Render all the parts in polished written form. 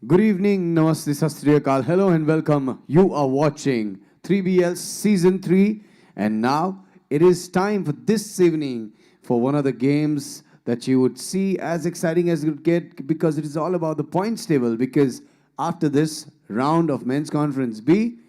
Good evening, Namaste, Sat Sri Akal. Hello and welcome. You are watching 3BL Season 3, and now it is time for this evening for one of the games that you would see as exciting as it would get, because it is all about the points table. Because after this round of Men's Conference B,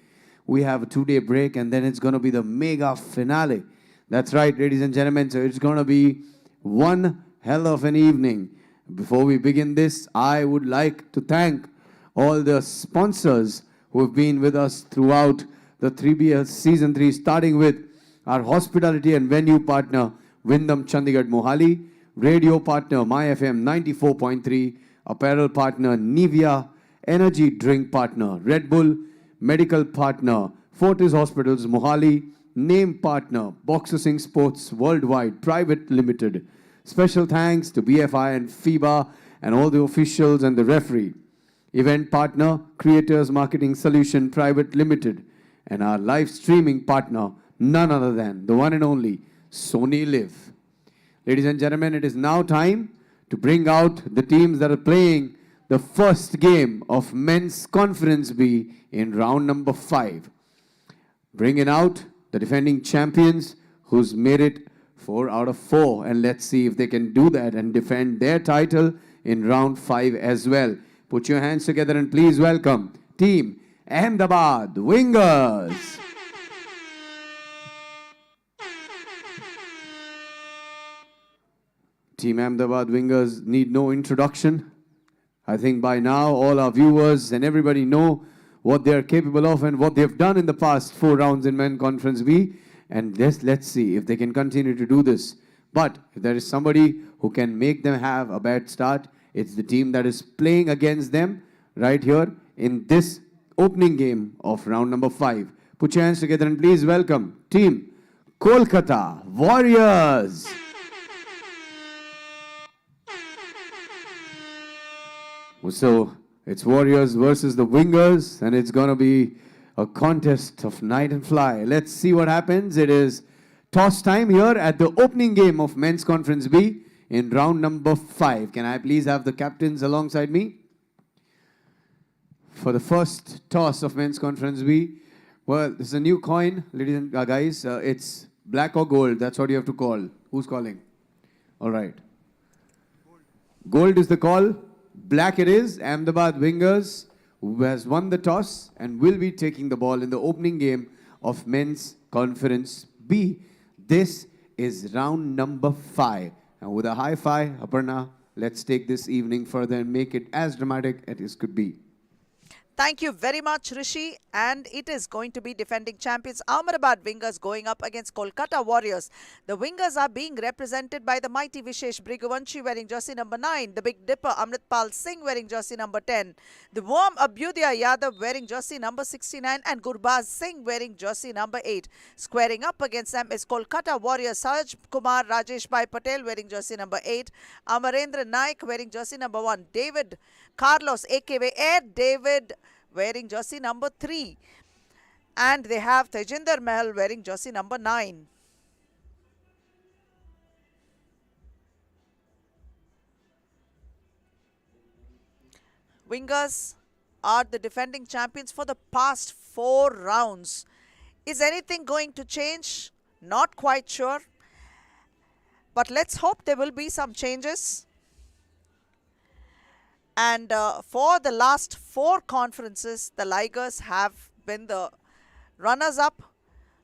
we have a 2-day break, and then it's going to be the mega finale. That's right, ladies and gentlemen. So it's going to be one hell of an evening. Before we begin this, I would like to thank all the sponsors who have been with us throughout the 3BL Season 3, starting with our hospitality and venue partner, Wyndham Chandigarh Mohali, radio partner, MyFM 94.3, apparel partner, Nivea, energy drink partner, Red Bull, medical partner, Fortis Hospitals Mohali, name partner, Boxer Singh Sports Worldwide Private Limited. Special thanks to BFI and FIBA and all the officials and the referee. Event partner, Creators Marketing Solution Private Limited. And our live streaming partner, none other than the one and only Sony Live. Ladies and gentlemen, it is now time to bring out the teams that are playing the first game of Men's Conference B in round number 5. Bringing out the defending champions who's made it 4 out of 4, and let's see if they can do that and defend their title in round 5 as well. Put your hands together and please welcome Team Ahmedabad Wingers. Team Ahmedabad Wingers need no introduction. I think by now all our viewers and everybody know what they are capable of and what they have done in the past 4 rounds in Men's Conference B. And let's see if they can continue to do this. But if there is somebody who can make them have a bad start, it's the team that is playing against them right here in this opening game of round number 5. Put your hands together and please welcome Team Kolkata Warriors. So it's Warriors versus the Wingers, and it's going to be a contest of night and fly. Let's see what happens. It is toss time here at the opening game of Men's Conference B in round number 5. Can I please have the captains alongside me? For the first toss of Men's Conference B, well, this is a new coin, ladies and guys. It's black or gold. That's what you have to call. Who's calling? All right. Gold is the call. Black it is. Ahmedabad Wingers, who has won the toss and will be taking the ball in the opening game of Men's Conference B. This is round number 5. And with a high five, Aparna, let's take this evening further and make it as dramatic as it could be. Thank you very much, Rishi. And it is going to be defending champions Ahmedabad Wingers going up against Kolkata Warriors. The Wingers are being represented by the mighty Vishesh Briguvanshi wearing jersey number 9, the Big Dipper Amritpal Singh wearing jersey number 10, the Worm Abhyudaya Yadav wearing jersey number 69, and Gurbaz Singh wearing jersey number 8. Squaring up against them is Kolkata Warriors Saraj Kumar Rajesh Bhai Patel wearing jersey number 8, Amarendra Naik wearing jersey number 1, David Carlos AKV Air David wearing jersey number 3, and they have Tejinder Mahal wearing jersey number 9. Wingers are the defending champions for the past 4 rounds. Is anything going to change? Not quite sure, but let's hope there will be some changes. And for the last 4 conferences, the Ligers have been the runners-up.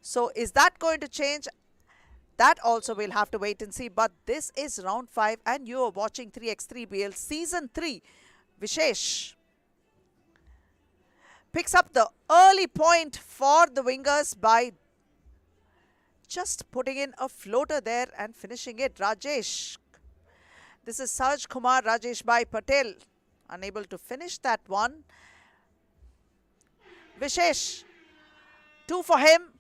So is that going to change? That also we'll have to wait and see. But this is round 5 and you are watching 3x3BL Season 3. Vishesh picks up the early point for the Wingers by just putting in a floater there and finishing it. Rajesh. This is Saraj Kumar Rajesh Bhai Patel. Unable to finish that one. Vishesh, 2 for him.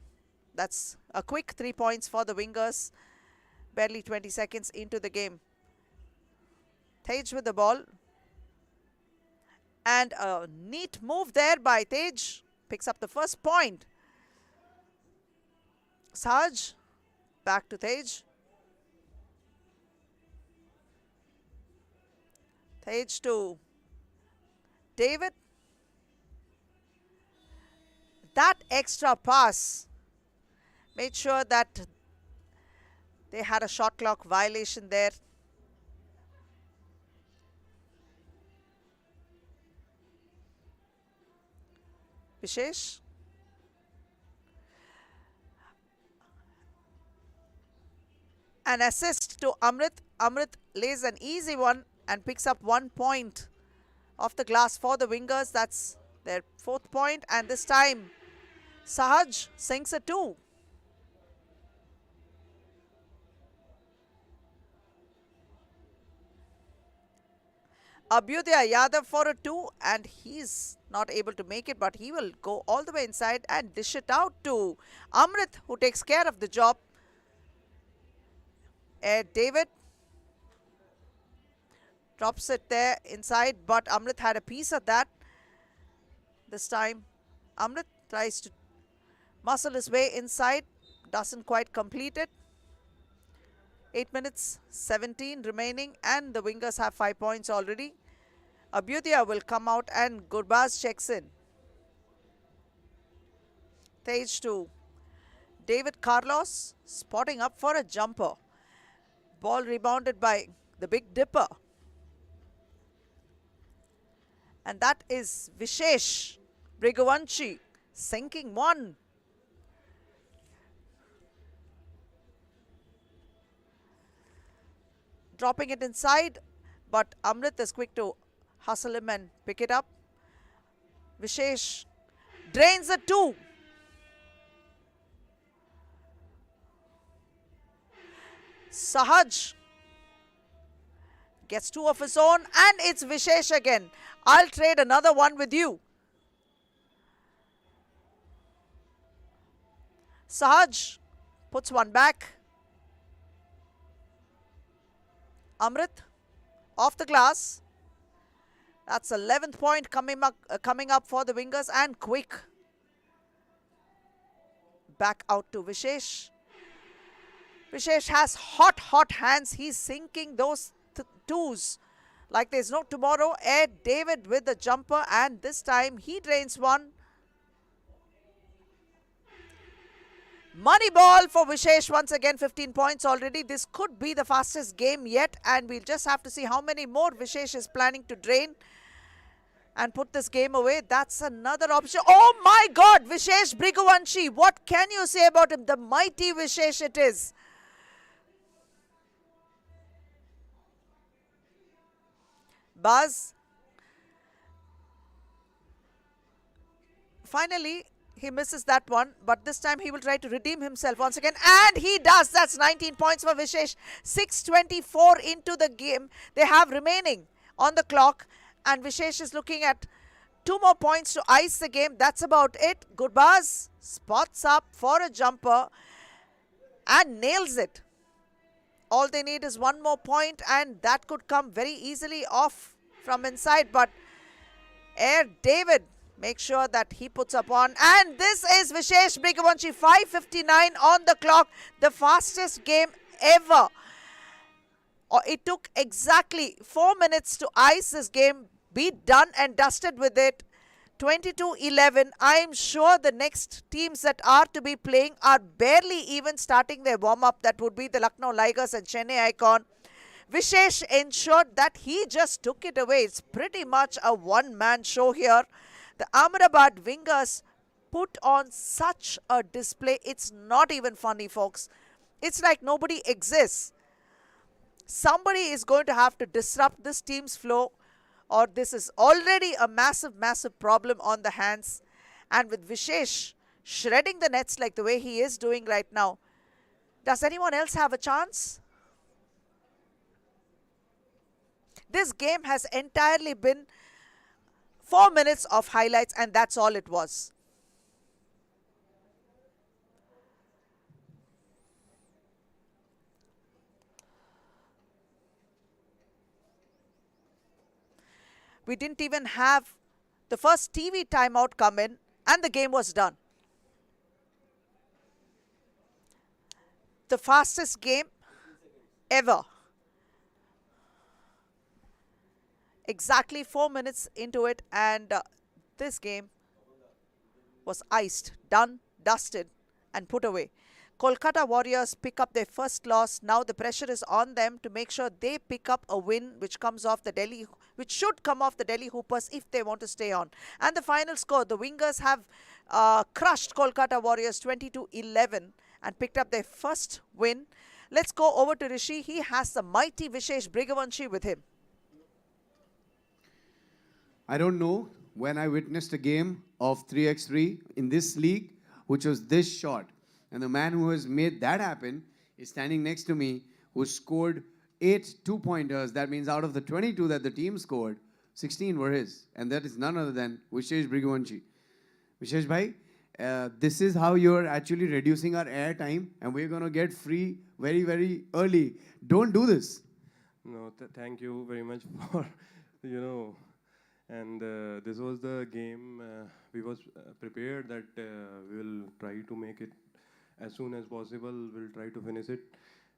That's a quick 3 points for the Wingers. Barely 20 seconds into the game. Tej with the ball. And a neat move there by Tej. Picks up the first point. Saj, back to Tej. Tej to David. That extra pass made sure that they had a shot clock violation there. Vishesh. An assist to Amrit. Amrit lays an easy one and picks up 1 point off the glass for the wingers. That's their 4th point, and this time Sahaj sinks a 2. Abhyudaya Yadav for a 2, and he's not able to make it, but he will go all the way inside and dish it out to Amrit, who takes care of the job. David drops it there inside, but Amrit had a piece of that. This time Amrit tries to muscle his way inside, doesn't quite complete it. 8 minutes 17 remaining, and the wingers have 5 points already. Abhyudaya will come out, and Gurbaz checks in. Tej to David Carlos, spotting up for a jumper. Ball rebounded by the Big Dipper. And that is Vishesh Briguvanchi sinking 1. Dropping it inside, but Amrit is quick to hustle him and pick it up. Vishesh drains the 2. Sahaj gets 2 of his own, and it's Vishesh again. I'll trade another one with you. Sahaj puts one back. Amrit off the glass. That's 11th point coming up for the wingers, and quick. Back out to Vishesh. Vishesh has hot hands. He's sinking those 2s like there's no tomorrow. David with the jumper, and this time he drains 1. Money ball for Vishesh once again, 15 points already. This could be the fastest game yet, and we'll just have to see how many more Vishesh is planning to drain and put this game away. That's another option. Oh my God, Vishesh Briguvanchi. What can you say about him? The mighty Vishesh it is. Buzz. Finally, he misses that one, but this time he will try to redeem himself once again, and he does. That's 19 points for Vishesh. 6:24 into the game they have remaining on the clock, and Vishesh is looking at 2 more points to ice the game. That's about it. Gurbaz spots up for a jumper and nails it. All they need is 1 more point, and that could come very easily off from inside, but David make sure that he puts up on, and this is Vishesh Briguvanchi. 5:59 on the clock, the fastest game ever. It took exactly 4 minutes to ice this game, be done and dusted with it. 22-11. I am sure the next teams that are to be playing are barely even starting their warm-up. That would be the Lucknow Ligers and Chennai Icon. Vishesh ensured that he just took it away. It's pretty much a one-man show here. The Ahmedabad wingers put on such a display. It's not even funny, folks. It's like nobody exists. Somebody is going to have to disrupt this team's flow, or this is already a massive problem on the hands. And with Vishesh shredding the nets like the way he is doing right now, does anyone else have a chance? This game has entirely been 4 minutes of highlights, and that's all it was. We didn't even have the first TV timeout come in, and the game was done. The fastest game ever. Exactly 4 minutes into it, and this game was iced, done, dusted, and put away. Kolkata Warriors pick up their first loss. Now the pressure is on them to make sure they pick up a win which should come off the Delhi Hoopers if they want to stay on. And the final score, the Wingers have crushed Kolkata Warriors 20-11 and picked up their first win. Let's go over to Rishi. He has the mighty Vishesh Brigavanshi with him. I don't know when I witnessed a game of 3x3 in this league, which was this short. And the man who has made that happen is standing next to me, who scored 8 two-pointers. That means out of the 22 that the team scored, 16 were his. And that is none other than Vishesh Brigavanshi. Vishesh bhai, this is how you're actually reducing our air time, and we're going to get free very, very early. Don't do this. No, thank you very much for, and this was the game we was prepared that we will try to make it as soon as possible. We'll try to finish it,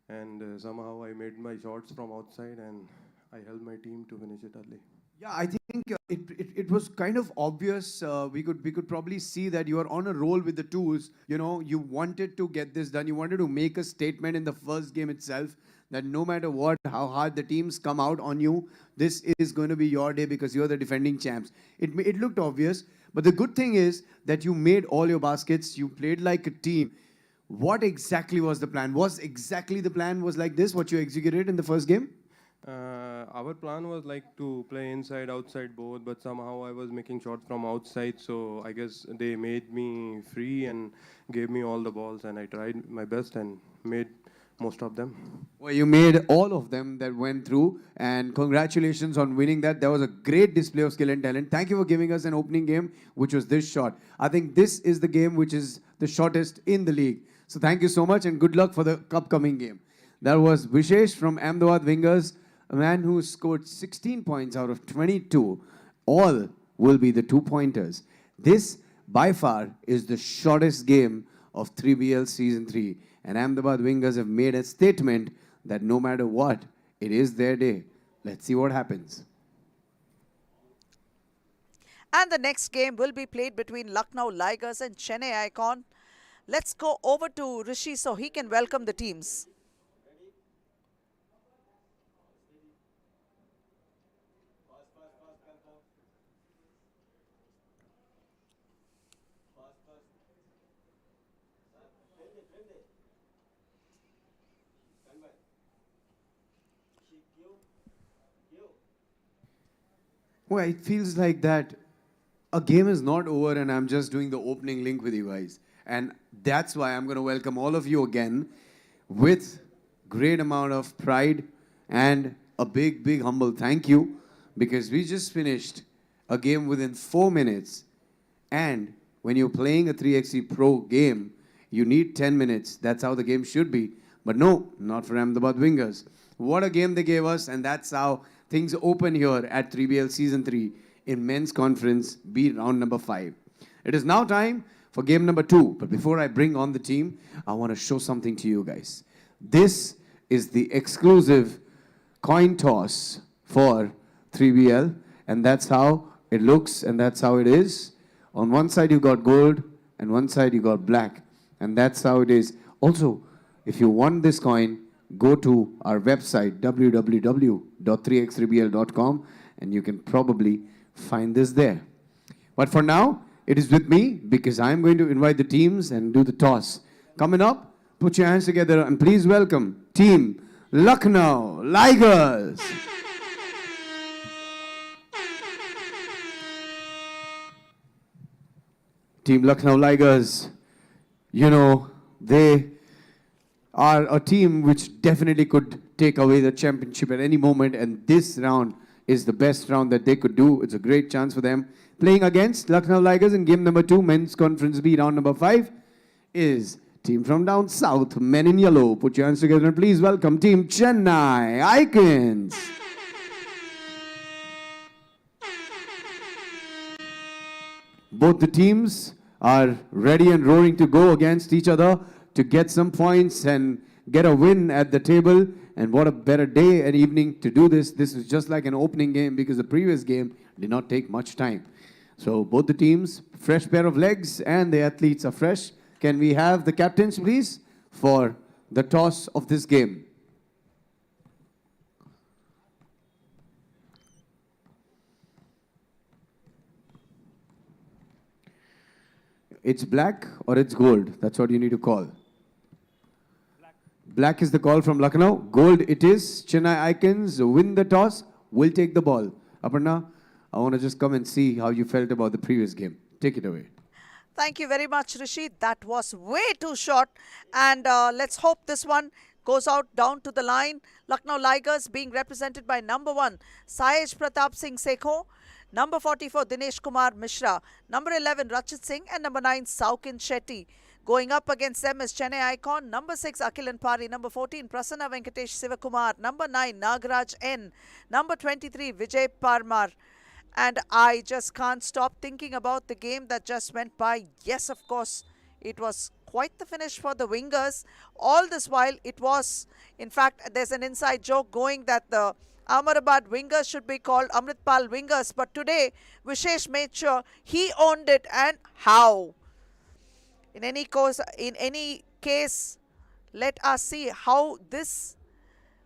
and somehow I made my shots from outside and I helped my team to finish it early. Yeah, I think it was kind of obvious. We could probably see that you are on a roll with the tools. You know, you wanted to get this done. You wanted to make a statement in the first game itself that no matter what, how hard the teams come out on you, this is going to be your day because you're the defending champs. It looked obvious, but the good thing is that you made all your baskets. You played like a team. What exactly was the plan? Was exactly the plan was like this, what you executed in the first game? Our plan was like to play inside, outside both, but somehow I was making shots from outside, so I guess they made me free and gave me all the balls, and I tried my best and made most of them. Well, you made all of them that went through, and congratulations on winning that. That was a great display of skill and talent. Thank you for giving us an opening game, which was this short. I think this is the game which is the shortest in the league. So thank you so much, and good luck for the upcoming game. That was Vishesh from Ahmedabad Wingers, a man who scored 16 points out of 22. All will be the two-pointers. This, by far, is the shortest game of 3BL Season 3. And Ahmedabad Wingers have made a statement that no matter what, it is their day. Let's see what happens. And the next game will be played between Lucknow Ligers and Chennai Icon. Let's go over to Rishi so he can welcome the teams. Well, it feels like that a game is not over and I'm just doing the opening link with you guys. And that's why I'm going to welcome all of you again with great amount of pride and a big, big humble thank you, because we just finished a game within 4 minutes. And when you're playing a 3xc Pro game, you need 10 minutes. That's how the game should be. But no, not for Ahmedabad Wingers. What a game they gave us, and that's how things open here at 3BL Season 3 in Men's Conference B round number 5. It is now time for game number 2. But before I bring on the team, I want to show something to you guys. This is the exclusive coin toss for 3BL, and that's how it looks and that's how it is. On one side you got gold and one side you got black, and that's how it is. Also, if you want this coin, go to our website www.3x3bl.com and you can probably find this there. But for now, it is with me because I'm going to invite the teams and do the toss. Coming up, put your hands together and please welcome Team Lucknow Ligers. Team Lucknow Ligers, you know, they are a team which definitely could take away the championship at any moment, and this round is the best round that they could do. It's a great chance for them. Playing against Lucknow Ligers in game number 2, Men's Conference B, round number 5, is team from down south, men in yellow. Put your hands together and please welcome Team Chennai Icons. Both the teams are ready and roaring to go against each other to get some points and get a win at the table. And what a better day and evening to do this. This is just like an opening game because the previous game did not take much time. So both the teams, fresh pair of legs and the athletes are fresh. Can we have the captains, please, for the toss of this game? It's black or it's gold. That's what you need to call. Black is the call from Lucknow. Gold it is. Chennai Icons win the toss. Will take the ball. Aparna, I want to just come and see how you felt about the previous game. Take it away. Thank you very much, Rishi. That was way too short. And let's hope this one goes out down to the line. Lucknow Ligers being represented by number 1, Sahej Pratap Singh Sekho. Number 44, Dinesh Kumar Mishra. Number 11, Rachit Singh. And number 9, Saukin Shetty. Going up against them is Chennai Icon. Number 6, Akhilan Pari. Number 14, Prasanna Venkatesh Sivakumar. Number 9, Nagaraj N. Number 23, Vijay Parmar. And I just can't stop thinking about the game that just went by. Yes, of course, it was quite the finish for the Wingers. All this while, it was, in fact, there's an inside joke going that the Ahmedabad Wingers should be called Amritpal Wingers. But today, Vishesh made sure he owned it. And how? In any case, let us see how this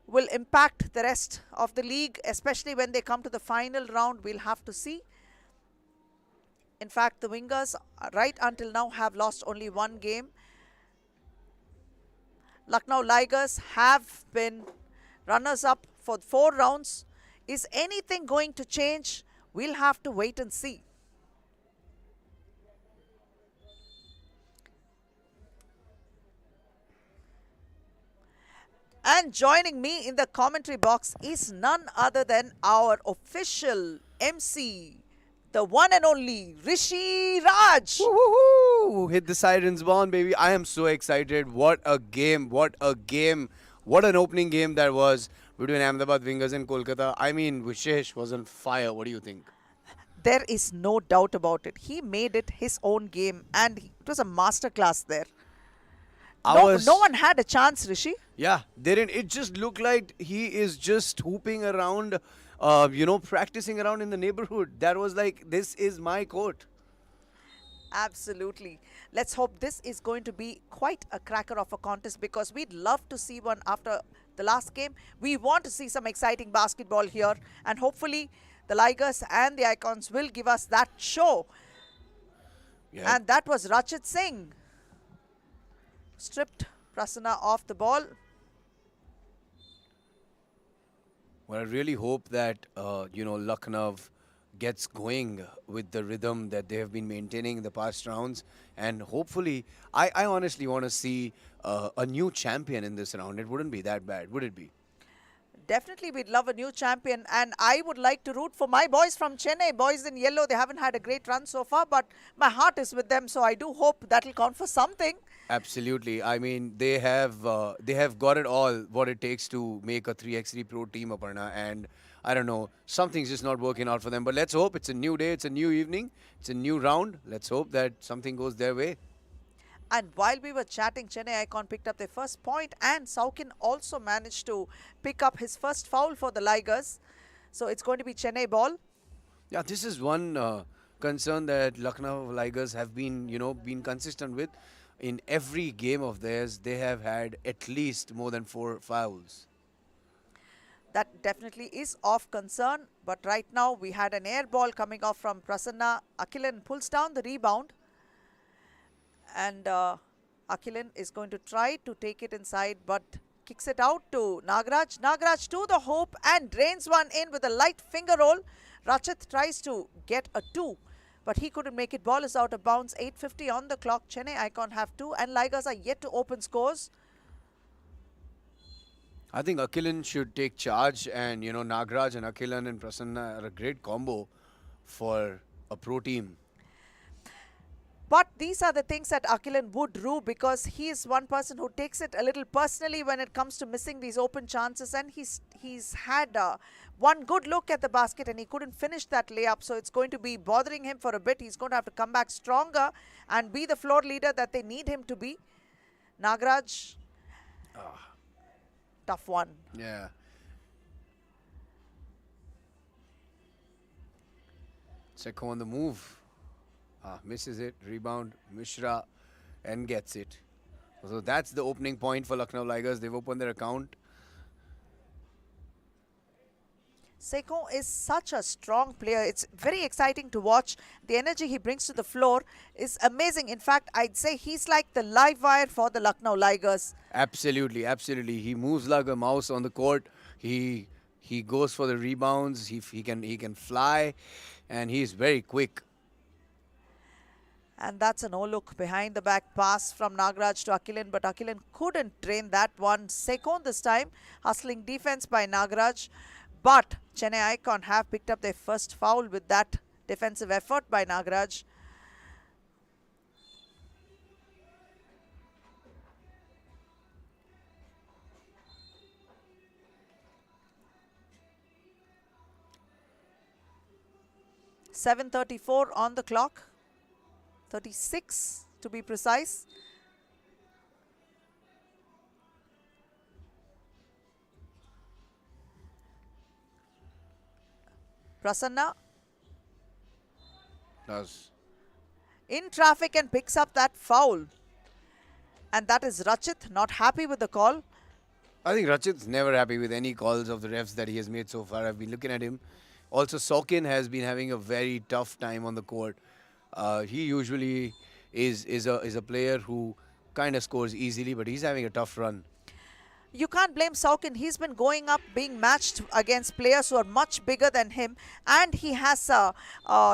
will impact the rest of the league, especially when they come to the final round. We'll have to see. In fact, the Wingers right until now have lost only one game. Lucknow Ligers have been runners-up for 4 rounds. Is anything going to change? We'll have to wait and see. And joining me in the commentary box is none other than our official MC, the one and only Rishi Raj. Woo-hoo-hoo! Hit the sirens born, baby. I am so excited. What a game. What a game. What an opening game that was between Ahmedabad Wingers and Kolkata. I mean, Vishesh was on fire. What do you think? There is no doubt about it. He made it his own game and it was a masterclass there. No one had a chance, Rishi. Yeah, they didn't. It just looked like he is just hooping around, practicing around in the neighborhood. That was like, this is my court. Absolutely. Let's hope this is going to be quite a cracker of a contest because we'd love to see one after the last game. We want to see some exciting basketball here and hopefully the Ligers and the Icons will give us that show. Yeah. And that was Rachit Singh. Stripped Prasanna off the ball. Well, I really hope that, Lucknow gets going with the rhythm that they have been maintaining in the past rounds. And hopefully, I honestly want to see a new champion in this round. It wouldn't be that bad, would it be? Definitely, we'd love a new champion. And I would like to root for my boys from Chennai. Boys in yellow, they haven't had a great run so far. But my heart is with them. So I do hope that'll count for something. Absolutely. I mean, they have got it all, what it takes to make a 3x3 pro team, Aparna. And I don't know, something's just not working out for them. But let's hope it's a new day, it's a new evening, it's a new round. Let's hope that something goes their way. And while we were chatting, Chennai Icon picked up their first point and Saukin also managed to pick up his first foul for the Ligers. So it's going to be Chennai ball. Yeah, this is one concern that Lucknow Ligers have been, been consistent with. In every game of theirs, they have had at least more than 4 fouls. That definitely is of concern. But right now, we had an air ball coming off from Prasanna. Akhilan pulls down the rebound. And Akhilan is going to try to take it inside, but kicks it out to Nagaraj. Nagaraj to the hoop and drains one in with a light finger roll. Rachit tries to get a 2, but he couldn't make it. Ball is out of bounds. 8:50 on the clock. Chennai Icon have 2 and Ligers are yet to open scores. I think Akhilan should take charge and, Nagaraj and Akhilan and Prasanna are a great combo for a pro team. But these are the things that Akhilan would do because he is one person who takes it a little personally when it comes to missing these open chances. And he's had one good look at the basket and he couldn't finish that layup. So it's going to be bothering him for a bit. He's going to have to come back stronger and be the floor leader that they need him to be. Nagaraj. tough one. Yeah. Seko on the move. Misses it. Rebound. Mishra and gets it. So that's the opening point for Lucknow Tigers. They've opened their account. Seko is such a strong player. It's very exciting to watch. The energy he brings to the floor is amazing. In fact, I'd say he's like the live wire for the Lucknow Tigers. Absolutely, absolutely. He moves like a mouse on the court. He goes for the rebounds. He can fly, and he's very quick. And that's a no-look behind the back pass from Nagaraj to Akhilan, but Akhilan couldn't drain that one. Seko this time, hustling defense by Nagaraj. But Chennai Icon have picked up their first foul with that defensive effort by Nagaraj. .7:34 on the clock. 36 to be precise. Prasanna Does. in traffic and picks up that foul. And that is Rachit, not happy with the call. I think Rachit's never happy with any calls of the refs that he has made so far. I've been looking at him. Also, Sokin has been having a very tough time on the court. He usually is a player who kind of scores easily, but he's having a tough run. You can't blame Saukin. He's been going up, being matched against players who are much bigger than him, and he has a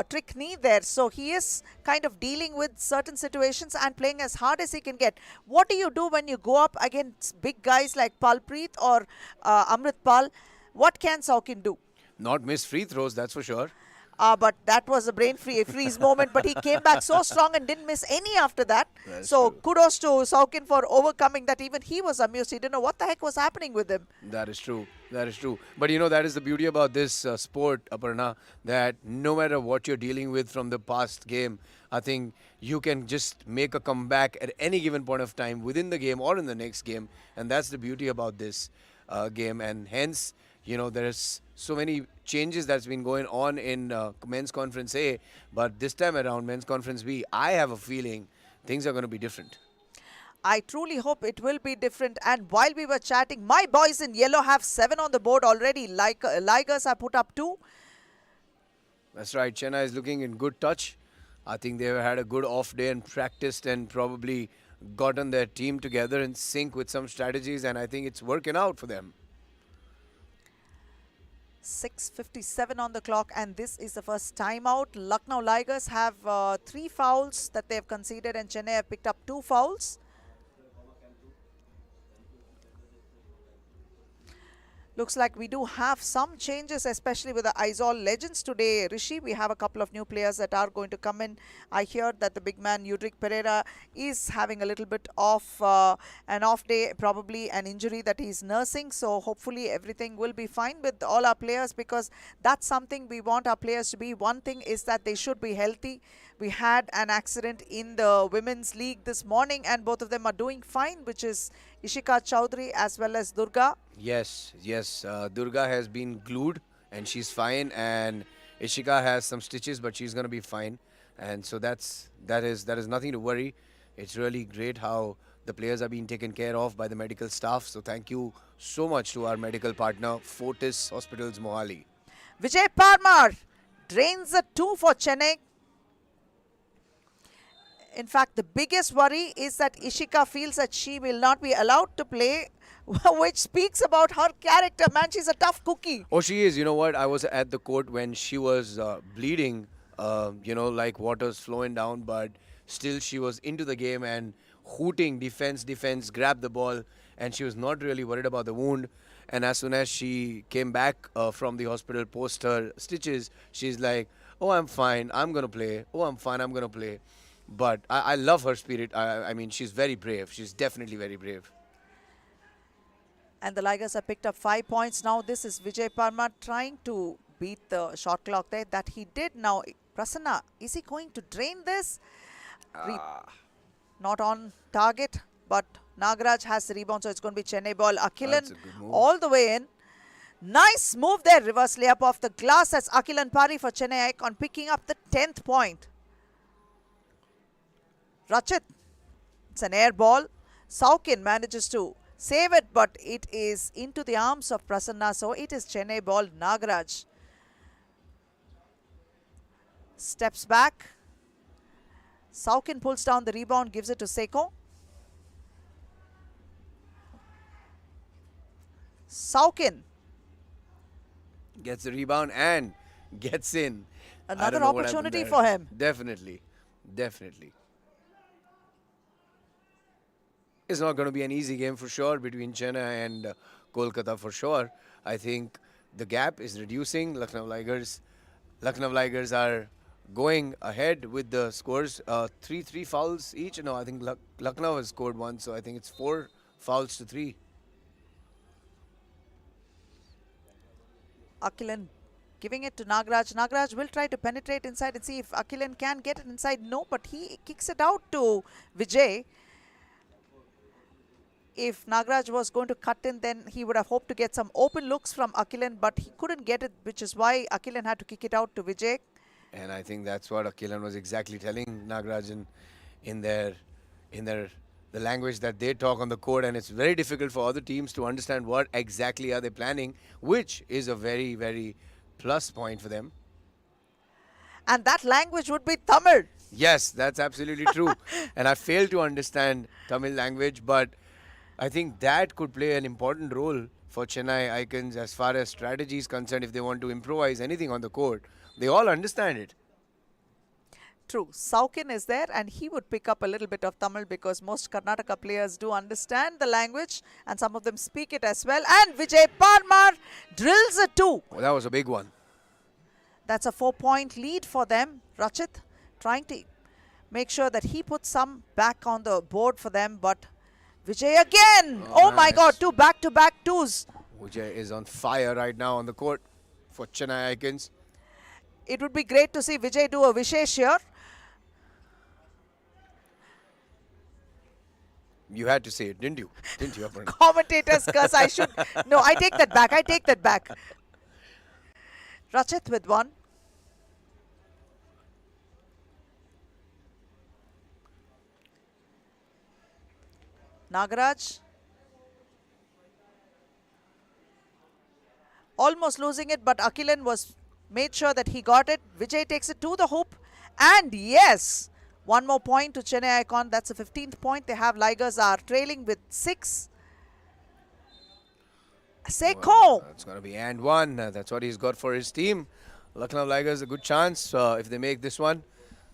trick knee there. So he is kind of dealing with certain situations and playing as hard as he can get. What do you do when you go up against big guys like Palpreet or Amrit Pal? What can Saukin do? Not miss free throws, that's for sure. But that was a freeze moment. But he came back so strong and didn't miss any after that. That's so true. kudos to Saukin for overcoming that. Even he was amused. He didn't know what the heck was happening with him. That is true. That is true. But you know, that is the beauty about this sport, Aparna, that no matter what you're dealing with from the past game, I think you can just make a comeback at any given point of time within the game or in the next game. And that's the beauty about this game. And hence, you know, there's so many changes that's been going on in Men's Conference A. But this time around, Men's Conference B, I have a feeling things are going to be different. I truly hope it will be different. And while we were chatting, my boys in yellow have 7 on the board already. Ligers have put up 2. That's right. Chennai is looking in good touch. I think they've had a good off day and practiced and probably gotten their team together in sync with some strategies. And I think it's working out for them. 6:57 on the clock, and this is the first timeout. Lucknow Tigers have 3 fouls that they have conceded, and Chennai have picked up 2 fouls. Looks like we do have some changes, especially with the Aizawl Legends today. Rishi, we have a couple of new players that are going to come in. I hear that the big man, Udrik Pereira, is having a little bit of an off day, probably an injury that he's nursing. So hopefully everything will be fine with all our players, because that's something we want our players to be. One thing is that they should be healthy. We had an accident in the Women's League this morning, and both of them are doing fine, which is Ishika Chowdhury as well as Durga. Yes. Durga has been glued and she's fine, and Ishika has some stitches, but she's going to be fine. And so that is nothing to worry. It's really great how the players are being taken care of by the medical staff. So thank you so much to our medical partner, Fortis Hospitals Mohali. Vijay Parmar drains a 2 for Chennai. In fact, the biggest worry is that Ishika feels that she will not be allowed to play, which speaks about her character. Man, she's a tough cookie. Oh, she is. You know what? I was at the court when she was bleeding, like water's flowing down, but still she was into the game and hooting, defense, grabbed the ball, and she was not really worried about the wound. And as soon as she came back from the hospital post her stitches, she's like, oh, I'm fine, I'm going to play. Oh, I'm fine, I'm going to play. But I love her spirit. I mean, she's very brave. She's definitely very brave. And the Tigers have picked up 5 points now. This is Vijay Parmar trying to beat the shot clock there. That he did. Now, Prasanna, is he going to drain this? Not on target, but Nagaraj has the rebound, so it's going to be Chennai ball. Akilan That's a good move. all the way in. Nice move there. Reverse layup off the glass. That's Akilan Pari for Chennai Icon, picking up the 10th point. Rachit, it's an air ball. Saukin manages to save it, but it is into the arms of Prasanna. So it is Chennai ball. Nagaraj steps back. Saukin pulls down the rebound, gives it to Seko. Saukin. Gets the rebound and gets in. I don't Another know what happened opportunity there. for him. Definitely. Definitely. It's not going to be an easy game for sure between Chennai and Kolkata for sure. I think the gap is reducing. Lucknow Ligers are going ahead with the scores. 3 fouls each. No, I think Lucknow has scored one, so I think it's 4 fouls to 3. Akilan giving it to Nagaraj. Nagaraj will try to penetrate inside and see if Akilan can get it inside. No, but he kicks it out to Vijay. If Nagaraj was going to cut in, then he would have hoped to get some open looks from Akilan, but he couldn't get it, which is why Akilan had to kick it out to Vijay. And I think that's what Akilan was exactly telling Nagarajan in the language that they talk on the court, and it's very difficult for other teams to understand what exactly are they planning, which is a very, very plus point for them. And that language would be Tamil. Yes, that's absolutely true. And I fail to understand Tamil language, but I think that could play an important role for Chennai Icons as far as strategy is concerned. If they want to improvise anything on the court, they all understand it. True. Saukin is there and he would pick up a little bit of Tamil because most Karnataka players do understand the language and some of them speak it as well. And Vijay Parmar drills a 2. Well, that was a big one. That's a 4-point lead for them. Rachit trying to make sure that he puts some back on the board for them, but Vijay again. Oh my God, 2 back-to-back 2s. Vijay is on fire right now on the court for Chennai Icons. It would be great to see Vijay do a Vishesh here. You had to say it, didn't you? Didn't you, Aparna? Commentators curse. I should. No, I take that back. I take that back. Rachit with 1. Nagaraj. Almost losing it, but Akilan was made sure that he got it. Vijay takes it to the hoop. And yes, 1 more point to Chennai Icon. That's a 15th point. They have Ligers are trailing with 6. Seko. Well, that's going to be and 1. That's what he's got for his team. Lucknow Ligers a good chance. If they make this one,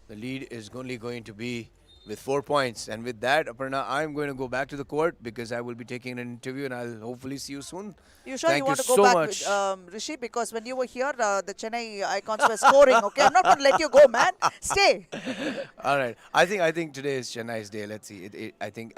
the lead is only going to be with 4 points. And with that, Aparna, I'm going to go back to the court because I will be taking an interview and I'll hopefully see you soon. You sure Thank you want to so go back, much. with, Rishi? Because when you were here, the Chennai Icons were scoring. Okay, I'm not going to let you go, man. Stay. All right. I think today is Chennai's day. Let's see. I think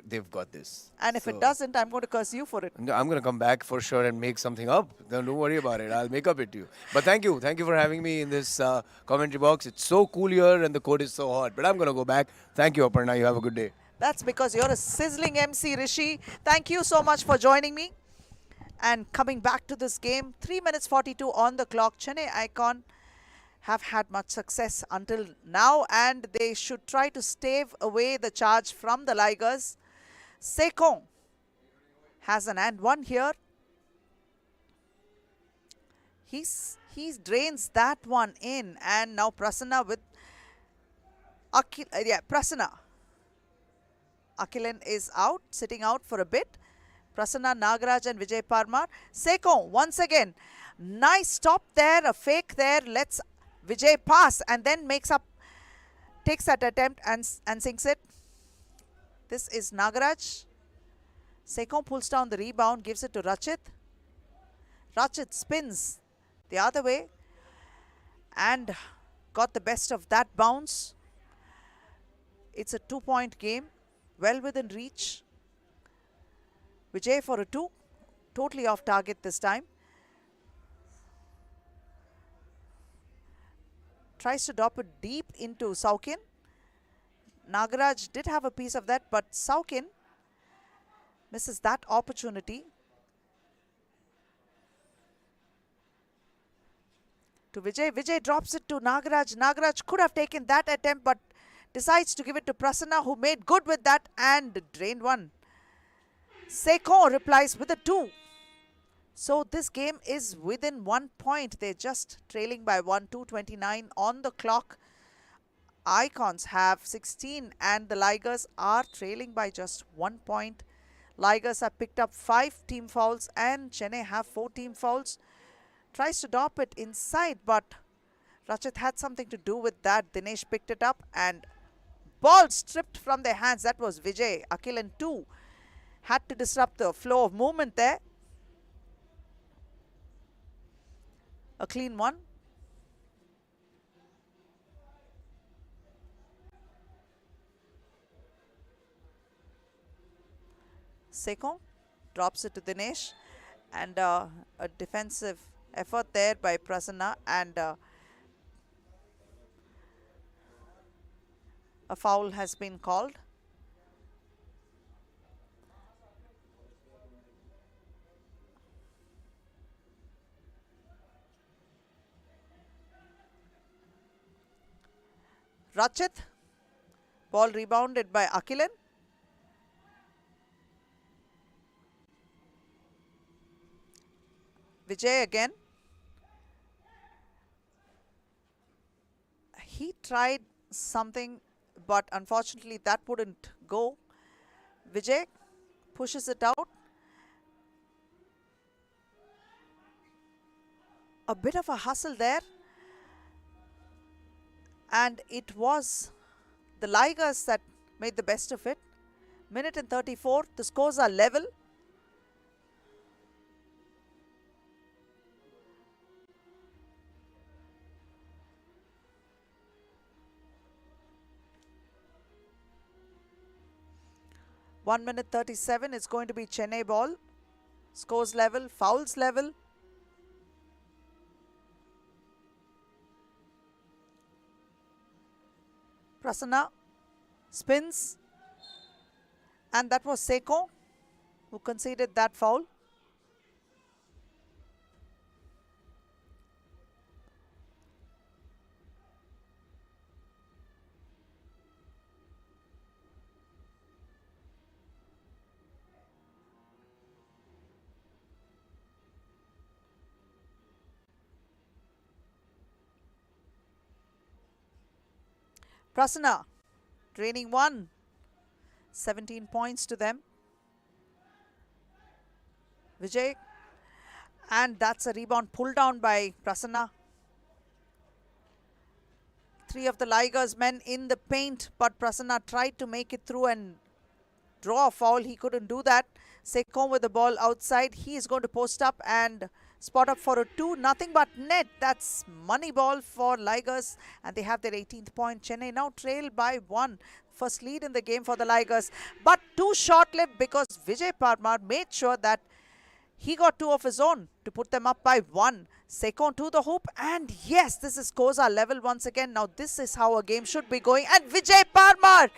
they've got this. And if it doesn't, I'm going to curse you for it. I'm going to come back for sure and make something up. Don't worry about it. I'll make up it to you. But thank you for having me in this commentary box. It's so cool here and the court is so hot. But I'm going to go back. Thank you, Aparna. You have a good day. That's because you're a sizzling MC, Rishi. Thank you so much for joining me. And coming back to this game, 3 minutes 42 on the clock. Chennai Icon have had much success until now and they should try to stave away the charge from the Ligers. Sekong has an and 1 here. He drains that one in, and now Prasanna with Prasanna. Akilan is out, sitting out for a bit. Prasanna, Nagaraj and Vijay Parmar. Seko once again. Nice stop there, a fake there. Lets Vijay pass and then takes that attempt and sinks it. This is Nagaraj. Seko pulls down the rebound, gives it to Rachit. Rachit spins the other way and got the best of that bounce. It's a 2-point game, well within reach. Vijay for a 2, totally off target this time. Tries to drop it deep into Saukin. Nagaraj did have a piece of that, but Saukin Misses that opportunity. To Vijay. Vijay drops it to Nagaraj. Nagaraj could have taken that attempt but decides to give it to Prasanna, who made good with that and drained one. Sekon replies with a 2. So this game is within 1 point. They're just trailing by 1, 2:29 on the clock. Icons have 16 and the Ligers are trailing by just 1 point. Ligers have picked up 5 team fouls and Chennai have 4 team fouls. Tries to drop it inside, but Rachit had something to do with that. Dinesh picked it up and ball stripped from their hands. That was Vijay. Akhilan too had to disrupt the flow of movement there. A clean one. Sekon drops it to Dinesh, and a defensive effort there by Prasanna, and a foul has been called. Rachit, ball rebounded by Akhilan. Vijay again. He tried something, but unfortunately that wouldn't go. Vijay pushes it out. A bit of a hustle there. And it was the Ligers that made the best of it. Minute and 34. The scores are level. One minute 37. It's going to be Chennai ball. Scores level. Fouls level. Prasanna spins, and that was Sekon who conceded that foul. Prasanna draining one. 17 points to them. Vijay, and that's a rebound pulled down by Prasanna. 3 of the Ligers men in the paint, but Prasanna tried to make it through and draw a foul. He couldn't do that. Sekon with the ball outside. He is going to post up and spot up for a 2. Nothing but net. That's money ball for Ligers, and they have their 18th point. Chennai now trail by 1. First lead in the game for the Ligers, but too short-lived because Vijay Parmar made sure that he got 2 of his own to put them up by 1. Sekon to the hoop, and yes, this is scores are level once again. Now this is how a game should be going, and Vijay Parmar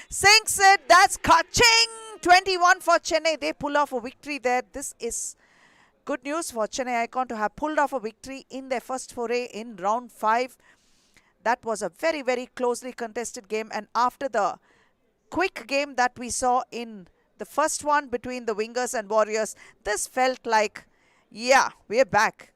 sinks it. That's ka-ching! 21 for Chennai. They pull off a victory there. This is good news for Chennai Icon to have pulled off a victory in their first foray in round 5. That was a very, very closely contested game, and after the quick game that we saw in the first one between the Wingers and Warriors, this felt like, yeah, we're back.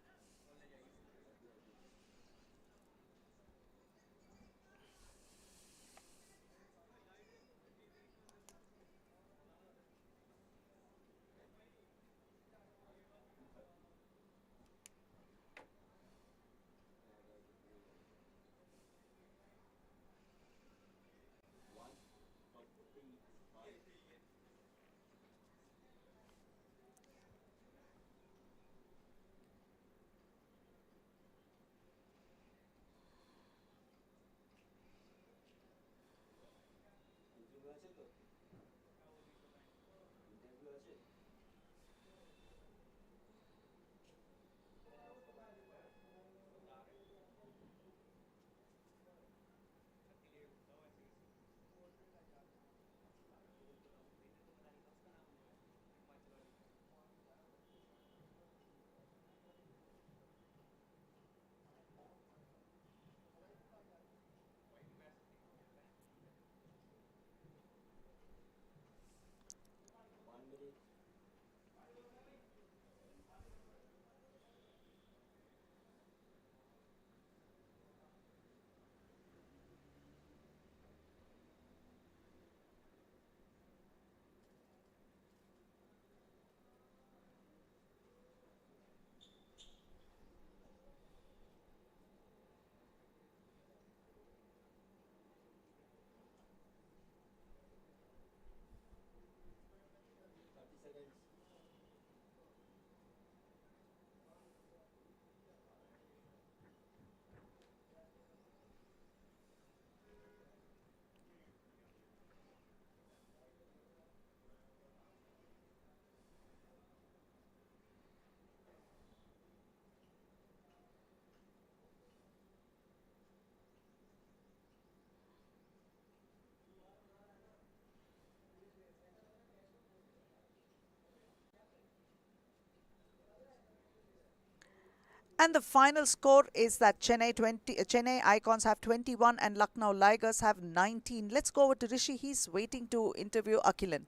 And the final score is that Chennai Icons have 21 and Lucknow Ligers have 19. Let's go over to Rishi. He's waiting to interview Akilan.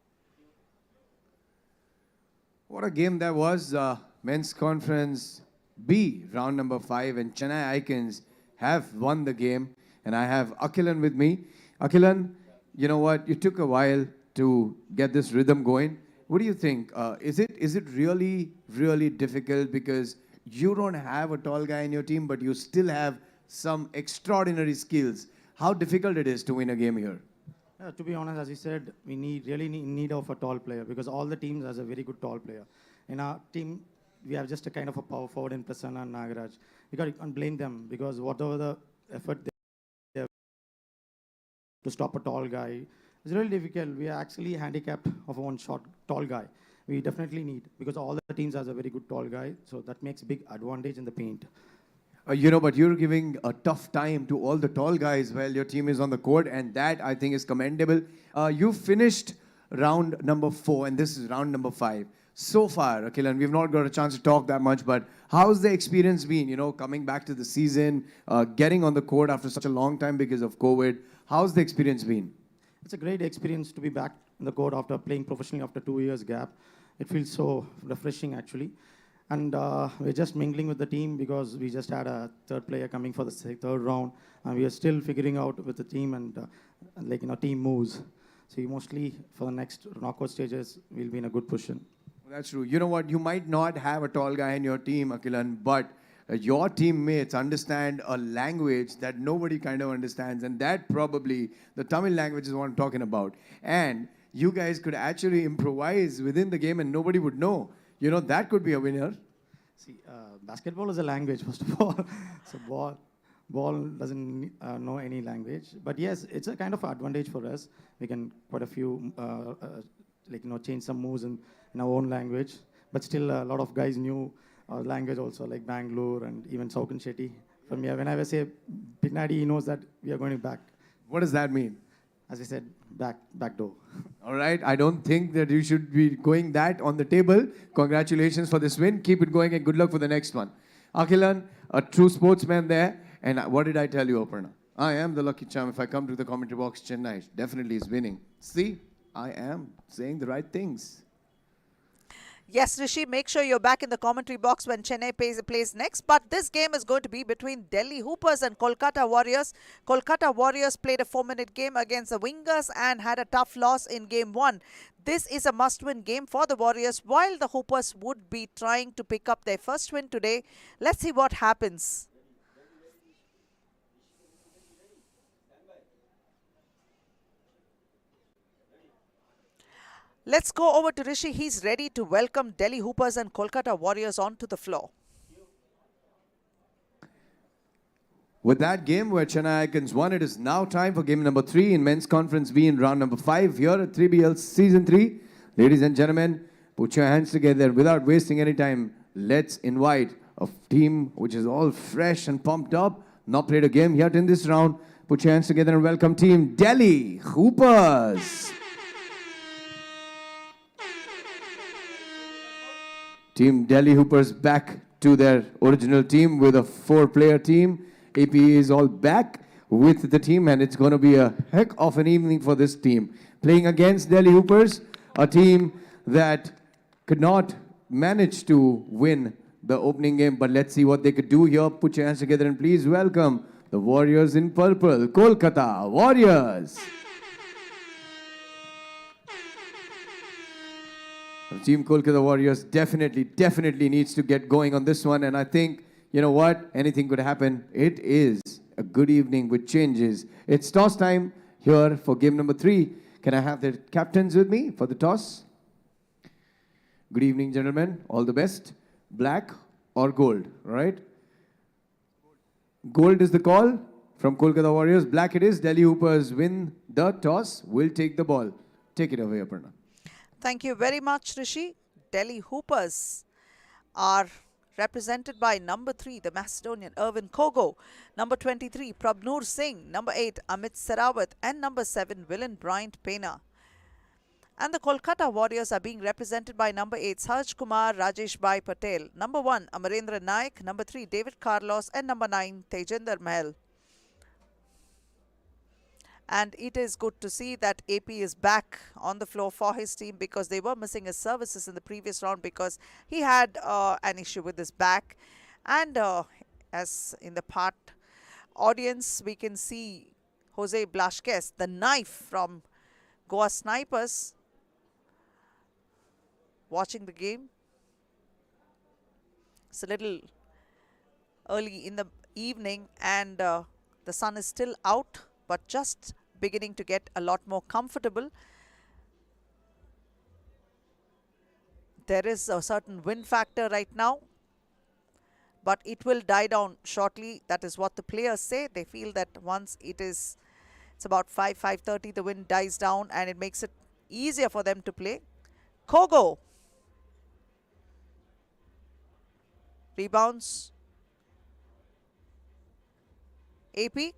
What a game that was. Men's Conference B, round number 5, and Chennai Icons have won the game. And I have Akilan with me. Akilan, you know what? You took a while to get this rhythm going. What do you think? Is it really difficult because you don't have a tall guy in your team, but you still have some extraordinary skills? How difficult it is to win a game here? To be honest, as you said, we really in need of a tall player because all the teams has a very good tall player. In our team, we have just a kind of a power forward in Prasanna and Nagaraj. We can't blame them because whatever the effort they have to stop a tall guy, it's really difficult. We are actually handicapped of one short tall guy. We definitely need because all the teams has a very good tall guy, so that makes a big advantage in the paint. But you're giving a tough time to all the tall guys while your team is on the court, and that I think is commendable. You finished round number 4, and this is round number 5. So far, Akilan, we've not got a chance to talk that much, but how's the experience been? Coming back to the season, getting on the court after such a long time because of COVID. How's the experience been? It's a great experience to be back in the court after playing professionally after 2 years gap. It feels so refreshing actually. And we're just mingling with the team because we just had a third player coming for the third round. And we are still figuring out with the team and team moves. So mostly for the next knockout stages, we'll be in a good position. Well, that's true. You know what? You might not have a tall guy in your team, Akilan, but your teammates understand a language that nobody kind of understands. And that probably, the Tamil language is what I'm talking about. And you guys could actually improvise within the game and nobody would know. That could be a winner. See, basketball is a language, first of all. So ball doesn't know any language. But yes, it's a kind of advantage for us. We can quite a few, change some moves in our own language. But still, a lot of guys knew our language also, like Bangalore and even Saukan Shetty. From here, when I say Pinadi, he knows that we are going back. What does that mean? As I said, back door. All right. I don't think that you should be going that on the table. Congratulations for this win. Keep it going and good luck for the next one. Akilan, a true sportsman there. And what did I tell you, Aparna? I am the lucky charm. If I come to the commentary box, Chennai definitely is winning. See, I am saying the right things. Yes, Rishi, make sure you're back in the commentary box when Chennai plays next. But this game is going to be between Delhi Hoopers and Kolkata Warriors. Kolkata Warriors played a 4-minute game against the Wingers and had a tough loss in game 1. This is a must-win game for the Warriors, while the Hoopers would be trying to pick up their first win today. Let's see what happens. Let's go over to Rishi. He's ready to welcome Delhi Hoopers and Kolkata Warriors onto the floor. With that game where Chennai Icons won, it is now time for game number 3 in Men's Conference B in round number 5 here at 3BL Season 3. Ladies and gentlemen, put your hands together without wasting any time. Let's invite a team which is all fresh and pumped up. Not played a game yet in this round. Put your hands together and welcome team Delhi Hoopers. Team Delhi Hoopers back to their original team with a 4-player team. AP is all back with the team and it's going to be a heck of an evening for this team. Playing against Delhi Hoopers, a team that could not manage to win the opening game, but let's see what they could do here. Put your hands together and please welcome the Warriors in purple, Kolkata Warriors. Team Kolkata Warriors definitely needs to get going on this one. And I think, you know what, anything could happen. It is a good evening with changes. It's toss time here for game number 3. Can I have the captains with me for the toss? Good evening, gentlemen. All the best. Black or gold, right? Gold is the call from Kolkata Warriors. Black it is. Delhi Hoopers win the toss. Will take the ball. Take it away, Aparna. Thank you very much, Rishi. Delhi Hoopers are represented by number 3, the Macedonian Irvin Kogo, number 23, Prabnoor Singh, number 8, Amit Sarawat, and number 7, Willen Bryant Pena. And the Kolkata Warriors are being represented by number 8, Sahaj Kumar Rajesh Bhai Patel, number 1, Amarendra Naik, number 3, David Carlos, and number 9, Tejinder Mahal. And it is good to see that AP is back on the floor for his team, because they were missing his services in the previous round because he had an issue with his back. And as in the part audience, we can see Jose Blasquez, the knife from Goa Snipers, watching the game. It's a little early in the evening and the sun is still out, but just beginning to get a lot more comfortable. There is a certain wind factor right now, but it will die down shortly. That is what the players say. They feel that once it's about 5:30, the wind dies down and it makes it easier for them to play. Kogo rebounds. AP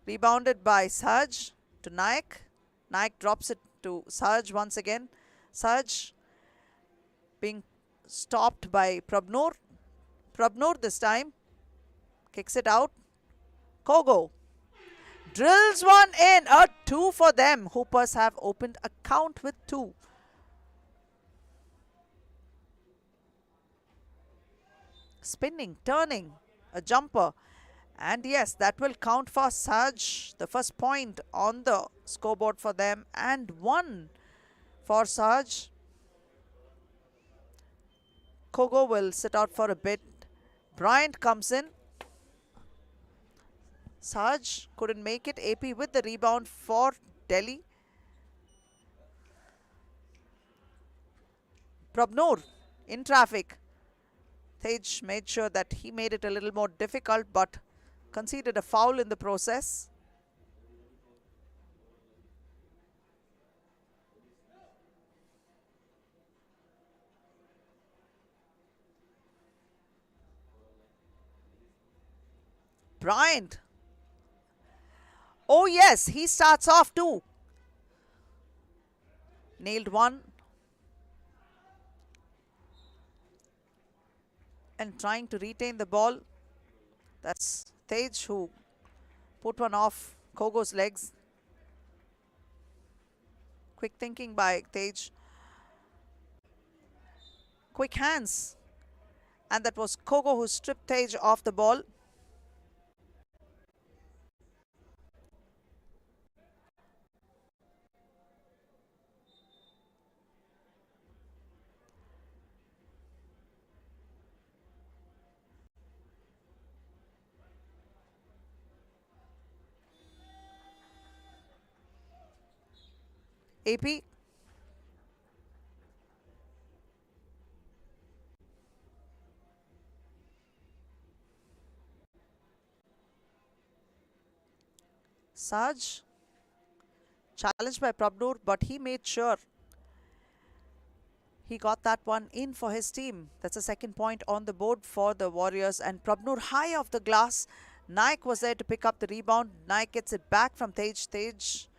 rebounded by Sahaj to Naik. Naik drops it to Sahaj once again. Sahaj being stopped by Prabnur. Prabnur this time kicks it out. Kogo drills one in. A 2 for them. Hoopers have opened a count with 2. Spinning, turning, a jumper. And yes, that will count for Sahaj. The first point on the scoreboard for them, and 1 for Sahaj. Kogo will sit out for a bit. Bryant comes in. Sahaj couldn't make it. AP with the rebound for Delhi. Prabnur in traffic. Tej made sure that he made it a little more difficult, but conceded a foul in the process. Bryant. Oh yes, he starts off too. Nailed one. And trying to retain the ball. That's Tej who put one off Kogo's legs. Quick thinking by Tej. Quick hands. And that was Kogo who stripped Tej off the ball. AP. Sahaj challenged by Prabnur, but he made sure he got that one in for his team. That's a second point on the board for the Warriors. And Prabnur high off the glass. Naik was there to pick up the rebound. Naik gets it back from Tej. Tej is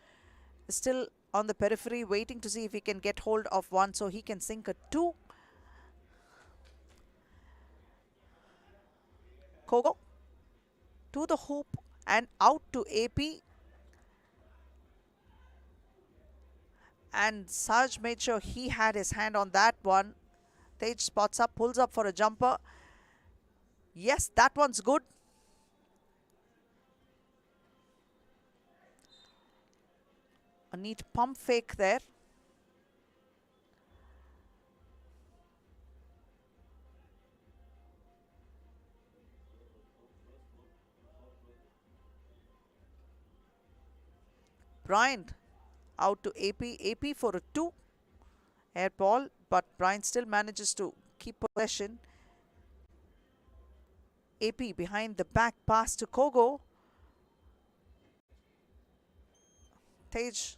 still on the periphery, waiting to see if he can get hold of one so he can sink a 2. Kogo to the hoop and out to AP. And Sahaj made sure he had his hand on that one. Tej spots up, pulls up for a jumper. Yes, that one's good. A neat pump fake there. Bryant out to AP. AP for a 2. Air ball, but Bryant still manages to keep possession. AP behind the back pass to Kogo. Tej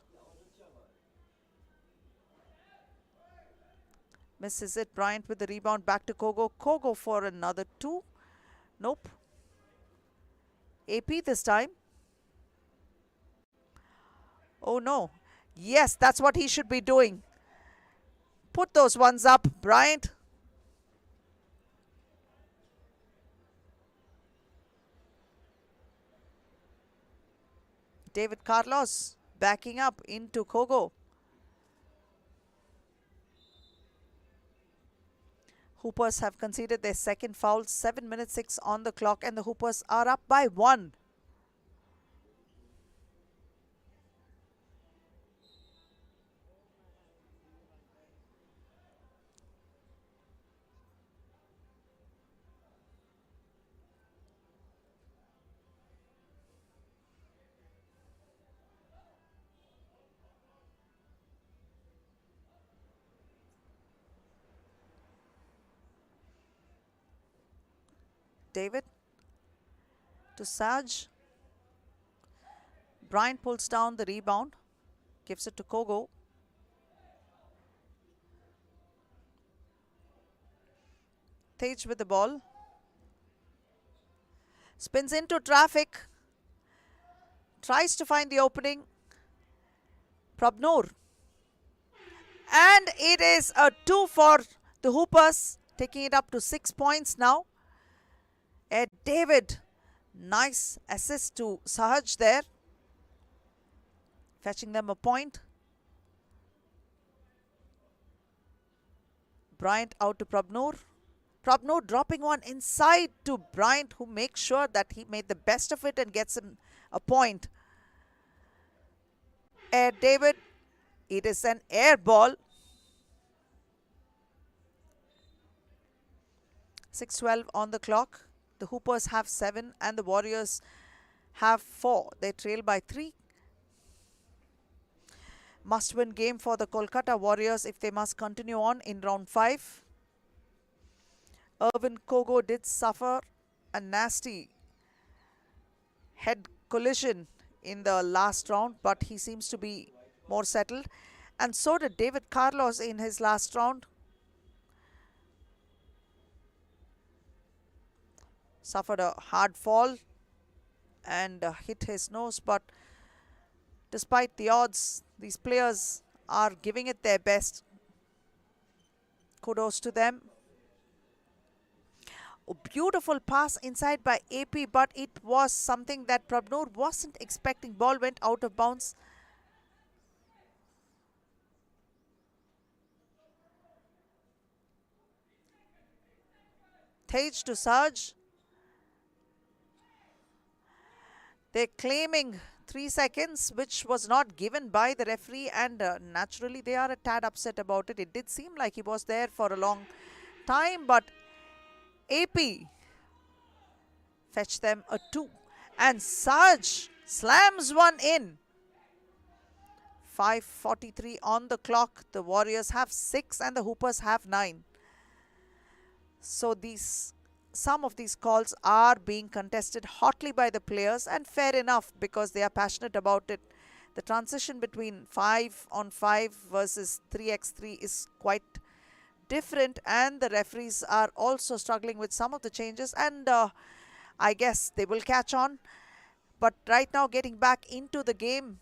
misses it. Bryant with the rebound back to Kogo. Kogo for another 2. Nope. AP this time. Oh no. Yes, that's what he should be doing. Put those ones up, Bryant. David Carlos backing up into Kogo. Hoopers have conceded their second foul. 7 minutes 6 on the clock, and the Hoopers are up by 1. David to Saj. Bryant pulls down the rebound, gives it to Kogo. Tej with the ball. Spins into traffic. Tries to find the opening. Prabnoor. And it is a 2 for the Hoopers, taking it up to 6 points now. Ed David, nice assist to Sahaj there, fetching them a point. Bryant out to Prabnoor. Prabnoor dropping one inside to Bryant, who makes sure that he made the best of it and gets him a point. Ed David, it is an air ball. 6:12 on the clock. The Hoopers have 7 and the Warriors have 4. They trail by 3. Must-win game for the Kolkata Warriors if they must continue on in round 5. Irvin Kogo did suffer a nasty head collision in the last round, but he seems to be more settled. And so did David Carlos in his last round. Suffered a hard fall and hit his nose, but despite the odds, these players are giving it their best. Kudos to them. A beautiful pass inside by AP, but it was something that Prabnoor wasn't expecting. Ball went out of bounds. Tej to Saj. They're claiming 3 seconds, which was not given by the referee, and naturally they are a tad upset about it. It did seem like he was there for a long time, but AP fetched them a 2. And Saj slams one in. 5:43 on the clock. The Warriors have 6 and the Hoopers have 9. So some of these calls are being contested hotly by the players, and fair enough because they are passionate about it. The transition between 5-on-5 versus 3x3 is quite different, and the referees are also struggling with some of the changes, and I guess they will catch on. But right now, getting back into the game,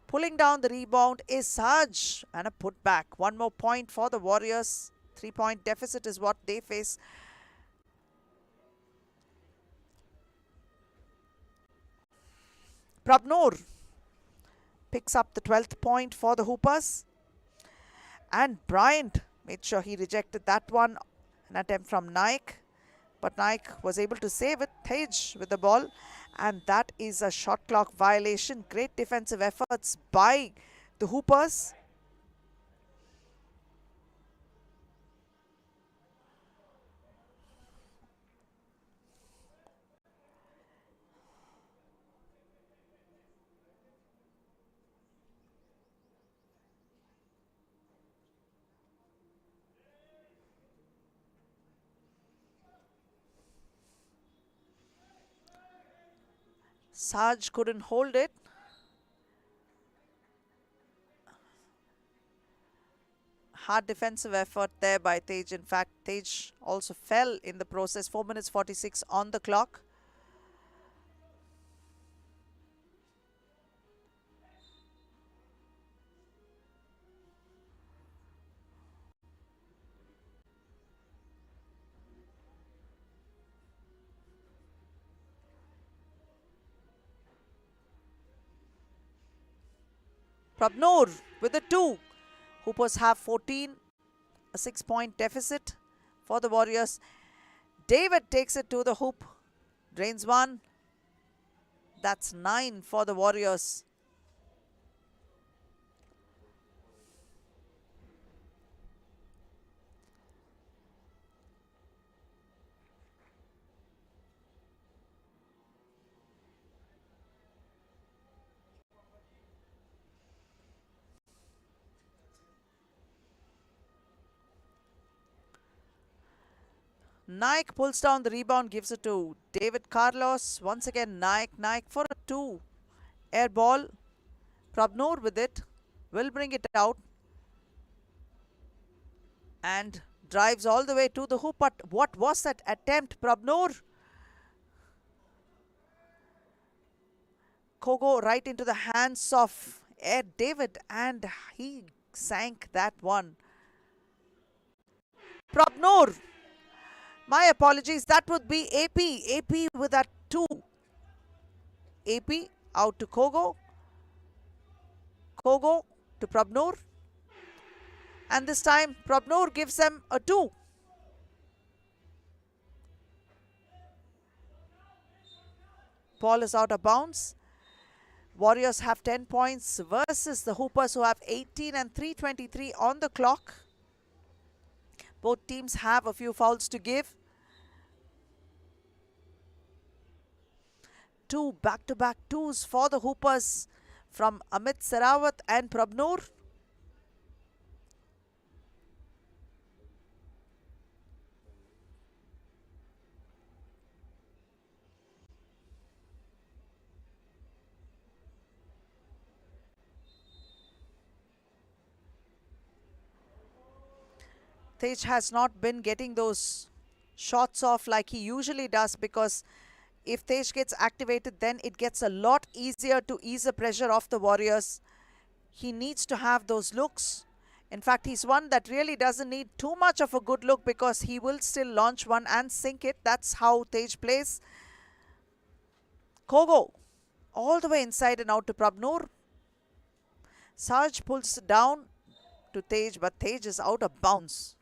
pulling down the rebound is Saj, and a putback. 1 more point for the Warriors. 3-point deficit is what they face. Prabnoor picks up the 12th point for the Hoopers. And Bryant made sure he rejected that one. An attempt from Naik. But Naik was able to save it. Tej with the ball. And that is a shot clock violation. Great defensive efforts by the Hoopers. Saj couldn't hold it. Hard defensive effort there by Tej. In fact, Tej also fell in the process. 4 minutes 46 on the clock. Prabnoor with a 2. Hoopers have 14, a 6-point deficit for the Warriors. David takes it to the hoop, drains 1. That's 9 for the Warriors. Naik pulls down the rebound, gives it to David Carlos. Once again, Naik for a 2. Air ball. Prabnoor with it. Will bring it out. And drives all the way to the hoop. But what was that attempt, Prabnoor? Kogo right into the hands of Air David. And he sank that one. Prabnoor. My apologies, that would be AP. AP with that 2. AP out to Kogo. Kogo to Prabnoor. And this time, Prabnoor gives them a 2. Ball is out of bounds. Warriors have 10 points versus the Hoopers who have 18 and 3:23 on the clock. Both teams have a few fouls to give. 2 back-to-back 2s for the Hoopers from Amit Sarawat and Prabnoor. Tej has not been getting those shots off like he usually does, because if Tej gets activated, then it gets a lot easier to ease the pressure off the Warriors. He needs to have those looks. In fact, he's one that really doesn't need too much of a good look, because he will still launch one and sink it. That's how Tej plays. Kogo all the way inside and out to Prabnoor. Sarge pulls down to Tej, but Tej is out of bounds.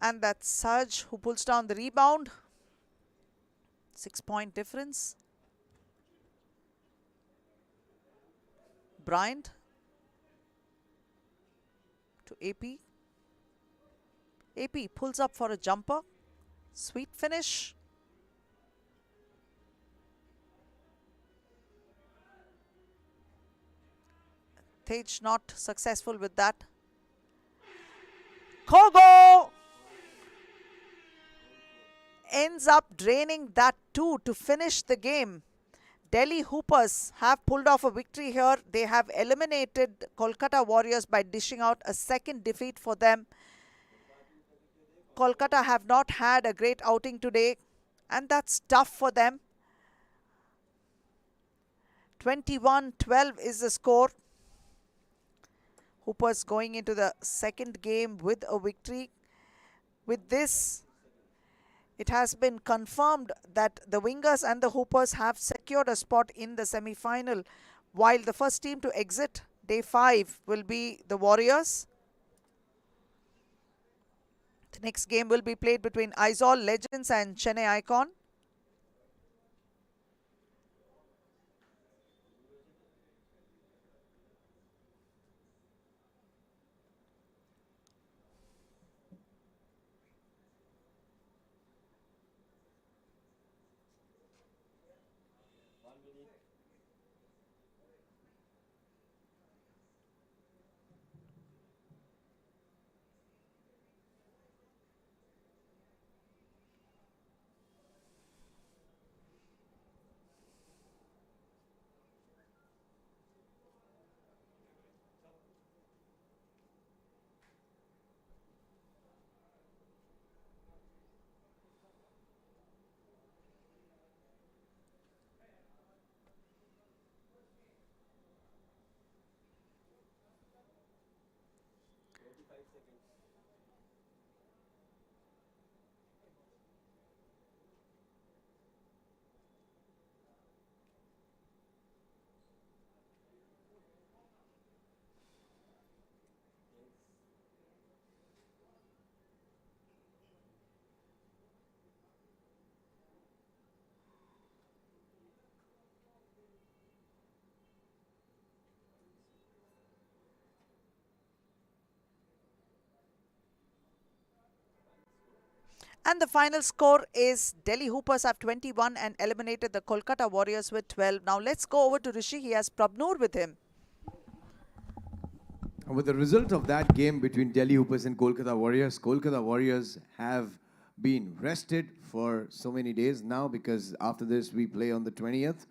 And that's Sarge who pulls down the rebound. 6-point difference. Bryant to AP. AP pulls up for a jumper. Sweet finish. Tej not successful with that. Kogo ends up draining that 2 to finish the game. Delhi Hoopers have pulled off a victory here. They have eliminated Kolkata Warriors by dishing out a second defeat for them. Kolkata have not had a great outing today, and that's tough for them. 21-12 is the score. Hoopers going into the second game with a victory. With this, it has been confirmed that the Wingers and the Hoopers have secured a spot in the semi-final, while the first team to exit day 5 will be the Warriors. The next game will be played between Aizawl Legends and Chennai Icon. And the final score is Delhi Hoopers have 21 and eliminated the Kolkata Warriors with 12. Now let's go over to Rishi. He has Prabnoor with him. With the result of that game between Delhi Hoopers and Kolkata Warriors have been rested for so many days now, because after this we play on the 20th.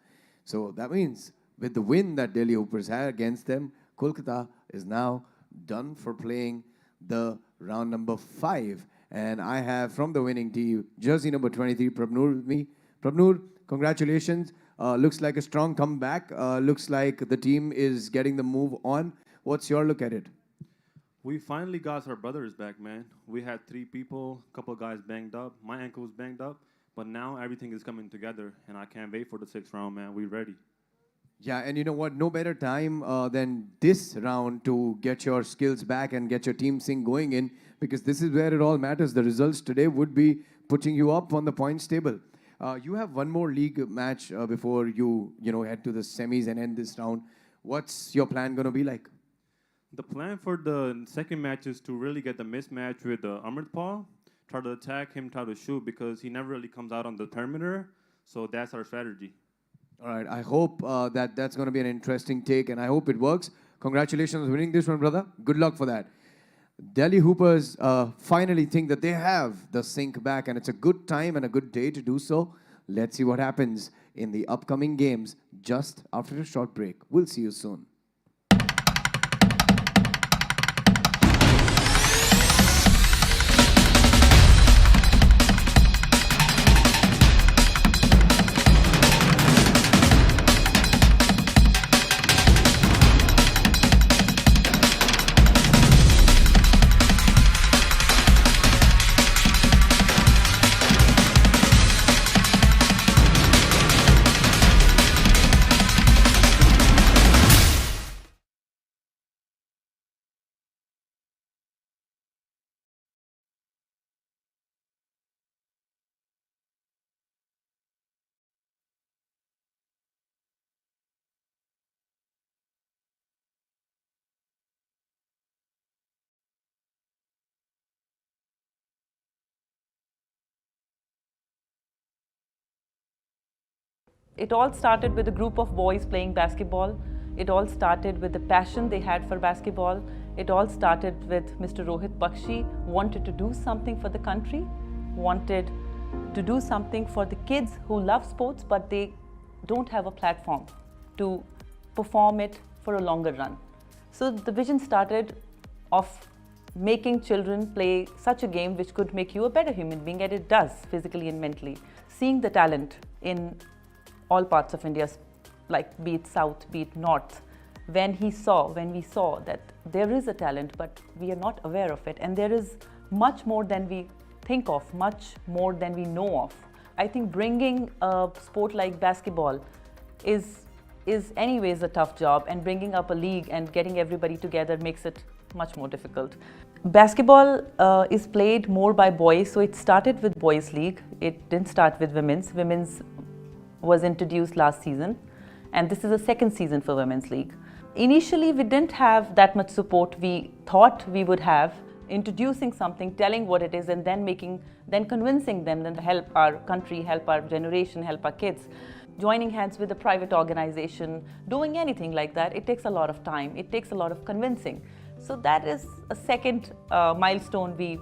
So that means with the win that Delhi Hoopers had against them, Kolkata is now done for playing the round number 5. And I have from the winning team, jersey number 23, Prabnoor with me. Prabnoor, congratulations. Looks like a strong comeback. Looks like the team is getting the move on. What's your look at it? We finally got our brothers back, man. We had 3 people, a couple of guys banged up. My ankle was banged up, but now everything is coming together, and I can't wait for the 6th round, man. We ready. Yeah, and you know what? No better time than this round to get your skills back and get your team sync going in, because this is where it all matters. The results today would be putting you up on the points table. You have one more league match before you head to the semis and end this round. What's your plan going to be like? The plan for the second match is to really get the mismatch with Amritpal, try to attack him, try to shoot, because he never really comes out on the perimeter. So that's our strategy. All right, I hope that's going to be an interesting take, and I hope it works. Congratulations on winning this one, brother. Good luck for that. Delhi Hoopers finally think that they have the sync back, and it's a good time and a good day to do so. Let's see what happens in the upcoming games just after a short break. We'll see you soon. It all started with a group of boys playing basketball. It all started with the passion they had for basketball. It all started with Mr. Rohit Bakshi wanted to do something for the country, wanted to do something for the kids who love sports, but they don't have a platform to perform it for a longer run. So the vision started of making children play such a game which could make you a better human being, and it does, physically and mentally. Seeing the talent in all parts of India, like be it south, be it north, when we saw that there is a talent, but we are not aware of it, and there is much more than we think of, much more than we know of. I think bringing a sport like basketball is anyways a tough job, and bringing up a league and getting everybody together makes it much more difficult. Basketball is played more by boys, so it started with boys league. It didn't start with women's. Women's was introduced last season, and this is the second season for women's league. Initially, we didn't have that much support we thought we would have. Introducing something, telling what it is, and then convincing them, then to help our country, help our generation, help our kids. Joining hands with a private organization, doing anything like that, it takes a lot of time. It takes a lot of convincing. So that is a second milestone we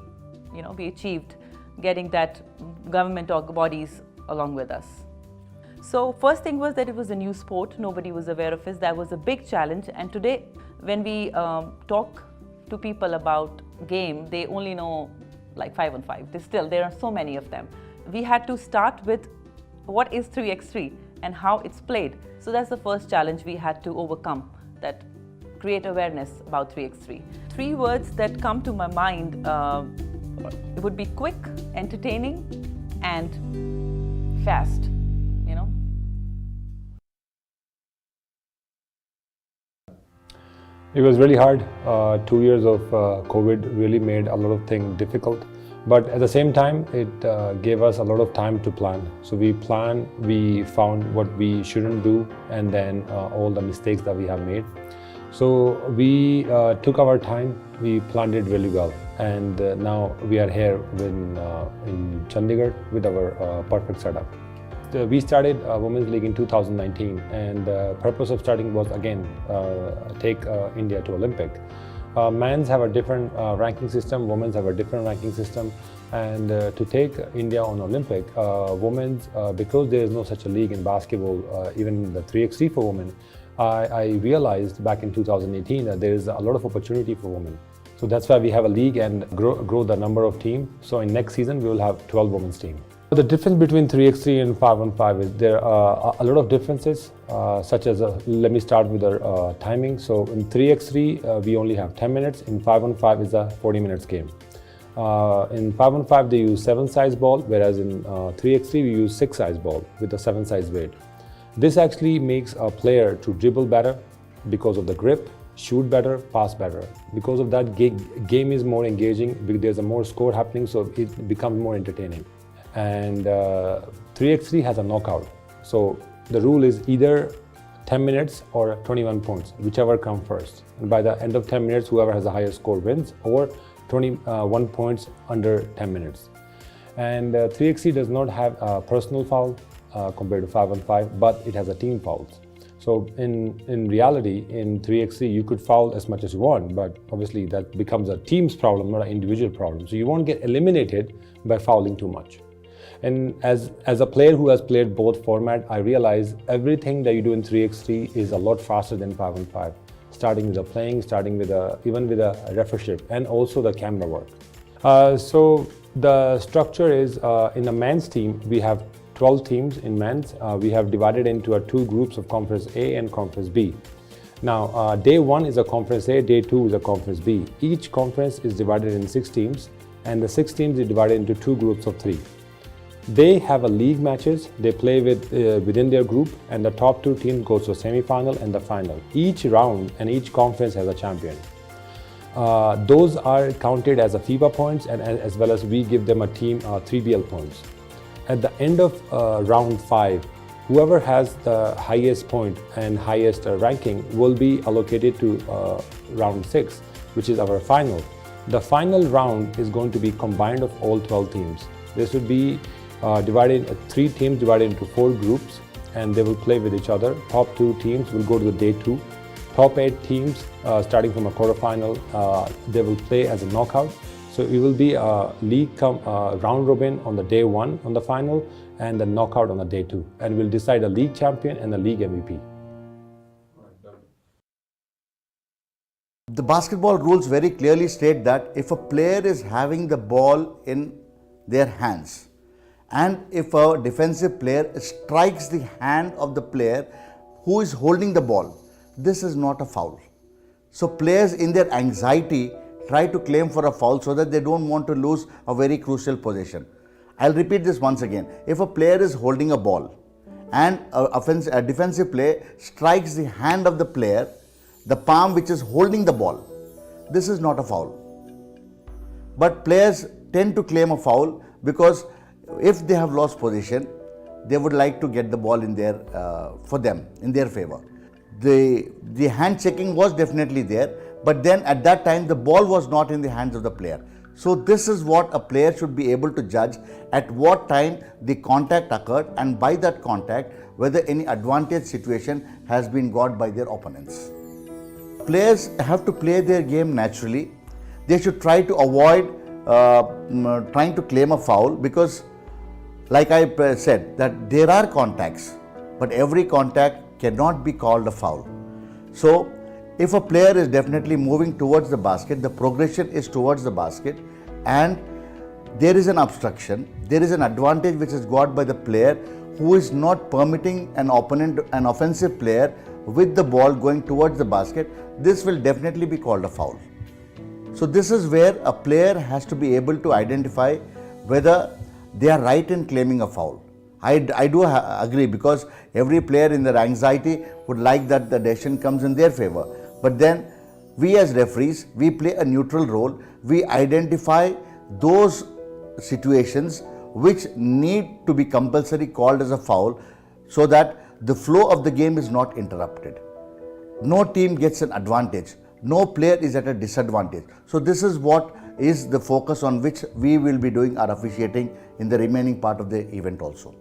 achieved, getting that government bodies along with us. So first thing was that it was a new sport. Nobody was aware of it. That was a big challenge. And today, when we talk to people about game, they only know like 5-on-5. There are so many of them. We had to start with what is 3x3 and how it's played. So that's the first challenge we had to overcome, that create awareness about 3x3. 3 words that come to my mind it would be quick, entertaining, and fast. It was really hard. 2 years of COVID really made a lot of things difficult. But at the same time, it gave us a lot of time to plan. So we planned, we found what we shouldn't do, and then all the mistakes that we have made. So we took our time, we planned it really well. and now we are here in Chandigarh with our perfect setup. We started Women's League in 2019, and the purpose of starting was again take India to Olympic. Men's have a different ranking system, women's have a different ranking system, and to take India on Olympic, women's, because there is no such a league in basketball, even the 3x3 for women, I realized back in 2018 that there is a lot of opportunity for women. So that's why we have a league and grow the number of teams. So in next season, we will have 12 women's team. The difference between 3x3 and 5-on-5 is there are a lot of differences, such as, let me start with the timing. So in 3x3, we only have 10 minutes. In 5-on-5 is a 40 minutes game. In 5-on-5, they use 7-size ball, whereas in 3x3, we use 6-size ball with a 7-size weight. This actually makes a player to dribble better because of the grip, shoot better, pass better. Because of that, game is more engaging, there's a more score happening, so it becomes more entertaining. And 3x3 has a knockout. So the rule is either 10 minutes or 21 points, whichever comes first. And by the end of 10 minutes, whoever has the highest score wins, or 21 points under 10 minutes. And 3x3 does not have a personal foul compared to 5-on-5, but it has a team fouls. So in reality, in 3x3, you could foul as much as you want, but obviously that becomes a team's problem, not an individual problem. So you won't get eliminated by fouling too much. And as a player who has played both formats, I realize everything that you do in 3x3 is a lot faster than 5-on-5. Starting with the playing, even with a refereeship, and also the camera work. So the structure is, in the men's team, we have 12 teams in men's. We have divided into two groups of Conference A and Conference B. Now, day 1 is a Conference A, day 2 is a Conference B. Each conference is divided in 6 teams, and the 6 teams is divided into 2 groups of 3. They have a league matches, they play within their group, and the top 2 teams go to the semi-final and the final. Each round and each conference has a champion. Those are counted as a FIBA points, and as well as we give them a team 3BL points. At the end of round 5, whoever has the highest point and highest ranking will be allocated to round 6, which is our final. The final round is going to be combined of all 12 teams. This would be 3 teams divided into 4 groups, and they will play with each other. Top 2 teams will go to the day 2. Top 8 teams, starting from a quarterfinal, they will play as a knockout. So it will be a league round robin on the day 1 on the final, and the knockout on the day 2. And we'll decide a league champion and a league MVP. The basketball rules very clearly state that if a player is having the ball in their hands, and if a defensive player strikes the hand of the player who is holding the ball, this is not a foul. So players in their anxiety try to claim for a foul so that they don't want to lose a very crucial possession. I'll repeat this once again. If a player is holding a ball and a defensive player strikes the hand of the player, the palm which is holding the ball, this is not a foul. But players tend to claim a foul because if they have lost possession, they would like to get the ball in their for them, in their favor. The hand checking was definitely there, but then at that time the ball was not in the hands of the player. So this is what a player should be able to judge, at what time the contact occurred, and by that contact whether any advantage situation has been got by their opponents. Players have to play their game naturally. They should try to avoid trying to claim a foul, because like I said, that there are contacts, but every contact cannot be called a foul. So if a player is definitely moving towards the basket, the progression is towards the basket, and there is an obstruction, there is an advantage which is got by the player who is not permitting an opponent, an offensive player with the ball going towards the basket, this will definitely be called a foul. So this is where a player has to be able to identify whether they are right in claiming a foul. I do agree, because every player in their anxiety would like that the decision comes in their favor. But then we as referees, we play a neutral role. We identify those situations which need to be compulsory called as a foul, so that the flow of the game is not interrupted. No team gets an advantage. No player is at a disadvantage. So this is what is the focus on which we will be doing our officiating in the remaining part of the event also.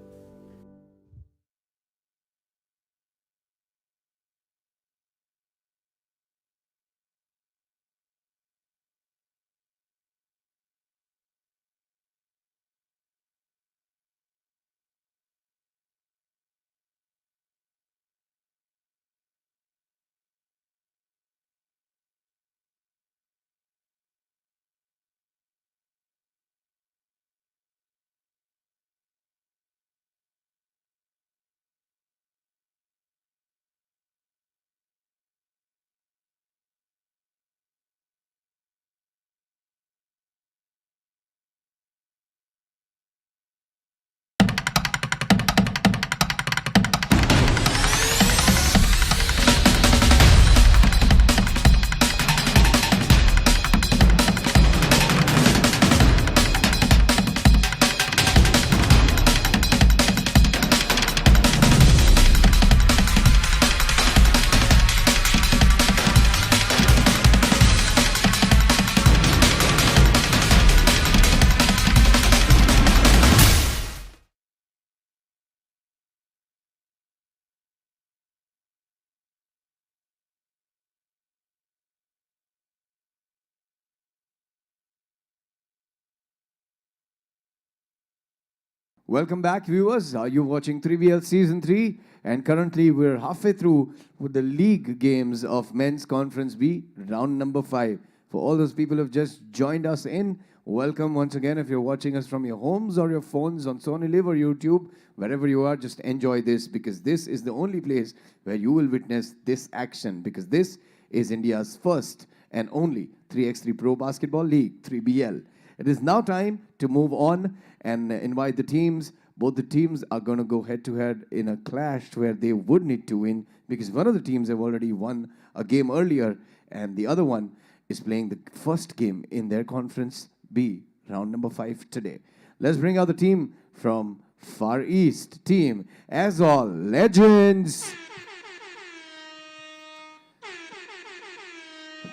Welcome back, viewers. Are you watching 3BL Season 3? And currently, we're halfway through with the league games of Men's Conference B, round number 5. For all those people who have just joined us in, welcome once again. If you're watching us from your homes or your phones on Sony Live or YouTube, wherever you are, just enjoy this, because this is the only place where you will witness this action, because this is India's first and only 3x3 Pro Basketball League, 3BL. It is now time to move on and invite the teams. Both the teams are going to go head-to-head in a clash where they would need to win, because one of the teams have already won a game earlier and the other one is playing the first game in their Conference B, round number 5 today. Let's bring out the team from Far East. Team As All Legends.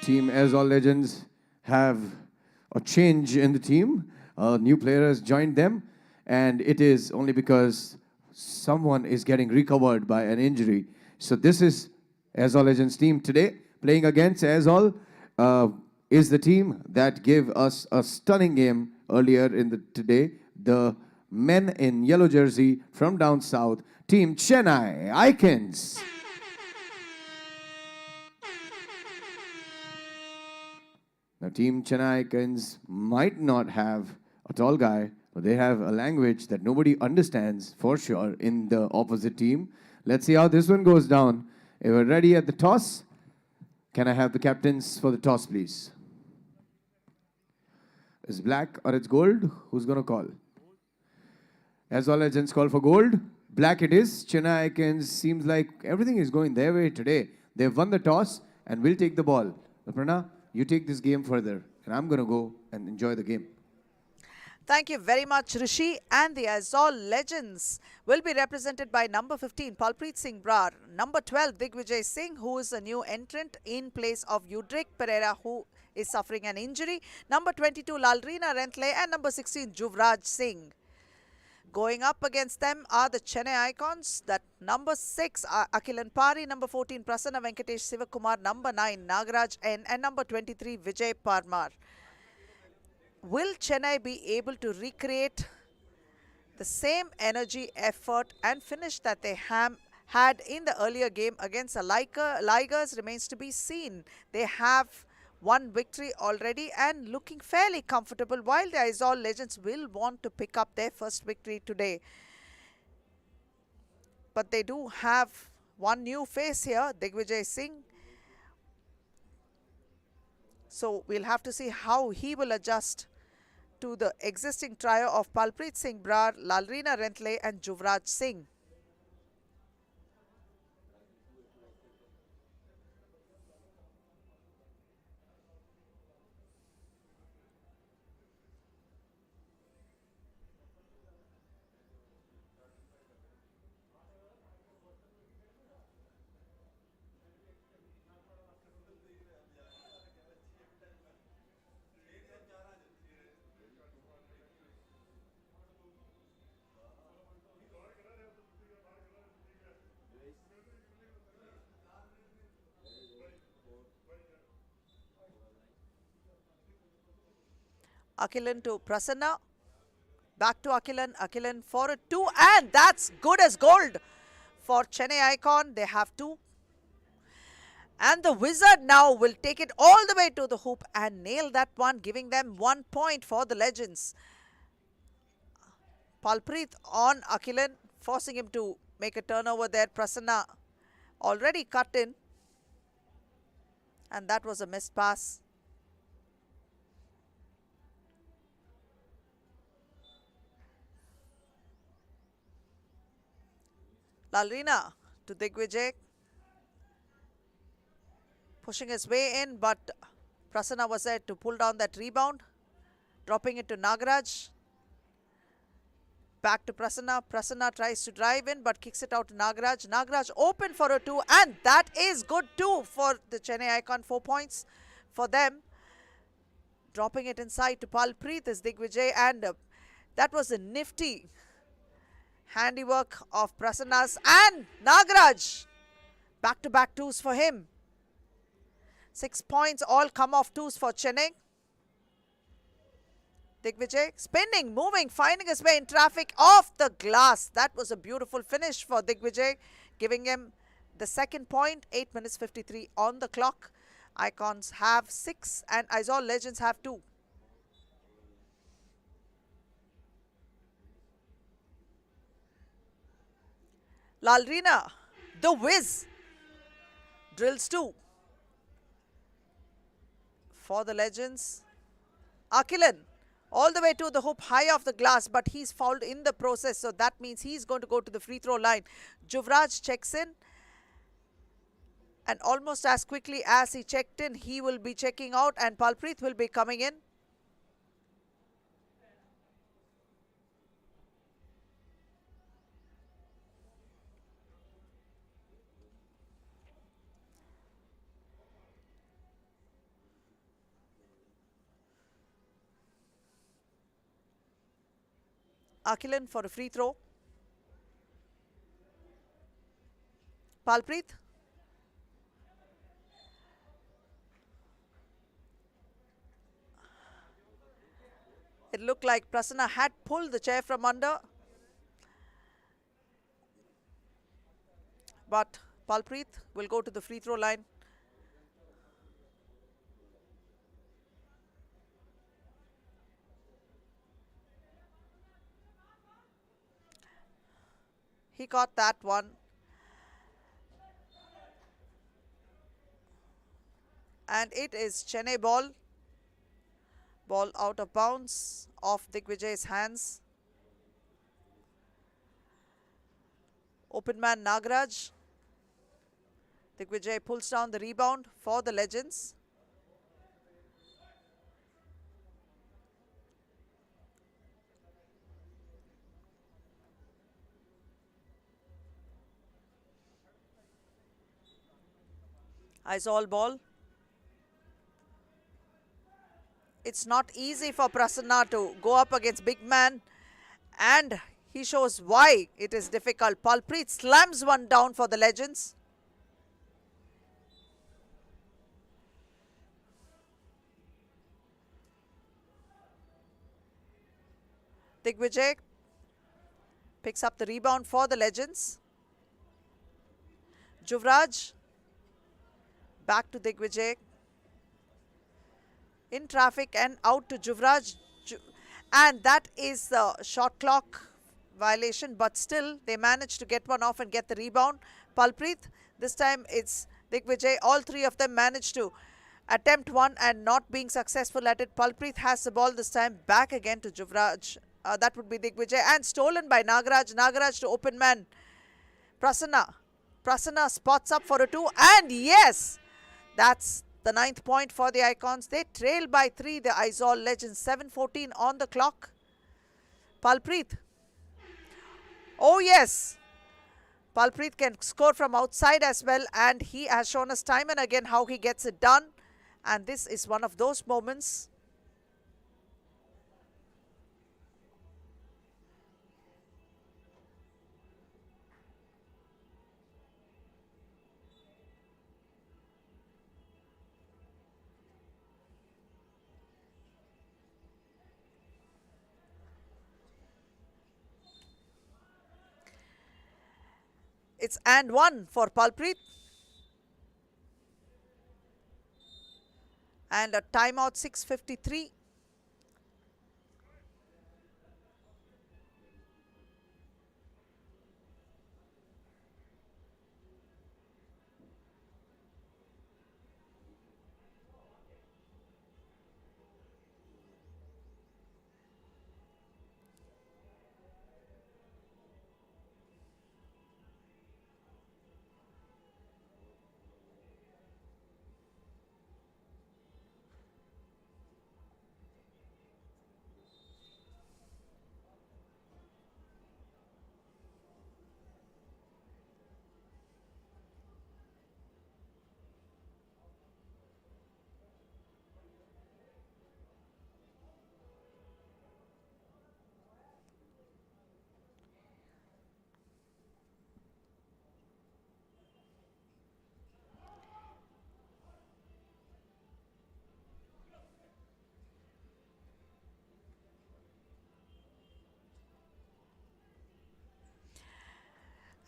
Team As All Legends have a change in the team. A new player has joined them, and it is only because someone is getting recovered by an injury. So this is As All Legends team today. Playing against As All is the team that gave us a stunning game earlier in the today. The men in yellow jersey from down south, Team Chennai Icons. Now, Team Chennai Icons might not have a tall guy, but they have a language that nobody understands for sure in the opposite team. Let's see how this one goes down. If we're ready at the toss, can I have the captains for the toss, please? It's black or it's gold? Who's going to call? As All Legends call for gold. Black it is. Chennai Icons seems like everything is going their way today. They've won the toss and will take the ball. Prana, you take this game further, and I'm going to go and enjoy the game. Thank you very much, Rishi. And the As All Legends will be represented by number 15, Palpreet Singh Brar, number 12, Digvijay Singh, who is a new entrant in place of Udrik Pereira, who is suffering an injury, number 22, Lalrina Rentle, and number 16, Juvraj Singh. Going up against them are the Chennai Icons. That number 6, Akhilan Pari, number 14, Prasanna Venkatesh Sivakumar, number 9, Nagaraj N, and number 23, Vijay Parmar. Will Chennai be able to recreate the same energy, effort, and finish that they had in the earlier game against the Ligers remains to be seen. They have one victory already and looking fairly comfortable, while the As All Legends will want to pick up their first victory today. But they do have one new face here, Digvijay Singh. So we'll have to see how he will adjust to the existing trio of Palpreet Singh Brar, Lalrina Rentle, and Juvraj Singh. Akilan to Prasanna. Back to Akilan. Akilan for a 2. And that's good as gold for Chennai Icon. They have 2. And the Wizard now will take it all the way to the hoop and nail that one, giving them 1 point for the Legends. Palpreet on Akilan, forcing him to make a turnover there. Prasanna already cut in. And that was a missed pass. Lalrina to Digvijay. Pushing his way in, but Prasanna was there to pull down that rebound. Dropping it to Nagaraj. Back to Prasanna. Prasanna tries to drive in, but kicks it out to Nagaraj. Nagaraj open for a 2, and that is good too for the Chennai Icon. 4 points for them. Dropping it inside to Palpreet is Digvijay, and that was a nifty handiwork of Prasanna's, and Nagaraj. Back-to-back 2s for him. 6 points, all come off 2s for Chennai. Digvijay spinning, moving, finding his way in traffic off the glass. That was a beautiful finish for Digvijay, giving him the second point. 8 minutes 53 on the clock. Icons have 6 and Aizawl Legends have 2. Lalrina, the whiz, drills 2. For the Legends, Akilan all the way to the hoop, high off the glass, but he's fouled in the process, so that means he's going to go to the free throw line. Juvraj checks in, and almost as quickly as he checked in, he will be checking out, and Palpreet will be coming in. Akilan for a free throw. Palpreet. It looked like Prasanna had pulled the chair from under. But Palpreet will go to the free throw line. He got that one. And it is Chennai ball. Ball out of bounds, off Digvijay's hands. Open man Nagaraj. Digvijay pulls down the rebound for the Legends. Aizawl ball. It's not easy for Prasanna to go up against big man, and he shows why it is difficult. Palpreet slams one down for the Legends. Digvijay picks up the rebound for the Legends. Juvraj back to Digvijay. In traffic and out to Juvraj. And that is the shot clock violation, but still they managed to get one off and get the rebound. Palpreet, this time it's Digvijay. All three of them managed to attempt one and not being successful at it. Palpreet has the ball this time, back again to Juvraj. That would be Digvijay, and stolen by Nagaraj. Nagaraj to open man Prasanna. Prasanna spots up for a 2, and yes, that's the 9th point for the Icons. They trail by 3, the Aizawl Legends. 7:14 on the clock. Palpreet. Oh yes, Palpreet can score from outside as well, and he has shown us time and again how he gets it done, and this is one of those moments. It's and one for Palpreet. And a timeout 6:53.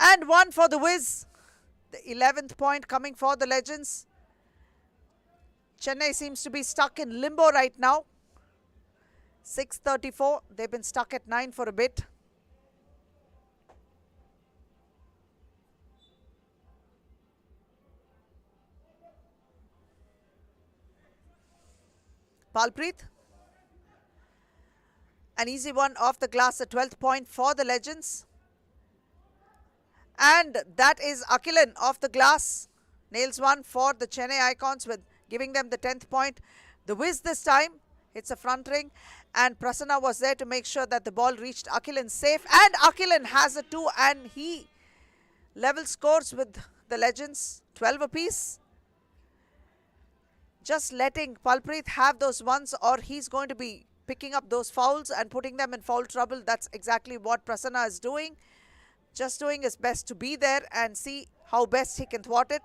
And one for the Wiz. The 11th point coming for the Legends. Chennai seems to be stuck in limbo right now. 6:34. They've been stuck at 9 for a bit. Palpreet. An easy one off the glass, a 12th point for the Legends. And that is Akilan off the glass. Nails one for the Chennai Icons with giving them the 10th point. The Wiz this time hits a front ring. And Prasanna was there to make sure that the ball reached Akilan safe. And Akilan has a 2 and he level scores with the Legends. 12 apiece. Just letting Palpreet have those ones or he's going to be picking up those fouls and putting them in foul trouble. That's exactly what Prasanna is doing. Just doing his best to be there and see how best he can thwart it.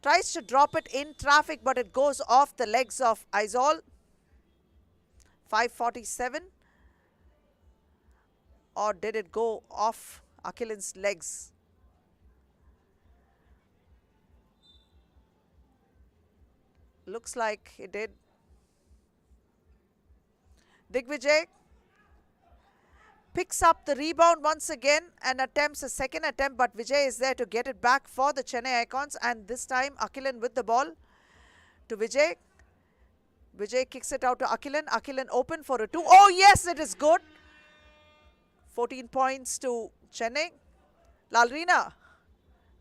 Tries to drop it in traffic, but it goes off the legs of Aizol. 5:47. Or did it go off Akilan's legs? Looks like it did. Digvijay picks up the rebound once again and attempts a second attempt, but Vijay is there to get it back for the Chennai Icons, and this time Akilan with the ball to Vijay. Vijay kicks it out to Akilan. Akilan open for a 2. Oh yes, it is good. 14 points to Chennai. Lalrina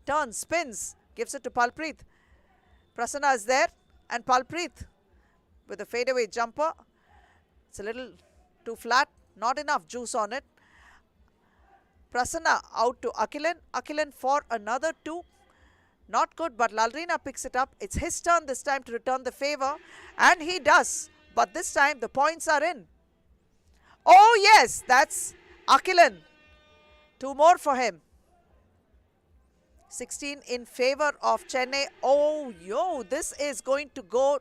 turns, spins, gives it to Palpreet. Prasanna is there and Palpreet with a fadeaway jumper. It's a little too flat. Not enough juice on it. Prasanna out to Akilan. Akilan for another 2. Not good, but Lalrina picks it up. It's his turn this time to return the favor. And he does. But this time the points are in. Oh yes, that's Akilan. 2 more for him. 16 in favor of Chennai. Oh, yo, this is going to go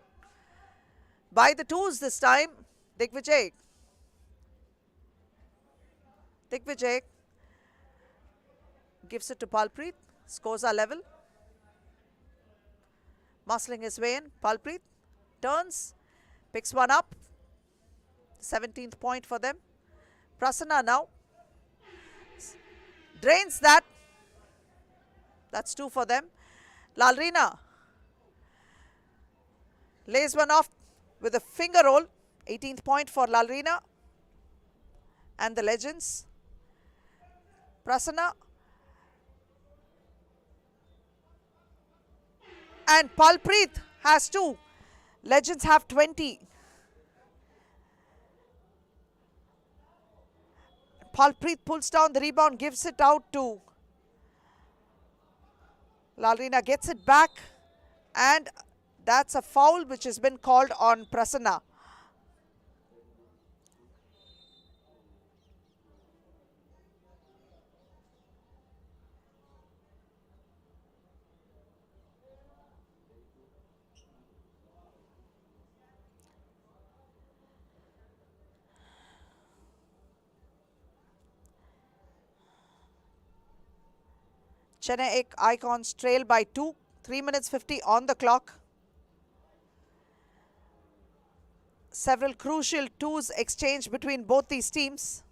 by the 2s this time. Digvijay. Digvijay gives it to Palpreet. Scores are level. Muscling his way in. Palpreet turns, picks one up. 17th point for them. Prasanna now drains that. That's 2 for them. Lalrina lays one off with a finger roll. 18th point for Lalrina and the Legends. Prasanna and Palpreet has 2. Legends have 20. Palpreet pulls down the rebound, gives it out to Lalrina, gets it back, and that's a foul which has been called on Prasanna. Chennai Icons trail by 2. 3 minutes 50 on the clock. Several crucial twos exchanged between both these teams.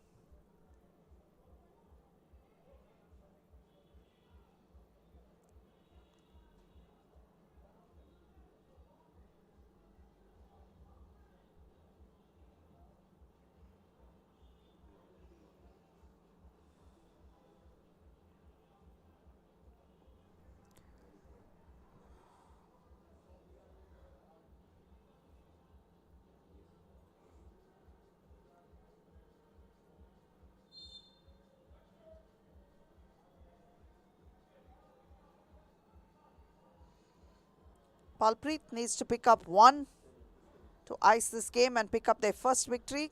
Palpreet needs to pick up 1 to ice this game and pick up their first victory.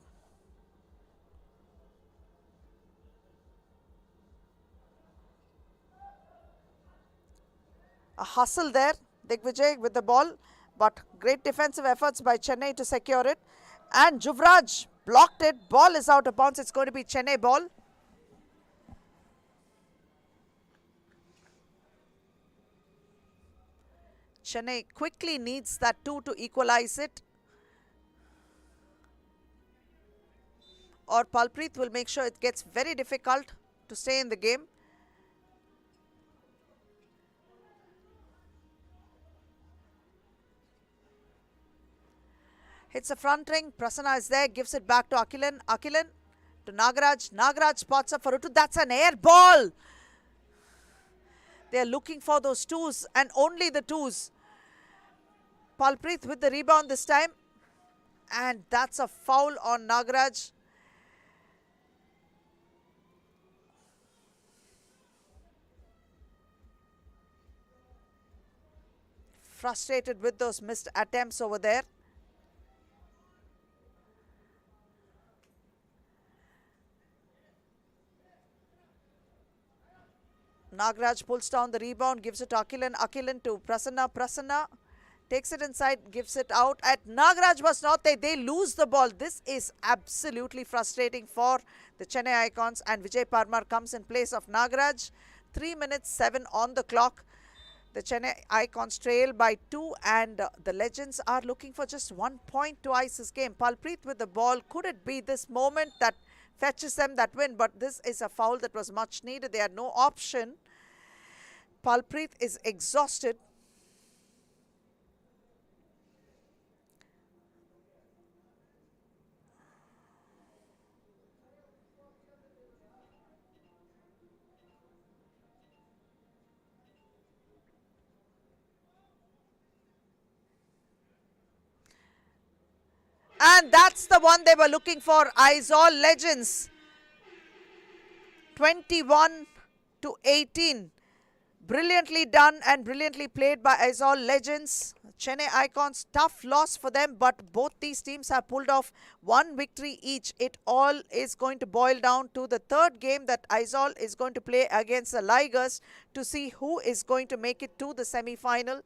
A hustle there, Digvijay with the ball, but great defensive efforts by Chennai to secure it. And Juvraj blocked it. Ball is out of bounds. It's going to be Chennai ball. Chennai quickly needs that 2 to equalize it. Or Palpreet will make sure it gets very difficult to stay in the game. Hits a front ring. Prasanna is there. Gives it back to Akilan. Akilan to Nagaraj. Nagaraj spots up for Rutu. That's an air ball. They are looking for those twos and only the twos. Palpreet with the rebound this time. And that's a foul on Nagaraj. Frustrated with those missed attempts over there. Nagaraj pulls down the rebound, gives it to Akilan. Akilan to Prasanna. Prasanna takes it inside, gives it out. At Nagaraj was not there. They lose the ball. This is absolutely frustrating for the Chennai Icons. And Vijay Parmar comes in place of Nagaraj. 3 minutes 7 on the clock. The Chennai Icons trail by 2 and the Legends are looking for just 1 point to ice this game. Palpreet with the ball. Could it be this moment that fetches them that win? But this is a foul that was much needed. They had no option. Palpreet is exhausted. And that's the one they were looking for. Aizawl Legends. 21 to 18. Brilliantly done and brilliantly played by Aizawl Legends. Chennai Icons, tough loss for them, but both these teams have pulled off 1 victory each. It all is going to boil down to the third game that Aizawl is going to play against the Ligers to see who is going to make it to the semi-final.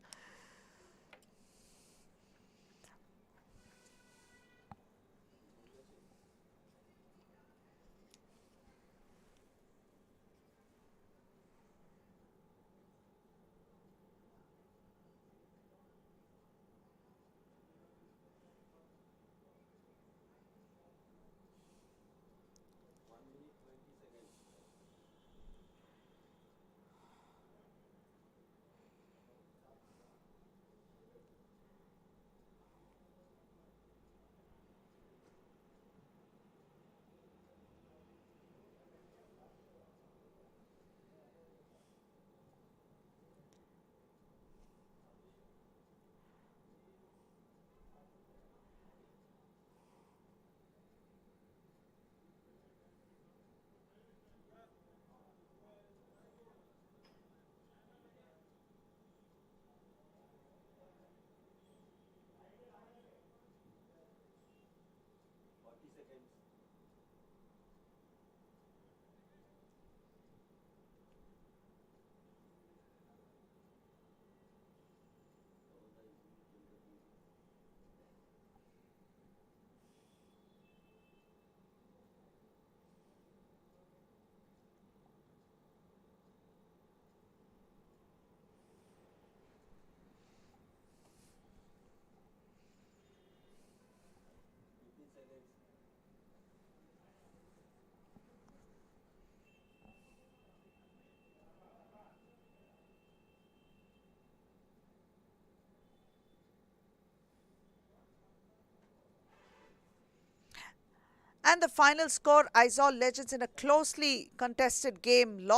And the final score, Aizawl Legends in a closely contested game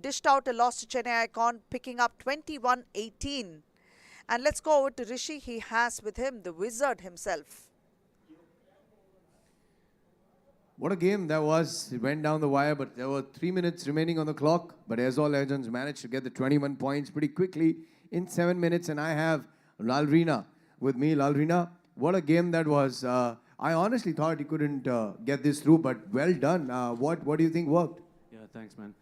dished out a loss to Chennai Icon, picking up 21-18. And let's go over to Rishi. He has with him the wizard himself. What a game that was. It went down the wire, but there were 3 minutes remaining on the clock. But Aizawl Legends managed to get the 21 points pretty quickly in 7 minutes. And I have Lalrina with me. Lalrina, what a game that was. I honestly thought he couldn't get this through, but well done. What do you think worked? Yeah, thanks, man.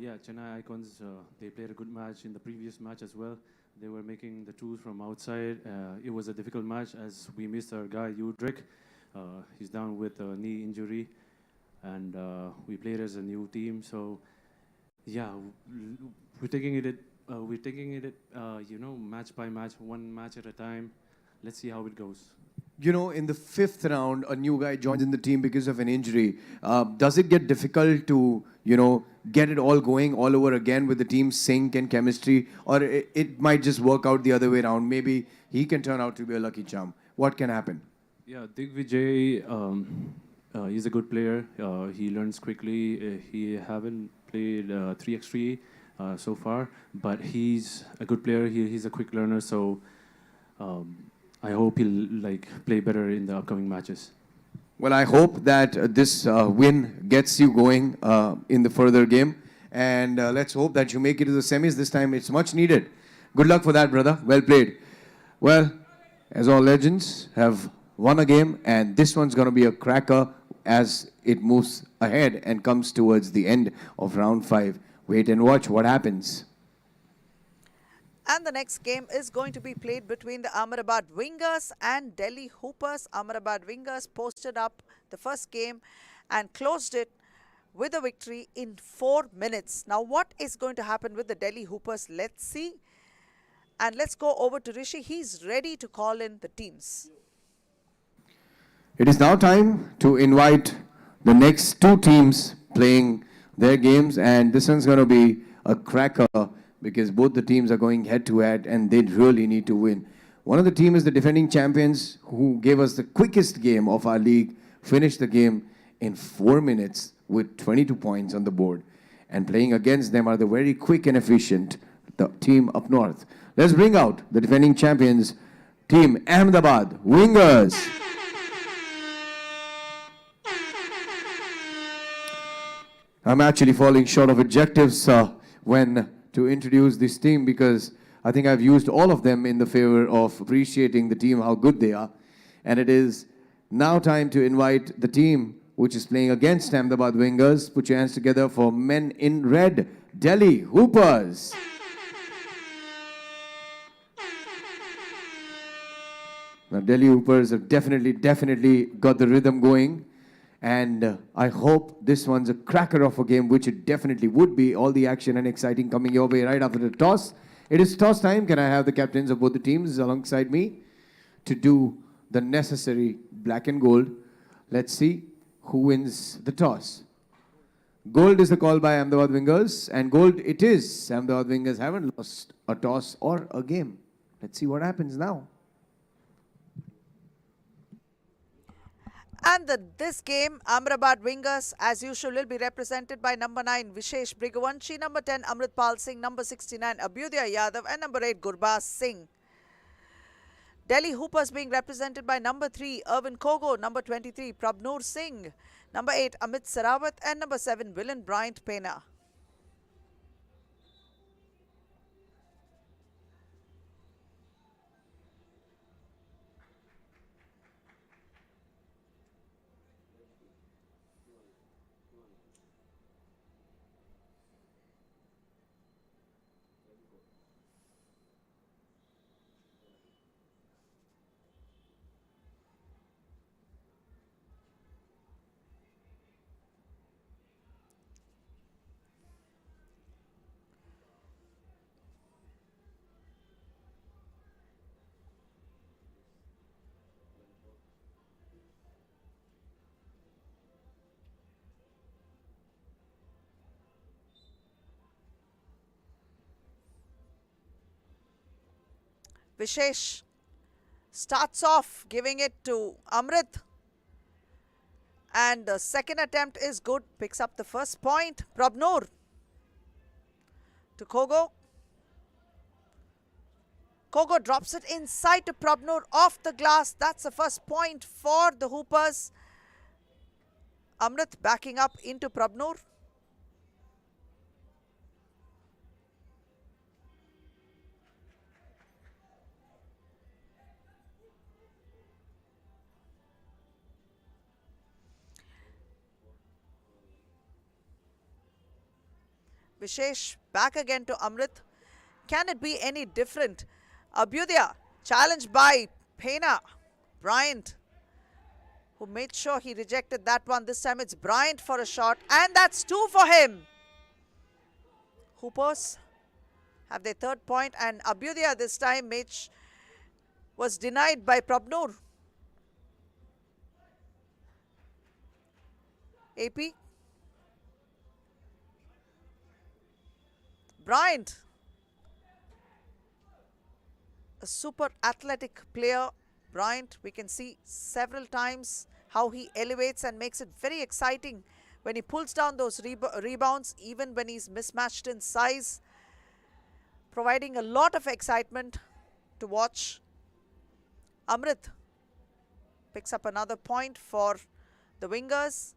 Yeah, Chennai Icons, they played a good match in the previous match as well. They were making the twos from outside. It was a difficult match as we missed our guy, Udrick. He's down with a knee injury, and we played as a new team. So, yeah, we're taking it, match by match, one match at a time. Let's see how it goes. You know, in the 5th round, a new guy joins in the team because of an injury. Does it get difficult to, get it all going all over again with the team sync and chemistry? Or it might just work out the other way around? Maybe he can turn out to be a lucky charm. What can happen? Yeah, Digvijay, he's a good player. He learns quickly. He haven't played 3x3 so far, but he's a good player. He's a quick learner, so I hope he'll play better in the upcoming matches. Well, I hope that this win gets you going in the further game. And let's hope that you make it to the semis this time. It's much needed. Good luck for that, brother. Well played. Well, Aizawl Legends have won a game, and this one's going to be a cracker as it moves ahead and comes towards the end of round 5. Wait and watch what happens. And the next game is going to be played between the Ahmedabad Wingers and Delhi Hoopers. Ahmedabad Wingers posted up the first game and closed it with a victory in 4 minutes. Now, what is going to happen with the Delhi Hoopers? Let's see. And let's go over to Rishi. He's ready to call in the teams. It is now time to invite the next 2 teams playing their games, and this one's going to be a cracker because both the teams are going head-to-head and they really need to win. One of the teams is the defending champions who gave us the quickest game of our league, finished the game in 4 minutes with 22 points on the board. And playing against them are the very quick and efficient, the team up north. Let's bring out the defending champions, Team Ahmedabad Wingers. I'm actually falling short of adjectives when to introduce this team because I think I've used all of them in the favor of appreciating the team, how good they are. And it is now time to invite the team which is playing against Ahmedabad Wingers. Put your hands together for men in red, Delhi Hoopers. Now, Delhi Hoopers have definitely got the rhythm going. And I hope this one's a cracker of a game, which it definitely would be. All the action and exciting coming your way right after the toss. It is toss time. Can I have the captains of both the teams alongside me to do the necessary black and gold? Let's see who wins the toss. Gold is the call by Ahmedabad Wingers, and gold it is. Ahmedabad Wingers haven't lost a toss or a game. Let's see what happens now. And this game, Ahmedabad Wingers, as usual, will be represented by number 9, Vishesh Brighavanshi, number 10, Amritpal Singh, number 69, Abhyudaya Yadav, and number 8, Gurbaz Singh. Delhi Hoopers being represented by number 3, Irvin Kogo, number 23, Prabnoor Singh, number 8, Amit Sarawat, and number 7, Willen Bryant Pena. Vishesh starts off giving it to Amrit. And the second attempt is good. Picks up the first point. Prabnur to Kogo. Kogo drops it inside to Prabnur off the glass. That's the first point for the Hoopers. Amrit backing up into Prabnur. Vishesh back again to Amrit. Can it be any different? Abhyudaya challenged by Pena. Bryant, who made sure he rejected that one. This time it's Bryant for a shot, and that's 2 for him. Hoopers have their third point, and Abhyudaya this time was denied by Prabnur. AP. Bryant, a super athletic player. Bryant, we can see several times how he elevates and makes it very exciting when he pulls down those rebounds, even when he's mismatched in size, providing a lot of excitement to watch. Amrit picks up another point for the Wingers.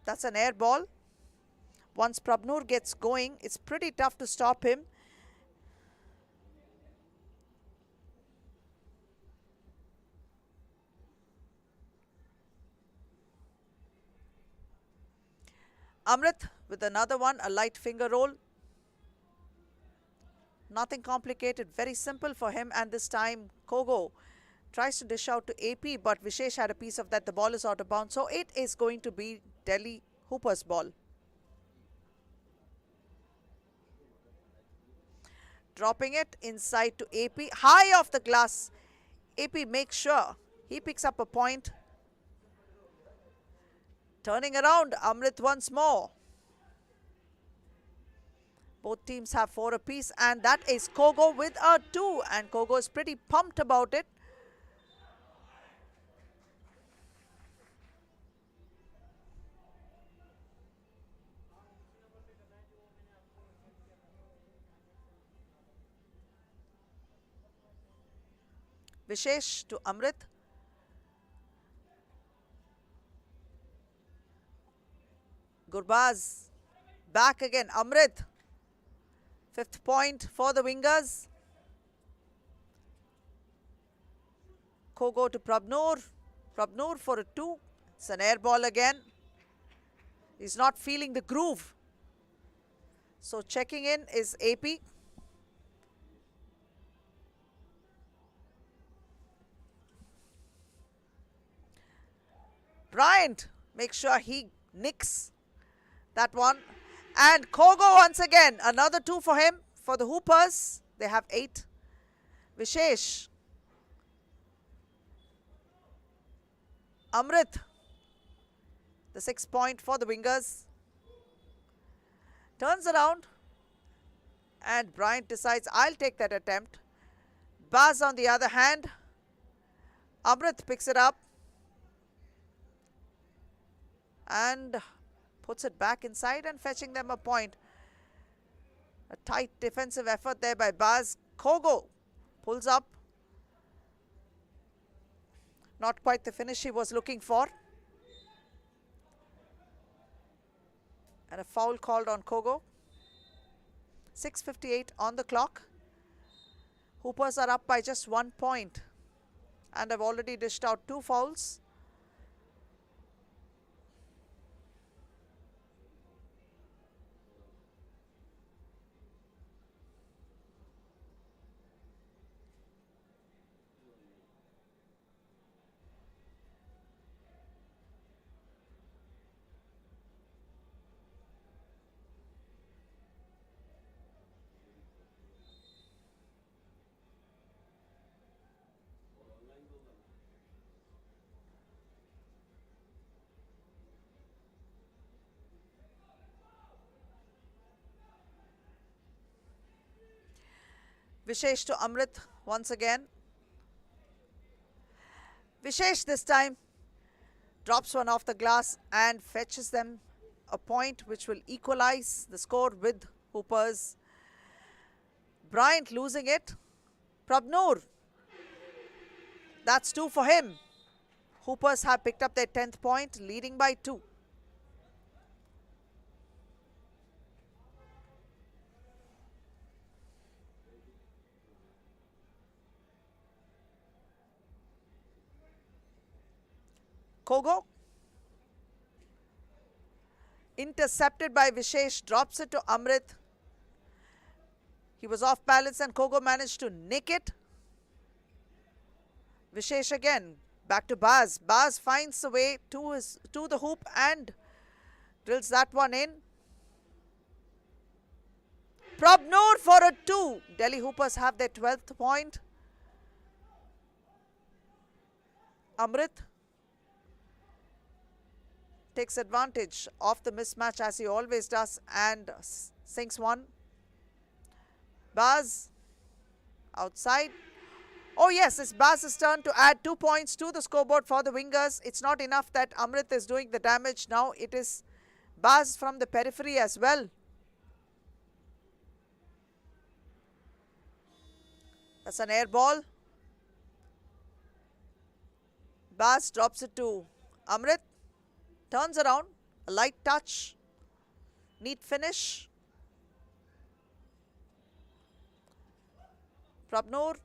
That's an air ball. Once Prabnur gets going, it's pretty tough to stop him. Amrit with another one, a light finger roll. Nothing complicated, very simple for him. And this time, Kogo tries to dish out to AP, but Vishesh had a piece of that. The ball is out of bounds. So it is going to be Delhi Hoopers' ball. Dropping it inside to AP, high off the glass. AP makes sure he picks up a point. Turning around, Amrit once more. Both teams have 4 apiece, and that is Kogo with a 2, and Kogo is pretty pumped about it. Vishesh to Amrit. Gurbaz back again. Amrit. 5th point for the Wingers. Kogo to Prabnur. Prabnur for a 2. It's an air ball again. He's not feeling the groove. So checking in is AP. Bryant makes sure he nicks that one. And Kogo once again, another 2 for him. For the Hoopers, they have 8. Vishesh. Amrit. The 6th point for the Wingers. Turns around. And Bryant decides, I'll take that attempt. Baz on the other hand. Amrit picks it up. And puts it back inside and fetching them a point. A tight defensive effort there by Baz. Kogo pulls up. Not quite the finish he was looking for. And a foul called on Kogo. 6:58 on the clock. Hoopers are up by just 1 point. And have already dished out 2 fouls. Vishesh to Amrit once again. Vishesh this time drops one off the glass and fetches them a point which will equalize the score with Hoopers. Bryant losing it. Prabnoor. That's 2 for him. Hoopers have picked up their 10th point, leading by 2. Kogo. Intercepted by Vishesh, drops it to Amrit. He was off balance and Kogo managed to nick it. Vishesh again, back to Baz. Baz finds the way to the hoop and drills that one in. Prabnoor for a 2. Delhi Hoopers have their 12th point. Amrit takes advantage of the mismatch as he always does and sinks one. Baz outside. Oh yes, it's Baz's turn to add 2 points to the scoreboard for the Wingers. It's not enough that Amrit is doing the damage. Now it is Baz from the periphery as well. That's an air ball. Baz drops it to Amrit. Turns around, a light touch, neat finish. Prabnoor.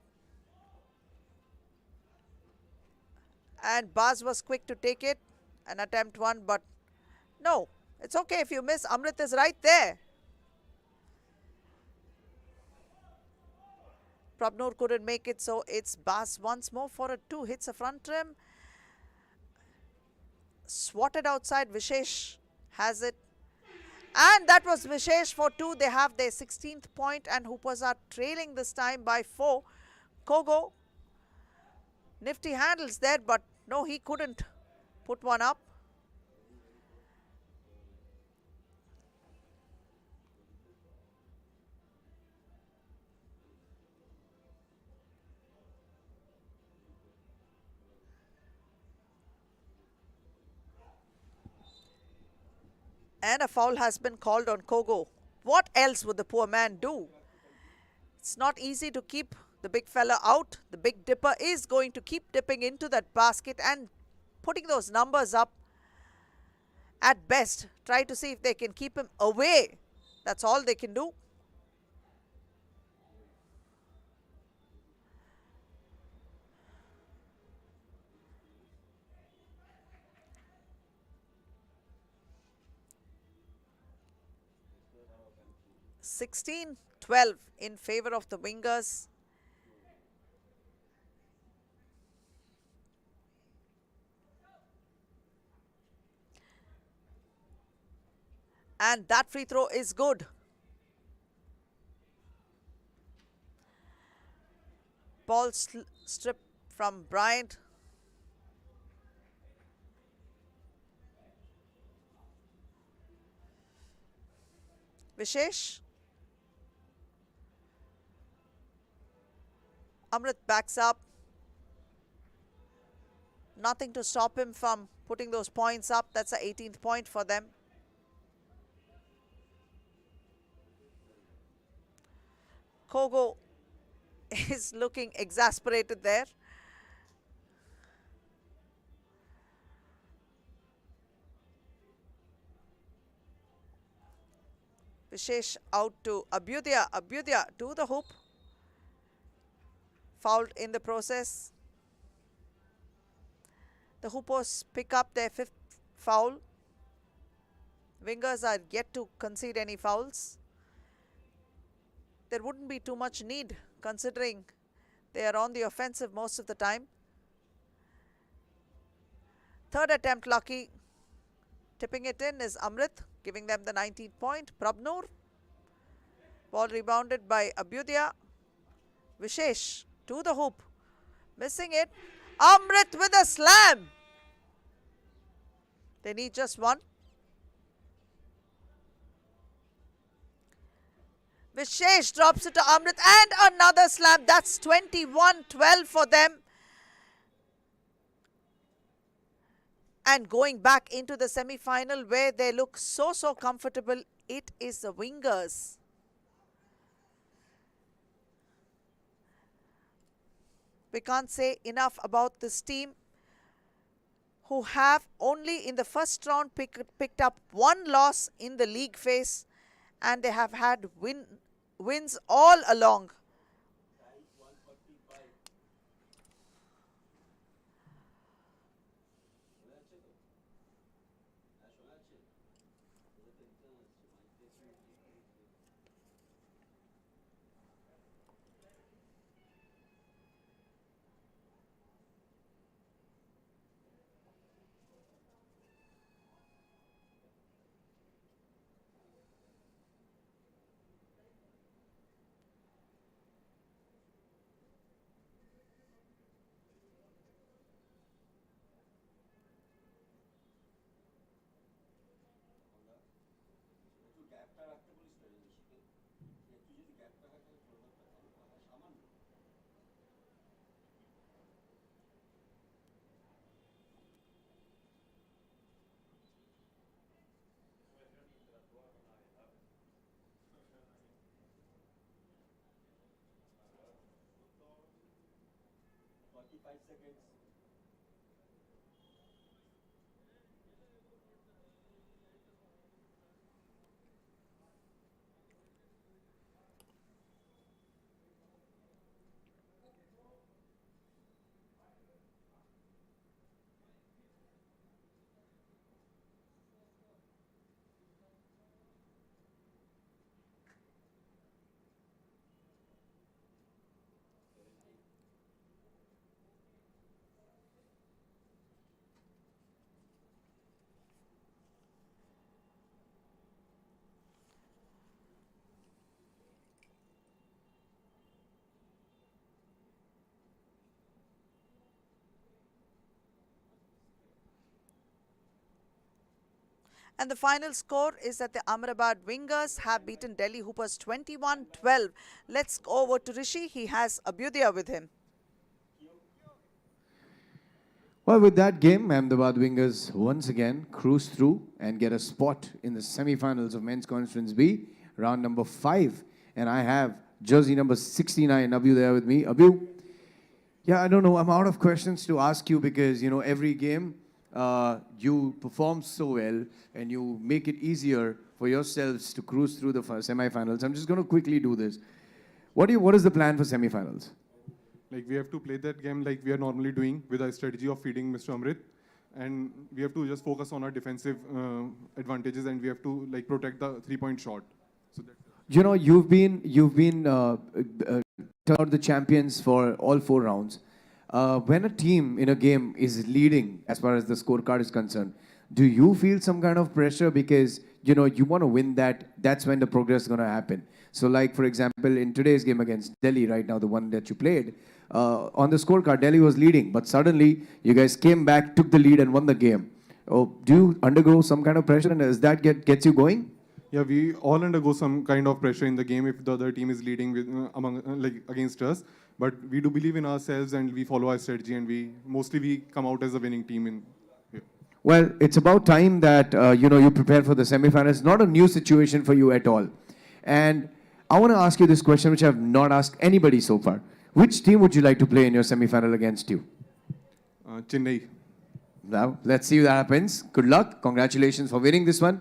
And Baz was quick to take it and attempt one, but no, it's okay if you miss. Amrit is right there. Prabnoor couldn't make it, so it's Baz once more for a 2. Hits a front rim. Swatted outside, Vishesh has it. And that was Vishesh for 2. They have their 16th point and Hoopers are trailing this time by 4. Kogo, nifty handles there, but no, he couldn't put one up. And a foul has been called on Kogo. What else would the poor man do? It's not easy to keep the big fella out. The Big Dipper is going to keep dipping into that basket and putting those numbers up. At best, try to see if they can keep him away. That's all they can do. (16-12) in favor of the Wingers. And that free throw is good. Ball strip from Bryant. Vishesh. Amrit backs up. Nothing to stop him from putting those points up. That's the 18th point for them. Kogo is looking exasperated there. Vishesh out to Abhyudaya. Abhyudaya to the hoop. Fouled in the process. The Hoopers pick up their 5th foul. Wingers are yet to concede any fouls. There wouldn't be too much need considering they are on the offensive most of the time. 3rd attempt lucky. Tipping it in is Amrit, giving them the 19th point. Prabnoor. Ball rebounded by Abhyudaya. Vishesh to the hoop. Missing it. Amrit with a slam. They need just one. Vishesh drops it to Amrit and another slam. That's 21-12 for them. And going back into the semi-final where they look so comfortable, it is the Wingers. We can't say enough about this team, who have only in the first round picked up one loss in the league phase, and they have had wins all along. And the final score is that the Ahmedabad Wingers have beaten Delhi Hoopers 21-12. Let's go over to Rishi. He has Abhyudaya with him. Well, with that game, Ahmedabad Wingers once again cruise through and get a spot in the semi-finals of Men's Conference B, round number 5. And I have jersey number 69, Abhu, there with me. Abhu, yeah, I don't know, I'm out of questions to ask you because, you know, every game you perform so well and you make it easier for yourselves to cruise through the semi-finals. I'm just going to quickly do this. What is the plan for semi-finals? Like, we have to play that game like we are normally doing with a strategy of feeding Mr. Amrit. And we have to just focus on our defensive advantages, and we have to like protect the three-point shot. So you know, you've been turned the champions for all 4 rounds. When a team in a game is leading as far as the scorecard is concerned, do you feel some kind of pressure because, you know, you want to win that? That's when the progress is going to happen. So like, for example, in today's game against Delhi right now, the one that you played, on the scorecard, Delhi was leading, but suddenly you guys came back, took the lead and won the game. Oh, do you undergo some kind of pressure, and does that gets you going? yeah, we all undergo some kind of pressure in the game if the other team is leading with against us. But we do believe in ourselves and we follow our strategy, and we come out as a winning team in. Well, it's about time that you know, you prepare for the semi-finals. Not a new situation for you at all. And I want to ask you this question, which I have not asked anybody so far. Which team would you like to play in your semi-final against you? Chennai. Now, let's see what happens. Good luck. Congratulations for winning this one.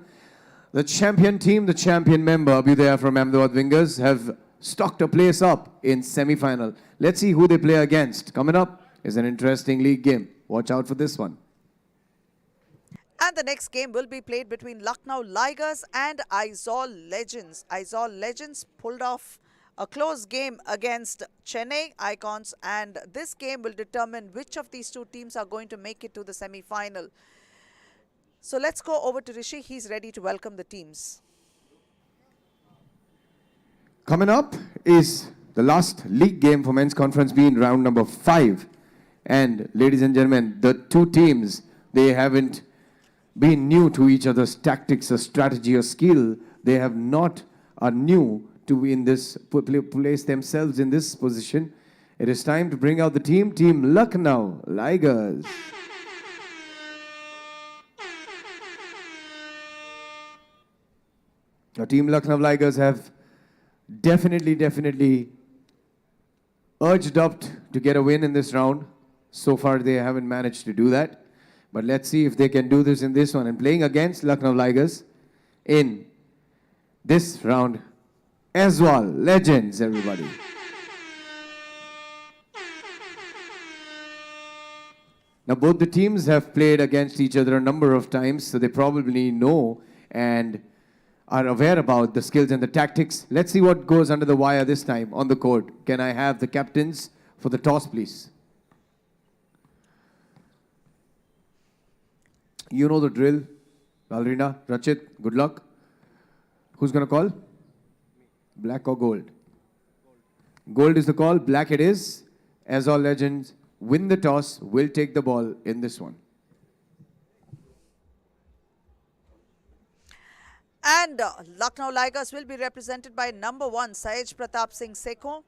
The champion team, the champion member, Abhyudaya from Ahmedabad Wingers, have stocked a place up in semi-final. Let's see who they play against. Coming up is an interesting league game. Watch out for this one. And the next game will be played between Lucknow Ligers and Aizawl Legends. Aizawl Legends pulled off a close game against Chennai Icons, and this game will determine which of these 2 teams are going to make it to the semi-final. So let's go over to Rishi. He's ready to welcome the teams. Coming up is the last league game for Men's Conference B in round number 5. And ladies and gentlemen, the 2 teams, they haven't been new to each other's tactics or strategy or skill. They are new to in this place themselves in this position. It is time to bring out the team Lucknow Ligers. Our team Lucknow Tigers have definitely urged up to get a win in this round. So far, they haven't managed to do that. But let's see if they can do this in this one. And playing against Lucknow Tigers in this round as well. Legends, everybody. Now, both the teams have played against each other a number of times, so they probably know and are aware about the skills and the tactics. Let's see what goes under the wire this time on the court. Can I have the captains for the toss, please? You know the drill. Balrina, Rachit, good luck. Who's going to call? Black or gold? Gold is the call. Black it is. As all legends win the toss, will take the ball in this one. And Lucknow Tigers will be represented by number 1, Sahej Pratap Singh Sekho,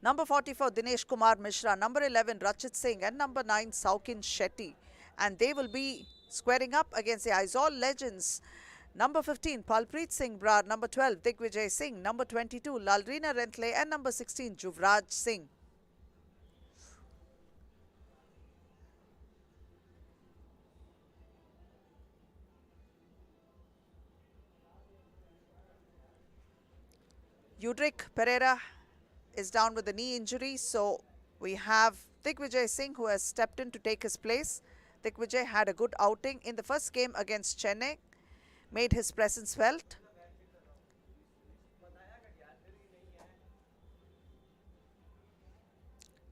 number 44, Dinesh Kumar Mishra, number 11, Rachit Singh, and number 9, Saukin Shetty. And they will be squaring up against the Aizawl Legends. Number 15, Palpreet Singh Brar, number 12, Digvijay Singh, number 22, Lalrina Rentle, and number 16, Juvraj Singh. Udrick Pereira is down with a knee injury, so we have Digvijay Singh who has stepped in to take his place. Digvijay had a good outing in the first game against Chennai, made his presence felt.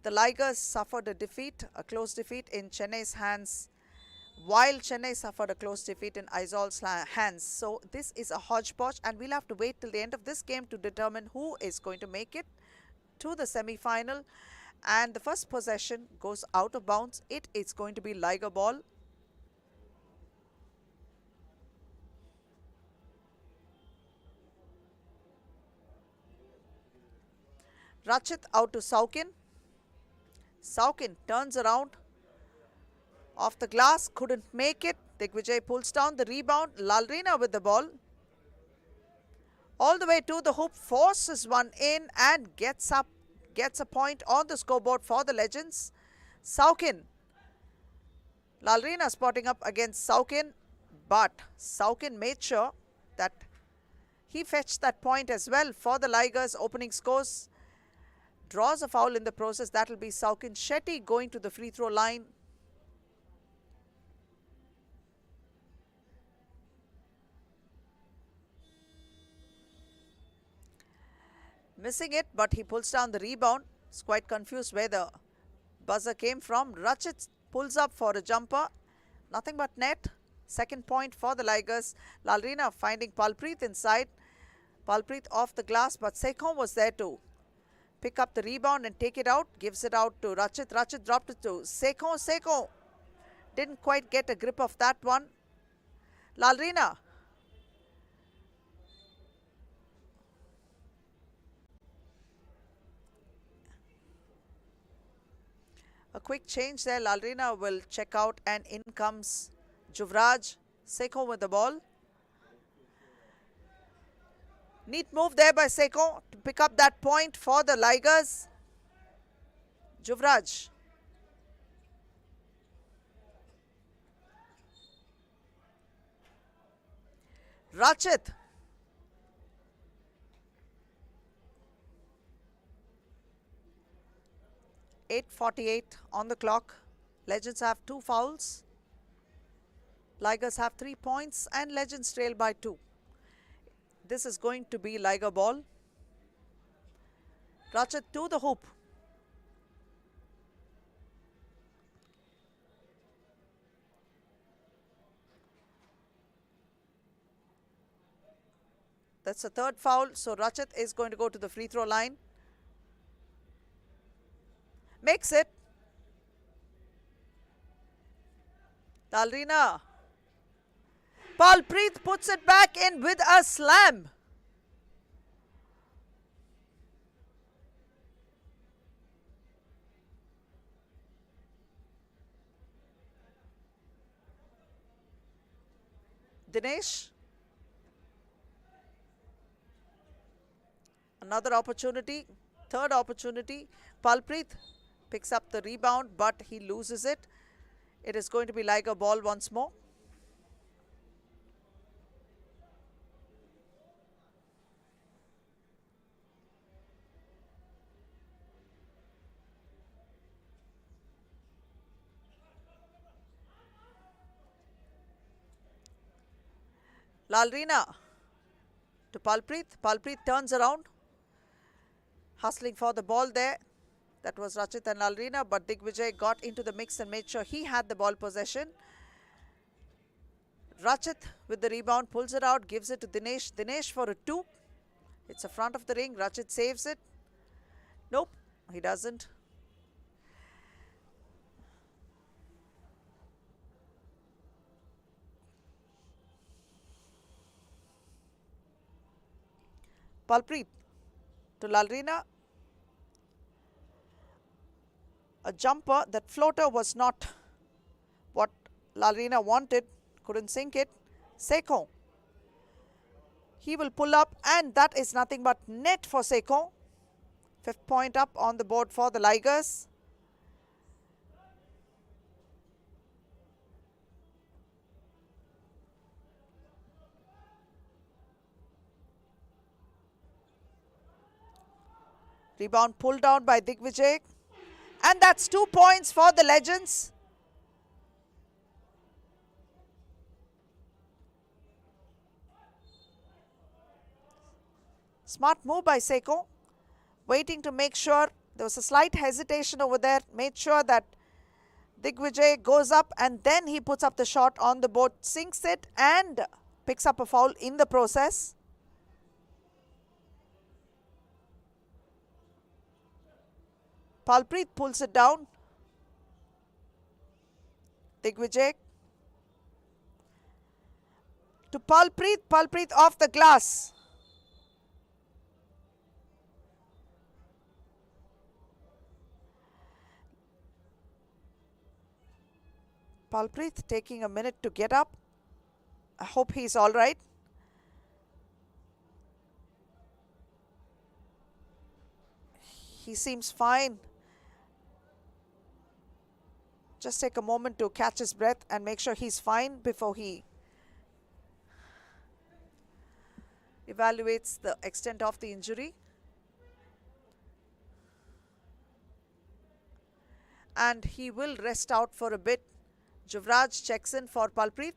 The Tigers suffered a defeat, a close defeat in Chennai's hands, while Chennai suffered a close defeat in Aizawl's hands. So this is a hodgepodge, and we'll have to wait till the end of this game to determine who is going to make it to the semi-final. And the first possession goes out of bounds. It is going to be Liger ball. Rachit out to Saukin. Saukin turns around off the glass, couldn't make it. Digvijay pulls down the rebound. Lalrina with the ball. All the way to the hoop, forces one in and gets up, gets a point on the scoreboard for the Legends. Saukin. Lalrina spotting up against Saukin, but Saukin made sure that he fetched that point as well for the Tigers. Opening scores. Draws a foul in the process. That will be Saukin Shetty going to the free throw line. Missing it, but he pulls down the rebound. He's quite confused where the buzzer came from. Rachit pulls up for a jumper. Nothing but net. Second point for the Tigers. Lalrina finding Palpreet inside. Palpreet off the glass, but Sekho was there to pick up the rebound and take it out. Gives it out to Rachit. Rachit dropped it to Sekho. Sekho didn't quite get a grip of that one. Lalrina. A quick change there. Lalrina will check out, and in comes Juvraj. Sekho with the ball. Neat move there by Sekho to pick up that point for the Tigers. Juvraj. Rachit. .48 on the clock. Legends have 2 fouls. Tigers have 3 points and Legends trail by 2. This is going to be Liger ball. Rachit to the hoop. That's a third foul. So Rachit is going to go to the free throw line. Makes it. Lalrina. Palpreet puts it back in with a slam. Dinesh. Another opportunity, third opportunity. Palpreet picks up the rebound, but he loses it. It is going to be like a ball once more. Lalrina to Palpreet. Palpreet turns around, hustling for the ball there. That was Rachit and Lalrina, but Digvijay got into the mix and made sure he had the ball possession. Rachit with the rebound, pulls it out, gives it to Dinesh. Dinesh for a 2. It's a front of the ring. Rachit saves it. Nope, he doesn't. Palpreet to Lalrina. A jumper, that floater was not what Lalrina wanted, couldn't sink it. Seko, he will pull up, and that is nothing but net for Seko. 5th point up on the board for the Ligers. Rebound pulled down by Digvijay. And that's 2 points for the Legends. Smart move by Seko. Waiting to make sure, there was a slight hesitation over there. Made sure that Digvijay goes up, and then he puts up the shot on the board. Sinks it and picks up a foul in the process. Palpreet pulls it down. Digvijay to Palpreet. Palpreet off the glass. Palpreet taking a minute to get up. I hope he's all right. He seems fine. Just take a moment to catch his breath and make sure he's fine before he evaluates the extent of the injury. And he will rest out for a bit. Juvraj checks in for Palpreet.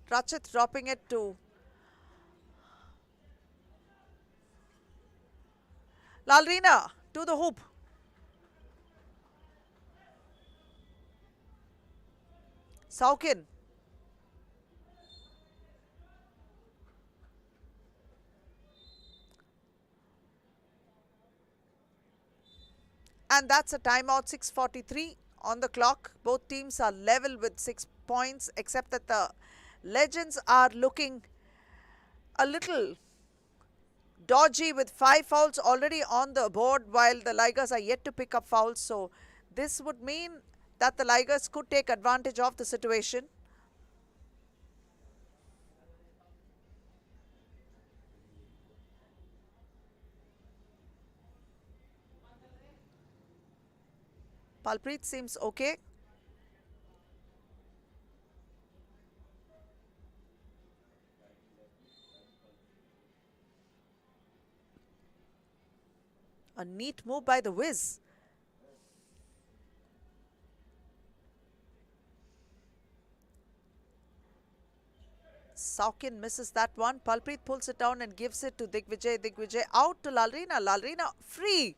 Rachit dropping it to Lalrina to the hoop. Saukin. And that's a timeout, 6:43 on the clock. Both teams are level with 6 points, except that the Legends are looking a little dodgy with 5 fouls already on the board, while the Ligers are yet to pick up fouls. So this would mean that the Ligers could take advantage of the situation. Palpreet seems okay. A neat move by the Wiz. Saukin misses that one. Palpreet pulls it down and gives it to Digvijay. Digvijay out to Lalrina. Lalrina free.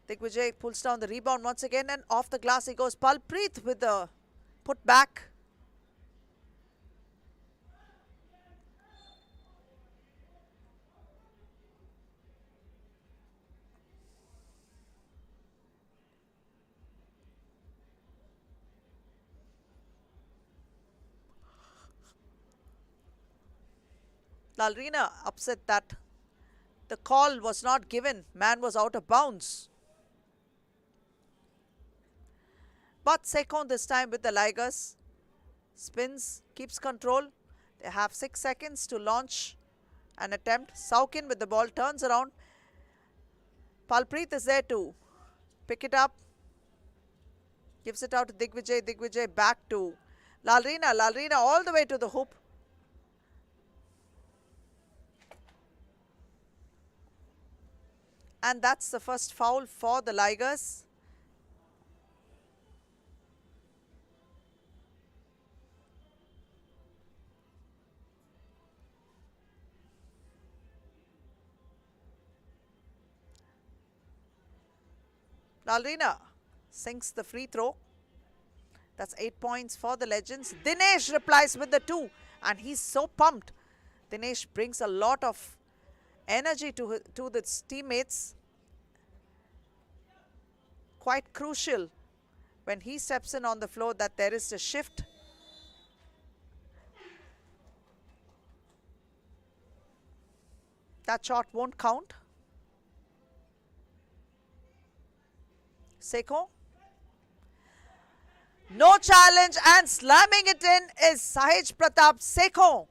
Digvijay pulls down the rebound once again, and off the glass he goes. Palpreet with the put back. Lalrina upset that the call was not given. Man was out of bounds. But Sekon this time with the Ligers. Spins, keeps control. They have 6 seconds to launch an attempt. Saukin with the ball, turns around. Palpreet is there to pick it up. Gives it out to Digvijay. Digvijay back to Lalrina. Lalrina all the way to the hoop. And that's the first foul for the Ligers. Lalrina sinks the free throw. That's 8 points for the Legends. Dinesh replies with the 2 and he's so pumped. Dinesh brings a lot of energy to his teammates. Quite crucial when he steps in on the floor that there is a shift. That shot won't count. Seko. No challenge and slamming it in is Sahaj Pratap Seko.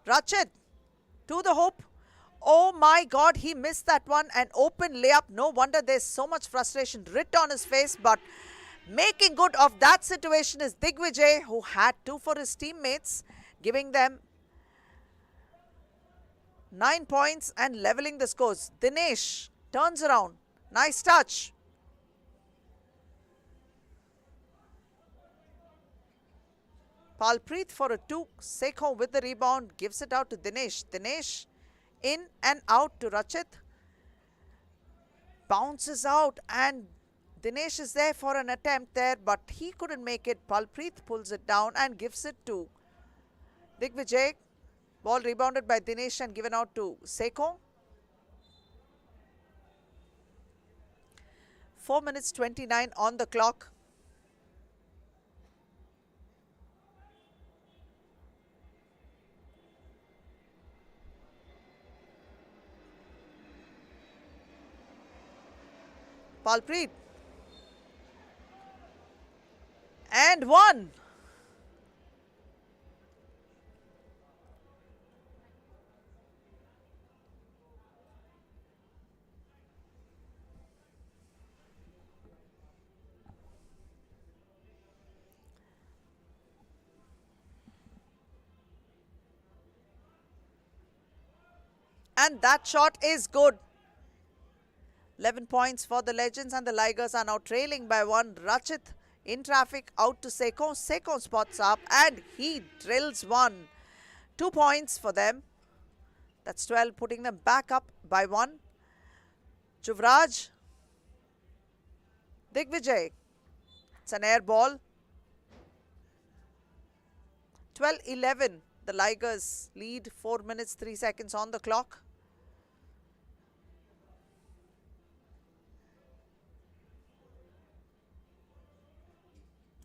Rachit to the hoop. Oh my God, he missed that one. An open layup. No wonder there's so much frustration writ on his face. But making good of that situation is Digvijay, who had 2 for his teammates, giving them 9 points and leveling the scores. Dinesh turns around. Nice touch. Palpreet for a 2. Seko with the rebound. Gives it out to Dinesh. Dinesh in and out to Rachit. Bounces out and Dinesh is there for an attempt there, but he couldn't make it. Palpreet pulls it down and gives it to Digvijay. Ball rebounded by Dinesh and given out to Seko. 4 minutes 29 on the clock. Palpreet. And 1. And that shot is good. 11 points for the Legends and the Ligers are now trailing by 1. Rachit in traffic out to Seko. Seko spots up and he drills 1. 2 points for them. That's 12, putting them back up by 1. Juvraj. Digvijay. It's an air ball. 12-11. The Ligers lead. 4 minutes 3 seconds on the clock.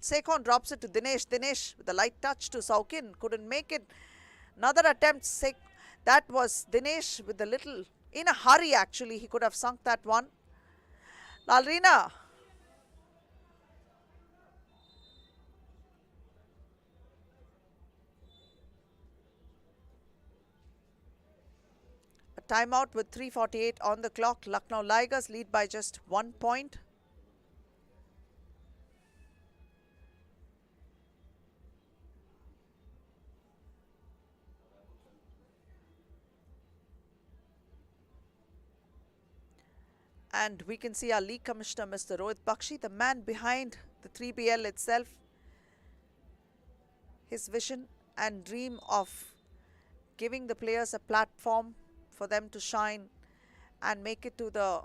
Sekon drops it to Dinesh. Dinesh with a light touch to Saukin. Couldn't make it. Another attempt. That was Dinesh with a little, in a hurry actually. He could have sunk that one. Lalrina. A timeout with 3:48 on the clock. Lucknow Ligers lead by just 1 point. And we can see our league commissioner, Mr. Rohit Bakshi, the man behind the 3BL itself. His vision and dream of giving the players a platform for them to shine and make it to the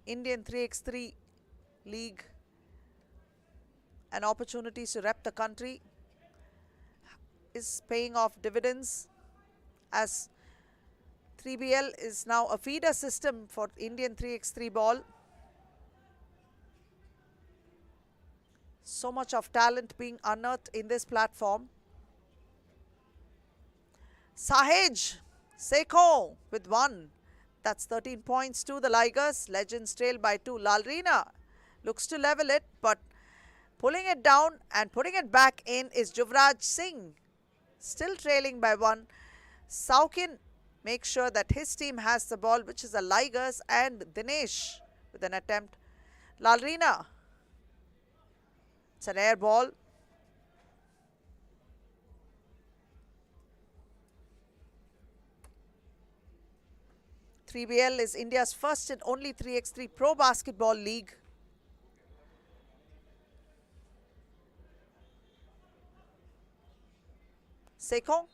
Indian 3x3 league and opportunities to rep the country is paying off dividends, as 3BL is now a feeder system for Indian 3x3 ball. So much of talent being unearthed in this platform. Sahej Seko with 1. That's 13 points to the Ligers. Legends trail by 2. Lalrina looks to level it, but pulling it down and putting it back in is Juvraj Singh. Still trailing by 1. Saukin makes sure that his team has the ball, which is the Ligers, and Dinesh with an attempt. Lalrina. It's an air ball. .3BL is India's first and only 3x3 Pro Basketball League. Seko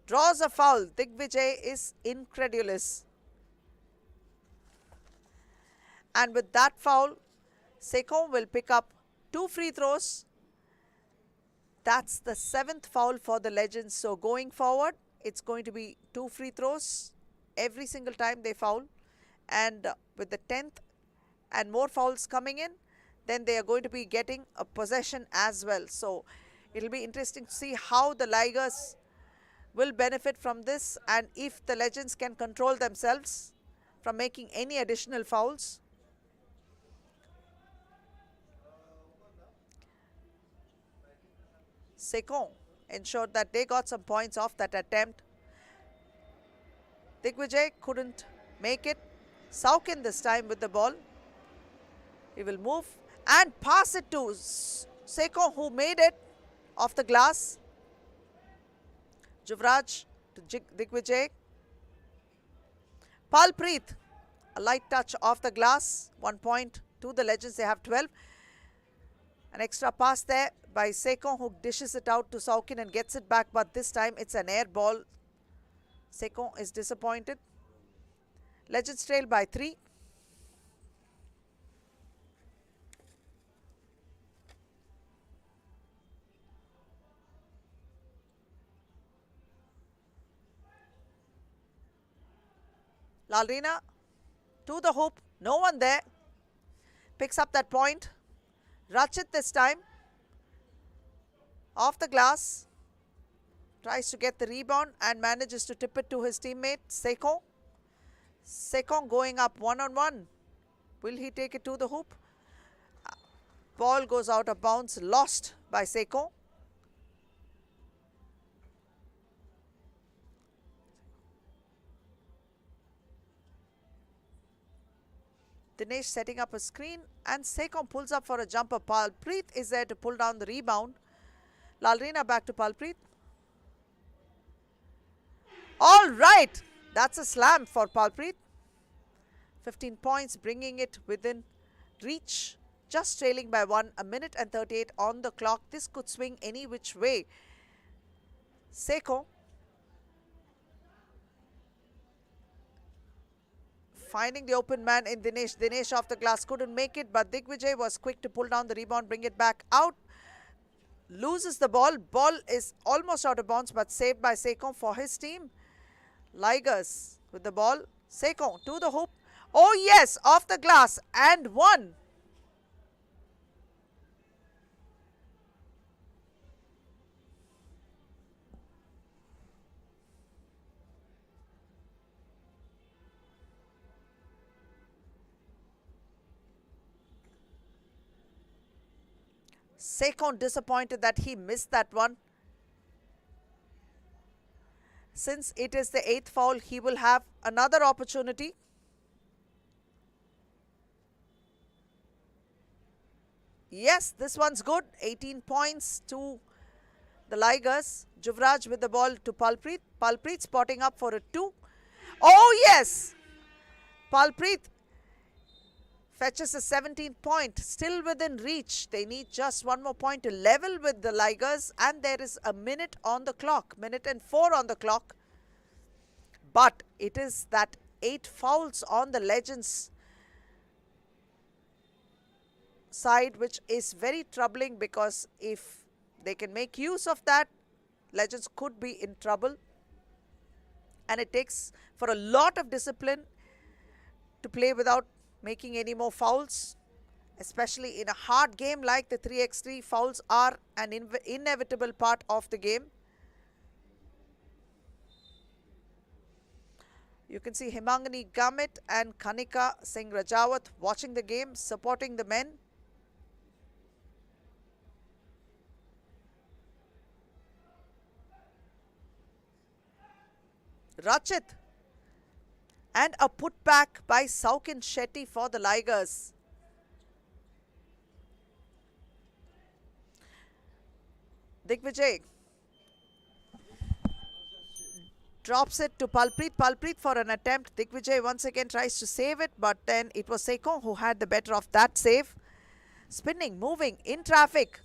draws a foul. Digvijay is incredulous. And with that foul, Seko will pick up 2 free throws. That's the 7th foul for the Legends. So going forward, it's going to be 2 free throws every single time they foul. And with the 10th and more fouls coming in, then they are going to be getting a possession as well. So it'll be interesting to see how the Ligers will benefit from this and if the Legends can control themselves from making any additional fouls. Seko ensured that they got some points off that attempt. Digvijay couldn't make it. Saukin this time with the ball. He will move and pass it to Seko, who made it off the glass. Juvraj to Digvijay. Palpreet, a light touch off the glass. 1 point to the Legends. They have 12. An extra pass there by Seko, who dishes it out to Saukin and gets it back, but this time it's an air ball. Seko is disappointed. Legends trail by 3. Lalrina to the hoop. No one there. Picks up that point. Rachit this time. Off the glass. Tries to get the rebound and manages to tip it to his teammate Seko. Seko going up 1-on-1. Will he take it to the hoop? Ball goes out of bounds. Lost by Seko. Dinesh setting up a screen and Seko pulls up for a jumper. Palpreet is there to pull down the rebound. Lalrina back to Palpreet. All right, that's a slam for Palpreet. 15 points, bringing it within reach. Just trailing by 1, a minute and 38 on the clock. This could swing any which way. Seko finding the open man in Dinesh. Dinesh off the glass, couldn't make it, but Digvijay was quick to pull down the rebound, bring it back out. Loses the ball. Ball is almost out of bounds, but saved by Seko for his team. Ligers with the ball. Seko to the hoop. Oh yes, off the glass and 1. Seko disappointed that he missed that one. Since it is the 8th foul, he will have another opportunity. Yes, this one's good. 18 points to the Ligers. Juvraj with the ball to Palpreet. Palpreet spotting up for a 2. Oh yes! Palpreet fetches a 17th point, still within reach. They need just 1 more point to level with the Ligers, and there is a minute on the clock, minute and 4 on the clock. But it is that 8 fouls on the Legends side, which is very troubling, because if they can make use of that, Legends could be in trouble. And it takes for a lot of discipline to play without making any more fouls, especially in a hard game like the 3x3. Fouls are an inevitable part of the game. You can see Himangani Gamit and Kanika Singh Rajawat watching the game, supporting the men. Rachit, and a putback by Saukin Shetty for the Ligers. Digvijay drops it to Palpreet. Palpreet for an attempt. Digvijay once again tries to save it, but then it was Sekon who had the better of that save. Spinning, moving, in traffic.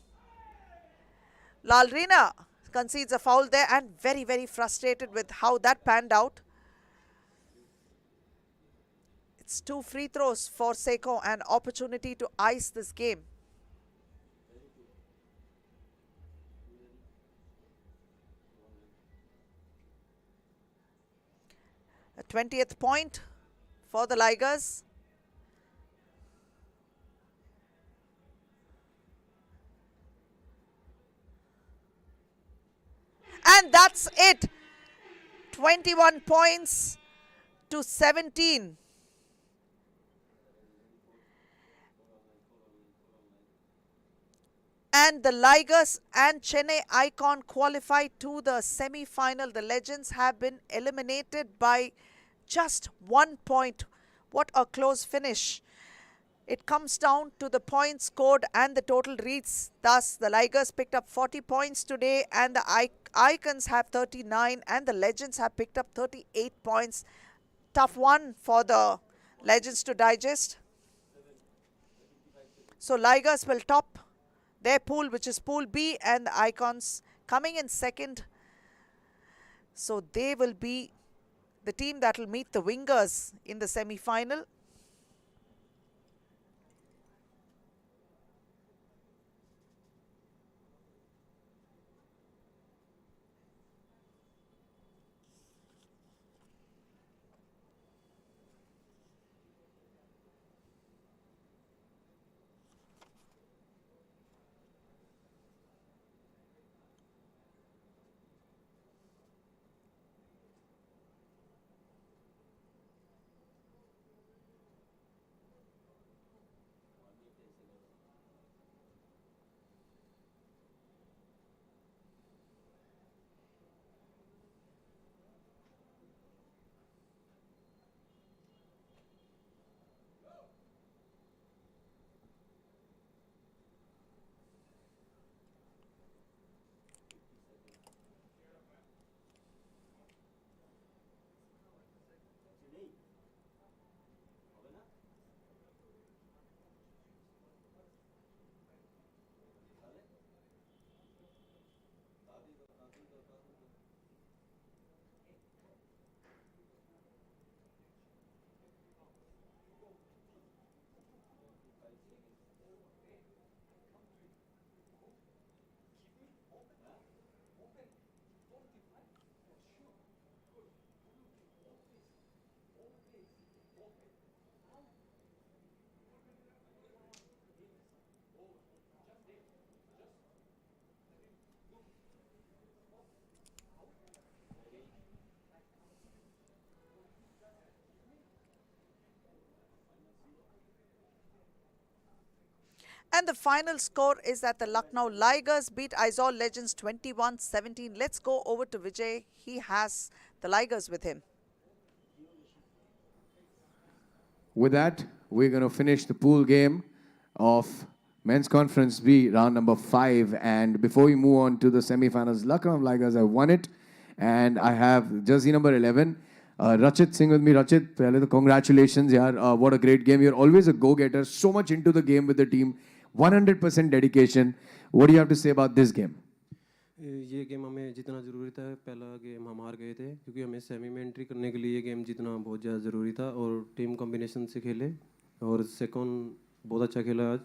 Lalrina concedes a foul there and very, very frustrated with how that panned out. It's 2 free throws for Sekon, an opportunity to ice this game. A 20th point for the Ligers. And that's it. 21 points to 17. And the Ligers and Chennai Icon qualify to the semi-final. The Legends have been eliminated by just 1 point. What a close finish. It comes down to the points scored and the total reads. Thus, the Ligers picked up 40 points today and the Icons have 39 and the Legends have picked up 38 points. Tough one for the Legends to digest. So, Ligers will top their pool, which is Pool B, and the Icons coming in second. So, they will be the team that will meet the Wingers in the semi-final. And the final score is that the Lucknow Ligers beat Aizawl Legends 21-17. Let's go over to Vijay. He has the Ligers with him. With that, we're going to finish the pool game of Men's Conference B, round number 5. And before we move on to the semi-finals, Lucknow Ligers have won it. And I have jersey number 11. Rachit Singh with me. Rachit, congratulations, yaar. What a great game. You're always a go-getter. So much into the game with the team. 100% dedication. What do you have to say about this game? ये game हमें जितना ज़रूरी था, पहला game हम हार गए थे क्योंकि हमें सेमी में एंट्री करने के लिए ये गेम जीतना बहुत ज़्यादा ज़रूरी था और टीम कॉम्बिनेशन से खेले और सेकंड बहुत अच्छा खेला आज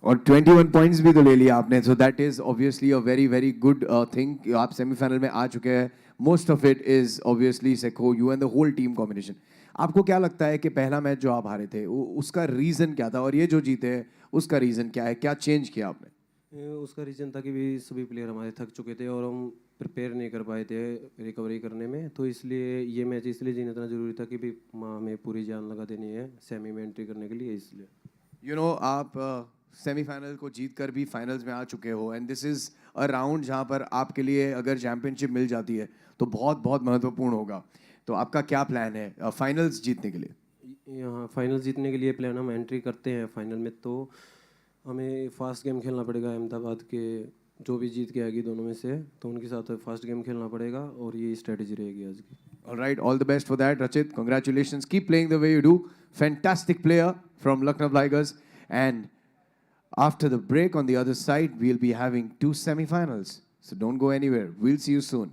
और 21 पॉइंट्स भी तो ले लिया आपने, so that is obviously a very very good thing. आप सेमीफाइनल में आ चुके हैं. Most of it is obviously Sekho, you and the whole team combination. आपको क्या लगता है कि पहला मैच जो आप हारे थे उसका रीज़न क्या था, और ये जो जीते उसका रीज़न क्या है, क्या चेंज किया आपने? उसका रीज़न था कि भी सभी प्लेयर हमारे थक चुके थे और हम प्रिपेयर नहीं कर पाए थे रिकवरी करने में, तो इसलिए ये मैच इसलिए जीना इतना ज़रूरी था कि भी हमें पूरी जान लगा देनी है सेमी में एंट्री करने के लिए, इसलिए। आप सेमीफाइनल को जीत कर भी फाइनल्स में आ चुके हो, and this is a round जहाँ पर आपके लिए अगर चैम्पियनशिप मिल जाती है तो बहुत बहुत महत्वपूर्ण होगा। तो आपका क्या प्लान है फाइनल्स जीतने के लिए? यहाँ फाइनल जीतने के लिए प्लान, हम एंट्री करते हैं फाइनल में तो हमें फास्ट गेम खेलना पड़ेगा अहमदाबाद के जो भी जीत के आएगी दोनों में से, तो उनके साथ फास्ट गेम खेलना पड़ेगा और ये स्ट्रेटजी रहेगी आज की। All right, all the best for that, Rachit. Congratulations. Keep playing the way you do. Fantastic player from Lucknow Tigers. And after the break on the other side, we'll be having 2 semifinals. So don't go anywhere. We'll see you soon.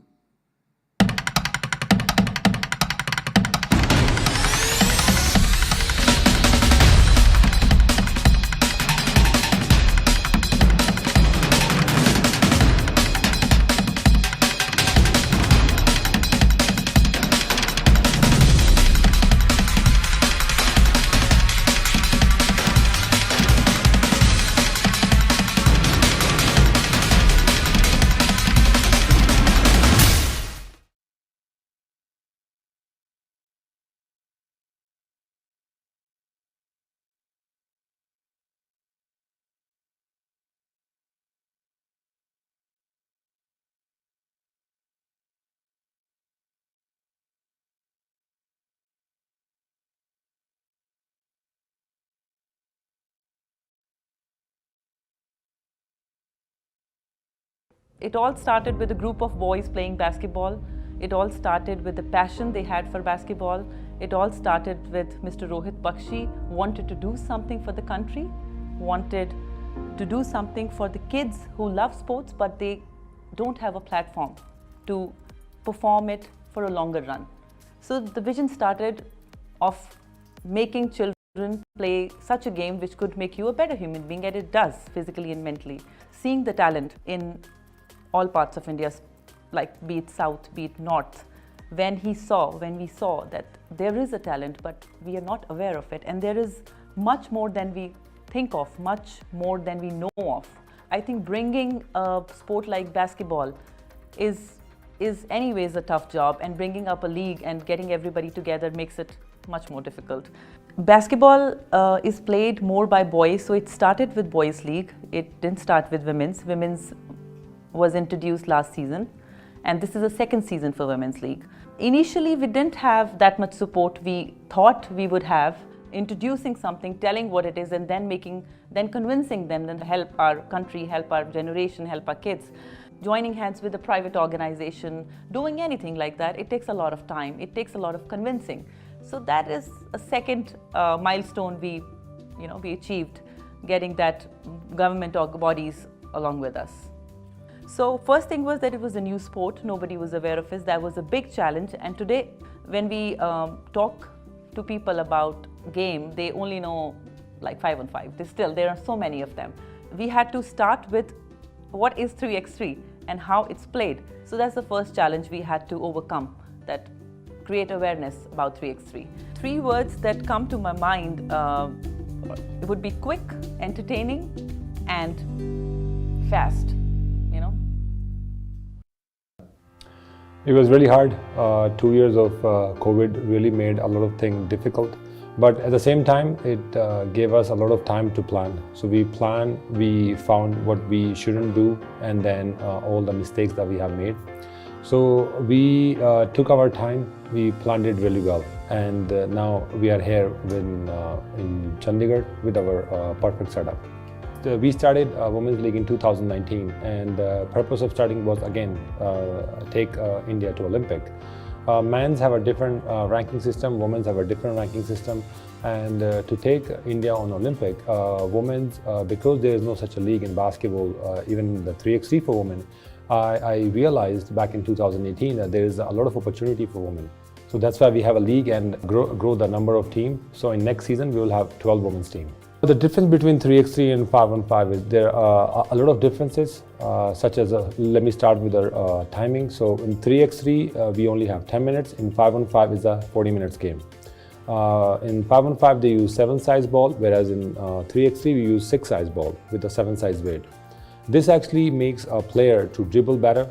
It all started with a group of boys playing basketball. It all started with the passion they had for basketball. It all started with Mr. Rohit Bakshi wanted to do something for the country, wanted to do something for the kids who love sports but they don't have a platform to perform it for a longer run. So the vision started of making children play such a game which could make you a better human being, and it does physically and mentally. Seeing the talent in all parts of India, like be it south, be it north, when we saw that there is a talent but we are not aware of it, and there is much more than we think of, much more than we know of. I think bringing a sport like basketball is anyways a tough job, and bringing up a league and getting everybody together makes it much more difficult. Basketball is played more by boys, so it started with boys league. It didn't start with women's. Women's was introduced last season, and this is the second season for Women's League. Initially, we didn't have that much support we thought we would have, introducing something, telling what it is, and then convincing them, then help our country, help our generation, help our kids. Joining hands with a private organization, doing anything like that, it takes a lot of time, it takes a lot of convincing. So that is a second milestone we achieved, getting that government bodies along with us. So first thing was that it was a new sport, nobody was aware of it. That was a big challenge, and today when we talk to people about game, they only know like 5-on-5. There are so many of them. We had to start with what is 3x3 and how it's played. So that's the first challenge we had to overcome, that create awareness about 3x3. 3 words that come to my mind would be quick, entertaining, and fast. It was really hard. 2 years of COVID really made a lot of things difficult. But at the same time, it gave us a lot of time to plan. So we found what we shouldn't do, and then all the mistakes that we have made. So we took our time, we planned it really well. And now we are here in Chandigarh with our perfect setup. We started Women's League in 2019, and the purpose of starting was again take India to Olympic. Men's have a different ranking system, women's have a different ranking system, and to take India on Olympic, women's, because there is no such a league in basketball, even the 3x3 for women, I realized back in 2018 that there is a lot of opportunity for women. So that's why we have a league and grow the number of teams. So in next season, we will have 12 women's teams. The difference between 3x3 and 5-on-5 is there are a lot of differences, such as, let me start with the timing. So in 3x3, we only have 10 minutes. In 5-on-5 is a 40 minutes game. In 5-on-5 they use 7-size ball, whereas in 3x3 we use 6-size ball with a 7-size weight. This actually makes a player to dribble better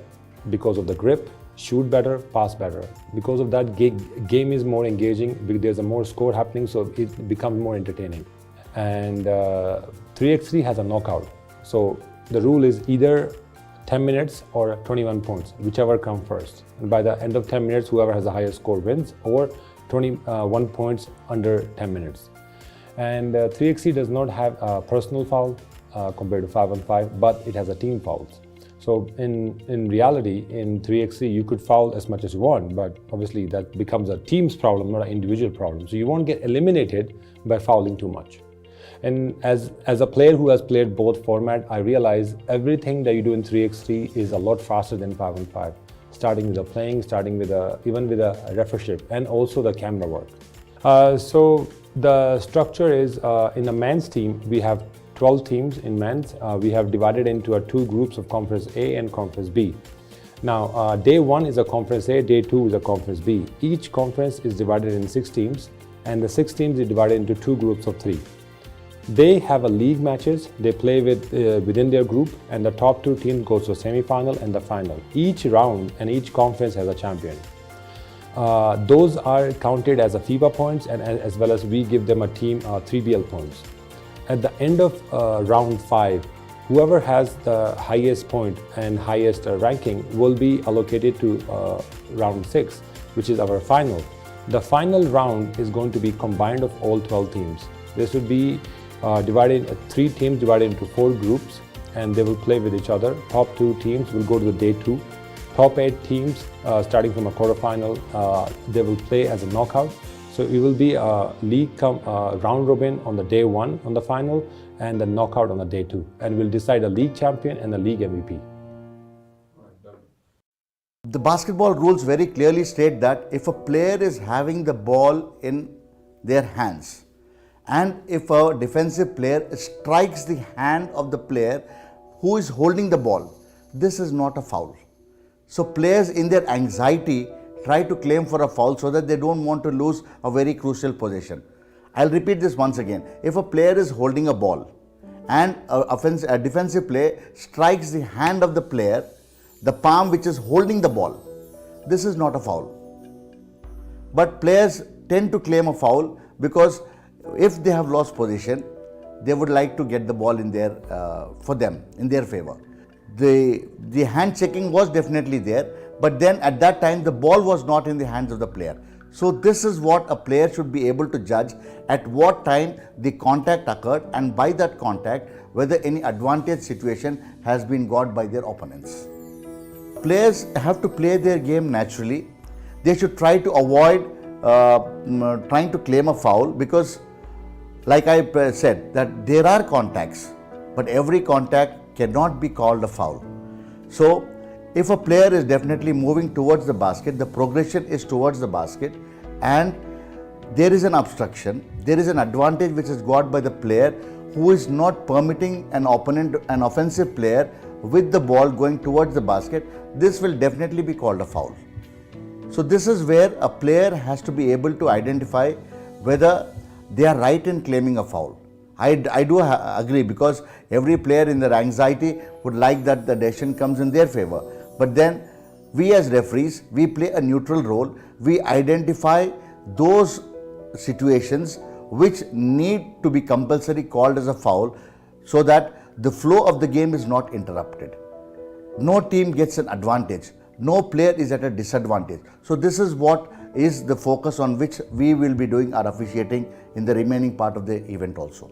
because of the grip, shoot better, pass better. Because of that, game is more engaging, there's a more score happening, so it becomes more entertaining. And 3x3 has a knockout. So the rule is either 10 minutes or 21 points, whichever comes first. And by the end of 10 minutes, whoever has the highest score wins, or 21 points under 10 minutes. And 3x3 does not have a personal foul compared to 5-on-5, but it has a team fouls. So in reality, in 3x3, you could foul as much as you want, but obviously that becomes a team's problem, not an individual problem. So you won't get eliminated by fouling too much. And as a player who has played both format, I realize everything that you do in 3x3 is a lot faster than 5-on-5. Starting with the playing, even with a refereeship, and also the camera work. So the structure is, in the men's team, we have 12 teams in men's. We have divided into two groups of Conference A and Conference B. Now, day 1 is a Conference A, day 2 is a Conference B. Each conference is divided in 6 teams, and the 6 teams are divided into 2 groups of 3. They have a league matches, they play within their group, and the top 2 teams go to semi-final and the final. Each round and each conference has a champion. Those are counted as a FIBA points, and as well as we give them a team 3BL points. At the end of round 5, whoever has the highest point and highest ranking will be allocated to round 6, which is our final. The final round is going to be combined of all 12 teams. This would be 3 teams divided into 4 groups, and they will play with each other. Top 2 teams will go to the day 2. Top 8 teams, starting from a quarterfinal, they will play as a knockout. So it will be a league round robin on the day 1 on the final, and the knockout on the day 2. And we'll decide a league champion and a league MVP. The basketball rules very clearly state that if a player is having the ball in their hands, and if a defensive player strikes the hand of the player who is holding the ball, this is not a foul. So players in their anxiety try to claim for a foul so that they don't want to lose a very crucial possession. I'll repeat this once again. If a player is holding a ball and a defensive player strikes the hand of the player, the palm which is holding the ball, this is not a foul. But players tend to claim a foul because if they have lost position, they would like to get the ball in their for them, in their favor. The hand checking was definitely there, but then at that time the ball was not in the hands of the player. So this is what a player should be able to judge, at what time the contact occurred, and by that contact whether any advantage situation has been got by their opponents. Players have to play their game naturally. They should try to avoid trying to claim a foul, because like I said, that there are contacts, but every contact cannot be called a foul. So if a player is definitely moving towards the basket, the progression is towards the basket, and there is an obstruction, there is an advantage which is got by the player who is not permitting an offensive player with the ball going towards the basket, this will definitely be called a foul. So this is where a player has to be able to identify whether they are right in claiming a foul. I do agree, because every player in their anxiety would like that the decision comes in their favor. But then we as referees, we play a neutral role. We identify those situations which need to be compulsory called as a foul, so that the flow of the game is not interrupted. No team gets an advantage. No player is at a disadvantage. So this is what is the focus on which we will be doing our officiating in the remaining part of the event also.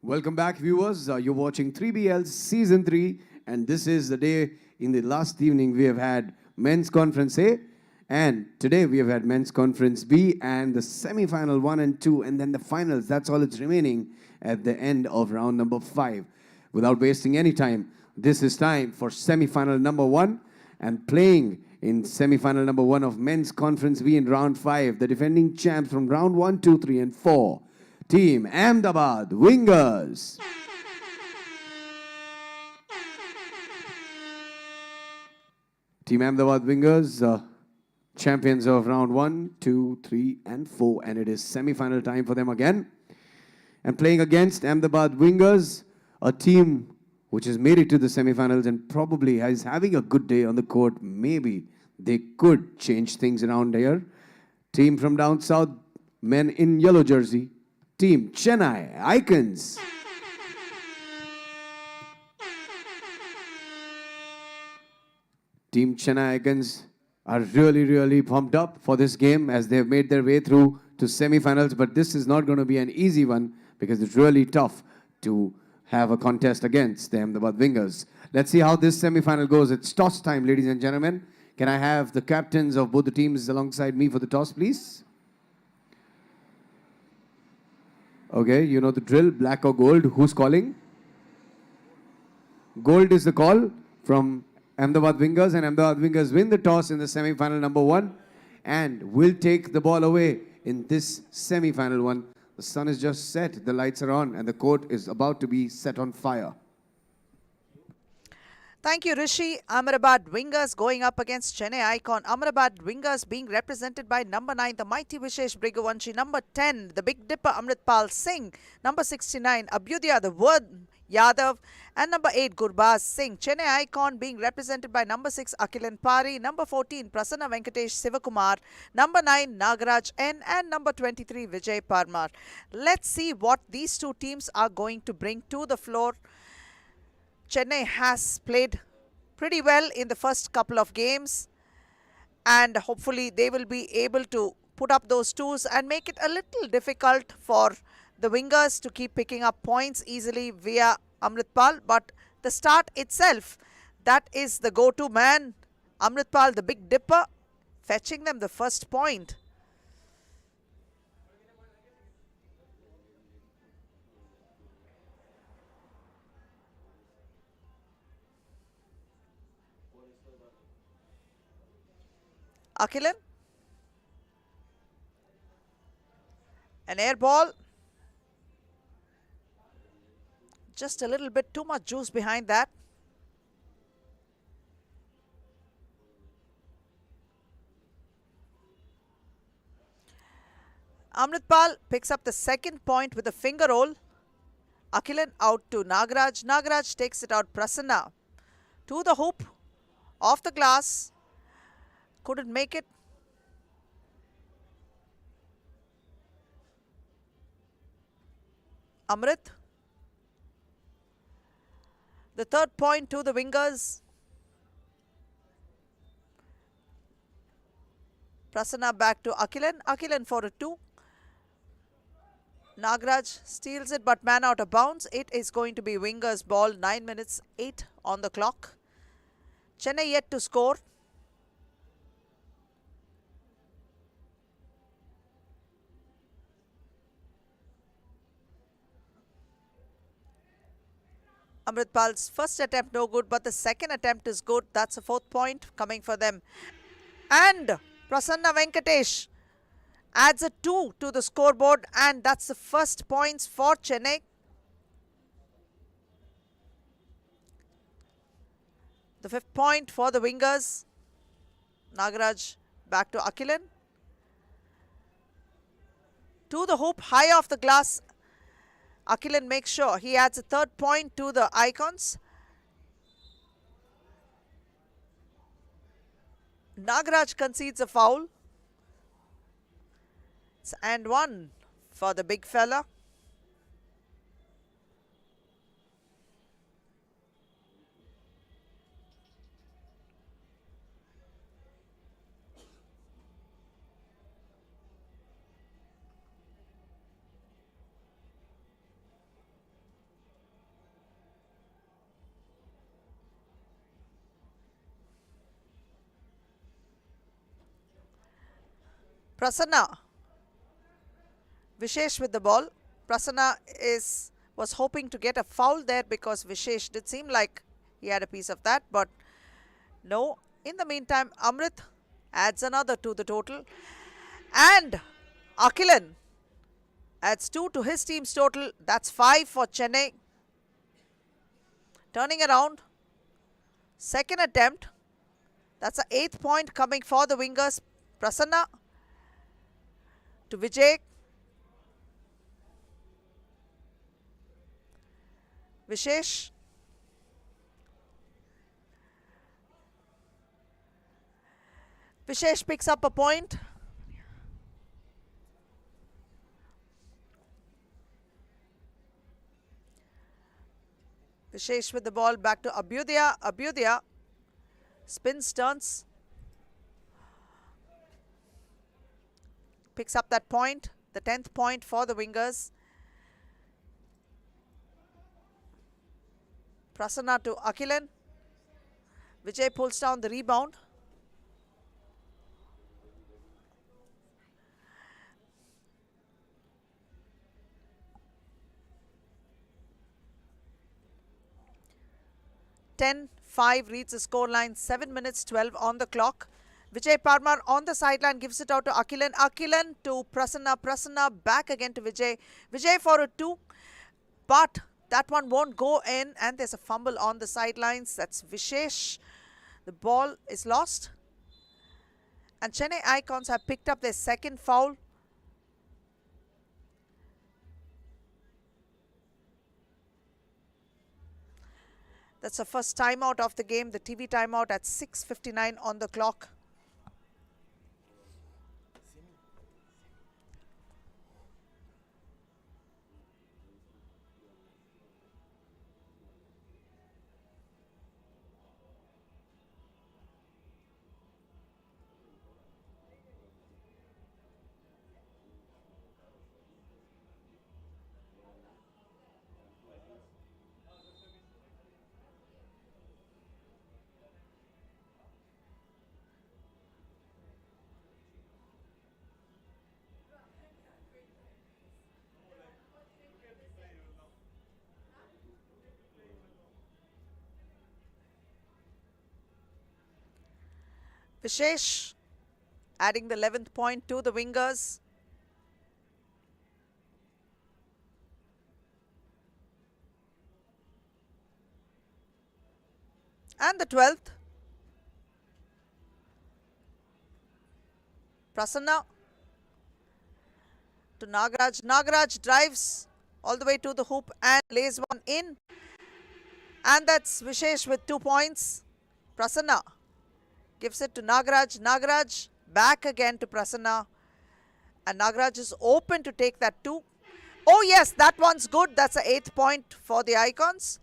Welcome back, viewers. You're watching 3BL Season 3, and this is the day in the last evening we have had Men's Conference A, and today we have had Men's Conference B, and the semi-final 1 and 2, and then the finals. That's all it's remaining at the end of round number 5. Without wasting any time, this is time for semi-final number 1, and playing in semi-final number 1 of Men's Conference B in round 5, the defending champs from round 1, 2, 3, and 4. Team Ahmedabad Wingers. Team Ahmedabad Wingers, champions of round 1, 2, 3, and 4. And it is semi-final time for them again. And playing against Ahmedabad Wingers, a team which has made it to the semi-finals and probably is having a good day on the court. Maybe they could change things around here. Team from down south, men in yellow jersey. Team Chennai Icons. Team Chennai Icons are really pumped up for this game as they have made their way through to semi-finals. But this is not going to be an easy one because it's really tough to have a contest against the Ahmedabad Wingers. Let's see how this semi-final goes. It's toss time, ladies and gentlemen. Can I have the captains of both the teams alongside me for the toss, please? Okay, you know the drill, black or gold. Who's calling? Gold is the call from Ahmedabad Wingers, and Ahmedabad Wingers win the toss in the semi-final number 1 and will take the ball away in this semi-final one. The sun is just set, the lights are on, and the court is about to be set on fire. Thank you, Rishi. Ahmedabad Wingers going up against Chennai Icon. Ahmedabad Wingers being represented by number 9, the mighty Vishesh Briguvanshi, number 10, the Big Dipper Amritpal Singh, number 69, Abhyudaya, the Word Yadav, and number 8, Gurbaz Singh. Chennai Icon being represented by number 6, Akilan Pari, number 14, Prasanna Venkatesh Sivakumar, number 9, Nagaraj N, and number 23, Vijay Parmar. Let's see what these two teams are going to bring to the floor. Chennai has played pretty well in the first couple of games, and hopefully they will be able to put up those twos and make it a little difficult for the Wingers to keep picking up points easily via Amritpal. But the start itself, that is the go-to man, Amritpal, the Big Dipper, fetching them the first point. Akilan. An air ball. Just a little bit too much juice behind that. Amritpal picks up the second point with a finger roll. Akilan out to Nagaraj. Nagaraj takes it out. Prasanna to the hoop. Off the glass. Couldn't make it. Amrit. The third point to the Wingers. Prasanna back to Akilan. Akilan for a 2. Nagaraj steals it but man out of bounds. It is going to be Wingers ball. 9 minutes 8 on the clock. Chennai yet to score. Amritpal's first attempt no good, but the second attempt is good. That's a 4th point coming for them. And Prasanna Venkatesh adds a 2 to the scoreboard, and that's the first points for Chennai. The 5th point for the Wingers. Nagaraj back to Akilan. To the hoop, high off the glass. Akilan makes sure he adds a 3rd point to the Icons. Nagaraj concedes a foul. It's and 1 for the big fella. Prasanna. Vishesh with the ball. Prasanna was hoping to get a foul there because Vishesh did seem like he had a piece of that, but no. In the meantime, Amrit adds another to the total. And Akilan adds 2 to his team's total. That's 5 for Chennai. Turning around. Second attempt. That's the 8th point coming for the wingers. Prasanna to Vijay. Vishesh. Vishesh picks up a point. Vishesh with the ball back to Abhyudaya. Abhyudaya spins, turns. Picks up that point. The 10th point for the wingers. Prasanna to Akilan. Vijay pulls down the rebound. (10-5) reads the scoreline. 7 minutes 12 on the clock. Vijay Parmar on the sideline gives it out to Akilan. Akilan to Prasanna. Prasanna back again to Vijay. Vijay for a 2. But that one won't go in, and there's a fumble on the sidelines. That's Vishesh. The ball is lost. And Chennai Icons have picked up their second foul. That's the first timeout of the game, the TV timeout at 6:59 on the clock. Vishesh adding the 11th point to the wingers. And the 12th. Prasanna to Nagaraj. Nagaraj drives all the way to the hoop and lays one in. And that's Vishesh with 2 points. Prasanna gives it to Nagaraj. Nagaraj back again to Prasanna. And Nagaraj is open to take that 2. Oh yes, that one's good. That's the 8th point for the Icons.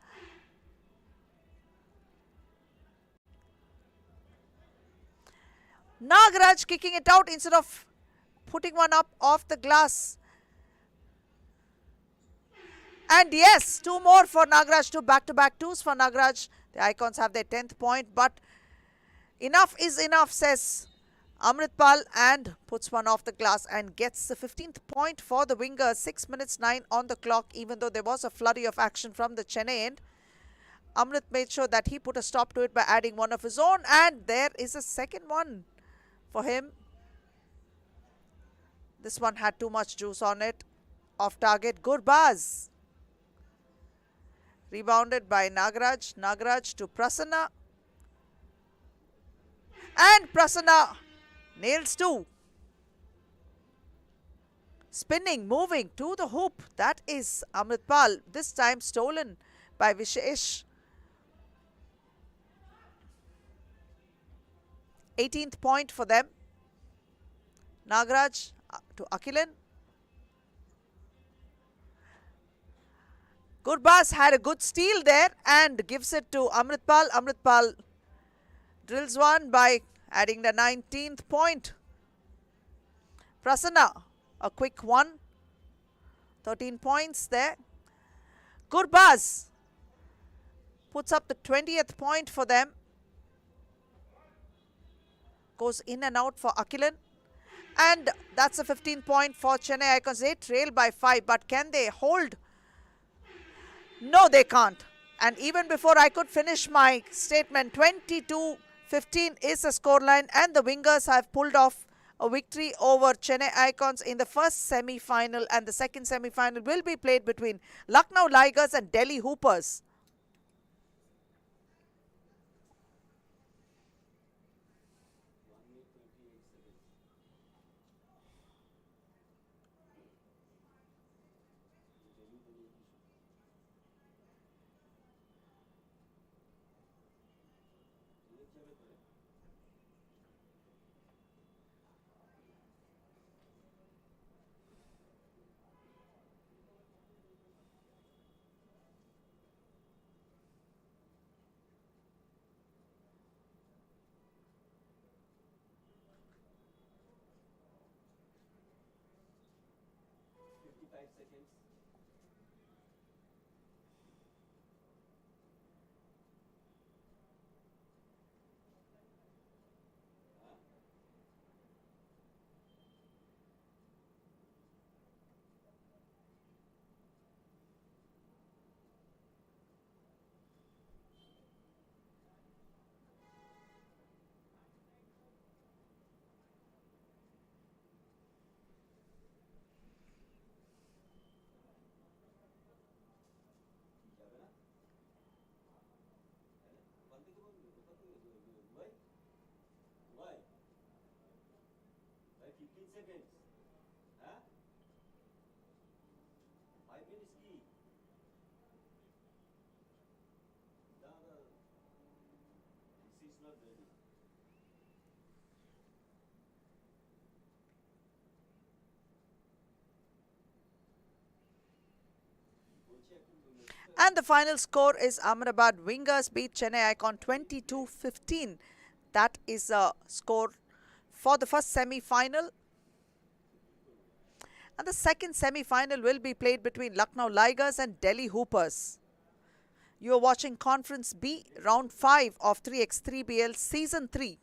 Nagaraj kicking it out instead of putting one up off the glass. And yes, 2 more for Nagaraj, 2 back-to-back 2s for Nagaraj. The Icons have their 10th point, but enough is enough, says Amritpal, and puts one off the glass and gets the 15th point for the wingers. 6 minutes 9 on the clock, even though there was a flurry of action from the Chennai end. Amrit made sure that he put a stop to it by adding one of his own, and there is a second one for him. This one had too much juice on it. Off target, Gurbaz. Rebounded by Nagaraj. Nagaraj to Prasanna. And Prasanna nails 2. Spinning, moving to the hoop. That is Amritpal. This time stolen by Vishesh. 18th point for them. Nagaraj to Akilan. Gurbaz had a good steal there and gives it to Amritpal. Amritpal drills one by adding the 19th point. Prasanna, a quick one. 13 points there. Gurbaz puts up the 20th point for them. Goes in and out for Akilan. And that's a 15 point for Chennai Icons. They trail by 5, but can they hold? No, they can't. And even before I could finish my statement, 22-15 is the scoreline, and the Wingers have pulled off a victory over Chennai Icons in the first semi-final, and the second semi-final will be played between Lucknow Ligers and Delhi Hoopers. And the final score is Ahmedabad Wingers beat Chennai Icon 22-15. That is a score for the first semi-final. And the second semi-final will be played between Lucknow Ligers and Delhi Hoopers. You are watching Conference B, Round 5 of 3x3BL Season 3.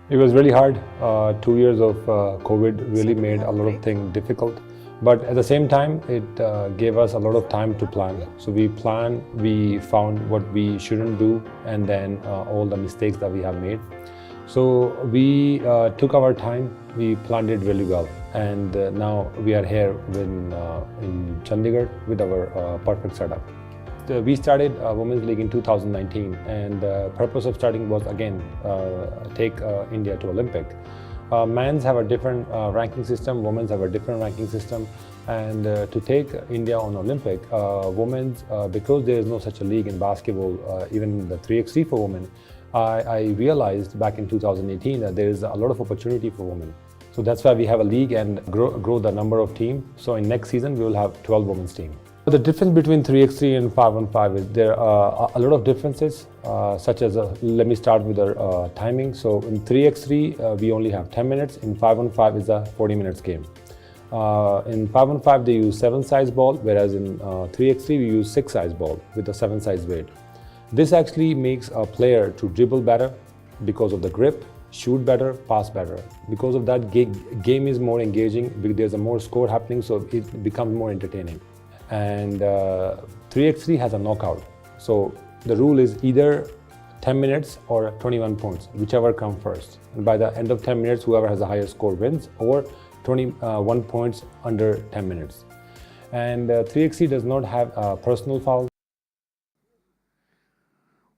It was really hard. 2 years of COVID really made a lot of things difficult. But at the same time, it gave us a lot of time to plan. So we planned, we found what we shouldn't do, and then all the mistakes that we have made. So we took our time, we planned it really well. And now we are here in Chandigarh with our perfect setup. We started Women's League in 2019, and the purpose of starting was again take India to Olympic. Men's have a different ranking system, women's have a different ranking system, and to take India on Olympic, women's, because there is no such a league in basketball, even the 3x3 for women, I realized back in 2018 that there is a lot of opportunity for women. So that's why we have a league and grow the number of teams. So in next season, we will have 12 women's team. The difference between 3x3 and 5-on-5 is there are a lot of differences, such as, let me start with the timing. So in 3x3, we only have 10 minutes. In 5-on-5 is a 40 minutes game. In 5-on-5, they use 7-size ball, whereas in 3x3, we use 6-size ball with a 7-size weight. This actually makes a player to dribble better because of the grip, shoot better, pass better. Because of that, game is more engaging, there's a more score happening, so it becomes more entertaining. And 3x3 has a knockout. So the rule is either 10 minutes or 21 points, whichever comes first. And by the end of 10 minutes, whoever has the highest score wins, or 21 points under 10 minutes. And 3xc does not have personal fouls.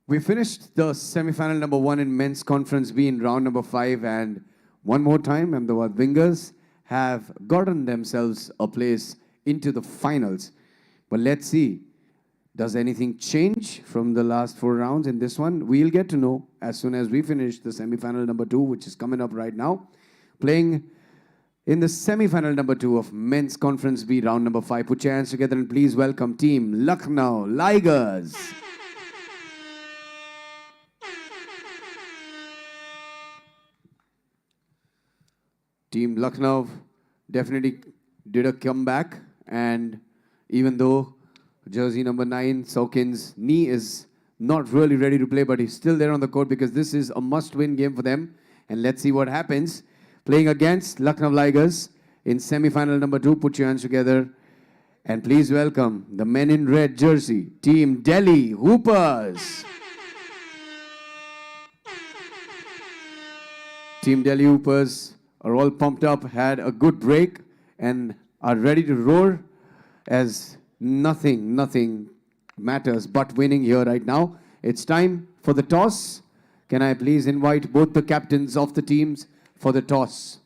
We finished the semi-final number 1 in men's conference B in round number 5, and one more time, Ahmedabad Wingers have gotten themselves a place into the finals. But let's see, does anything change from the last 4 rounds in this one? We'll get to know as soon as we finish the semi-final number 2, which is coming up right now. Playing in the semi-final number 2 of men's conference B, round number 5. Put your hands together and please welcome Team Lucknow Ligers. Team Lucknow definitely did a comeback, and even though jersey number 9, Saukin's knee is not really ready to play, but he's still there on the court because this is a must-win game for them. And let's see what happens. Playing against Lucknow Ligers in semi-final number 2. Put your hands together and please welcome the men in red jersey, Team Delhi Hoopers. Team Delhi Hoopers are all pumped up, had a good break, and are ready to roar as nothing matters but winning here right now. It's time for the toss. Can I please invite both the captains of the teams for the toss?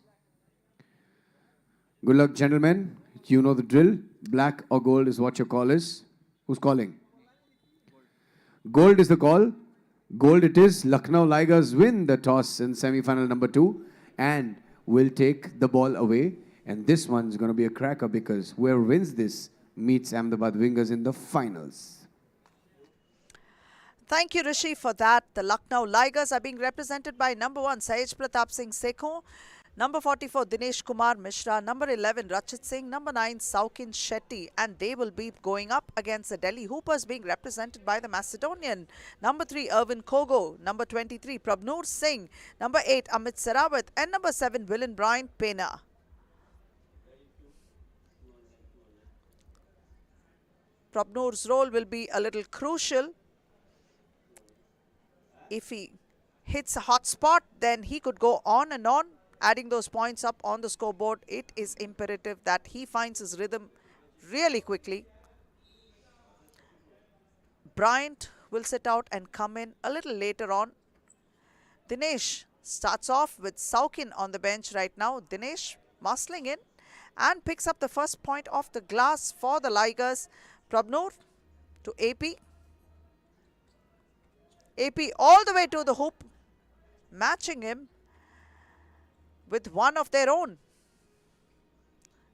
Good luck, gentlemen. You know the drill. Black or gold is what your call is. Who's calling? Gold is the call. Gold it is. Lucknow Ligers win the toss in semi-final number 2 and will take the ball away. And this one's going to be a cracker because whoever wins this meets Ahmedabad Wingers in the finals. Thank you, Rishi, for that. The Lucknow Ligers are being represented by number 1, Sahej Pratap Singh Sekho, number 44, Dinesh Kumar Mishra, number 11, Rachit Singh, number 9, Saukin Shetty, and they will be going up against the Delhi Hoopers being represented by the Macedonian. Number 3, Irvin Kogo, number 23, Prabnoor Singh, number 8, Amit Sarawat, and number 7, Willen Brian Pena. Prabnoor's role will be a little crucial. If he hits a hot spot, then he could go on and on, adding those points up on the scoreboard. It is imperative that he finds his rhythm really quickly. Bryant will sit out and come in a little later on. Dinesh starts off with Saukin on the bench right now. Dinesh muscling in and picks up the first point off the glass for the Ligers. Prabnoor to AP. AP all the way to the hoop, matching him with one of their own.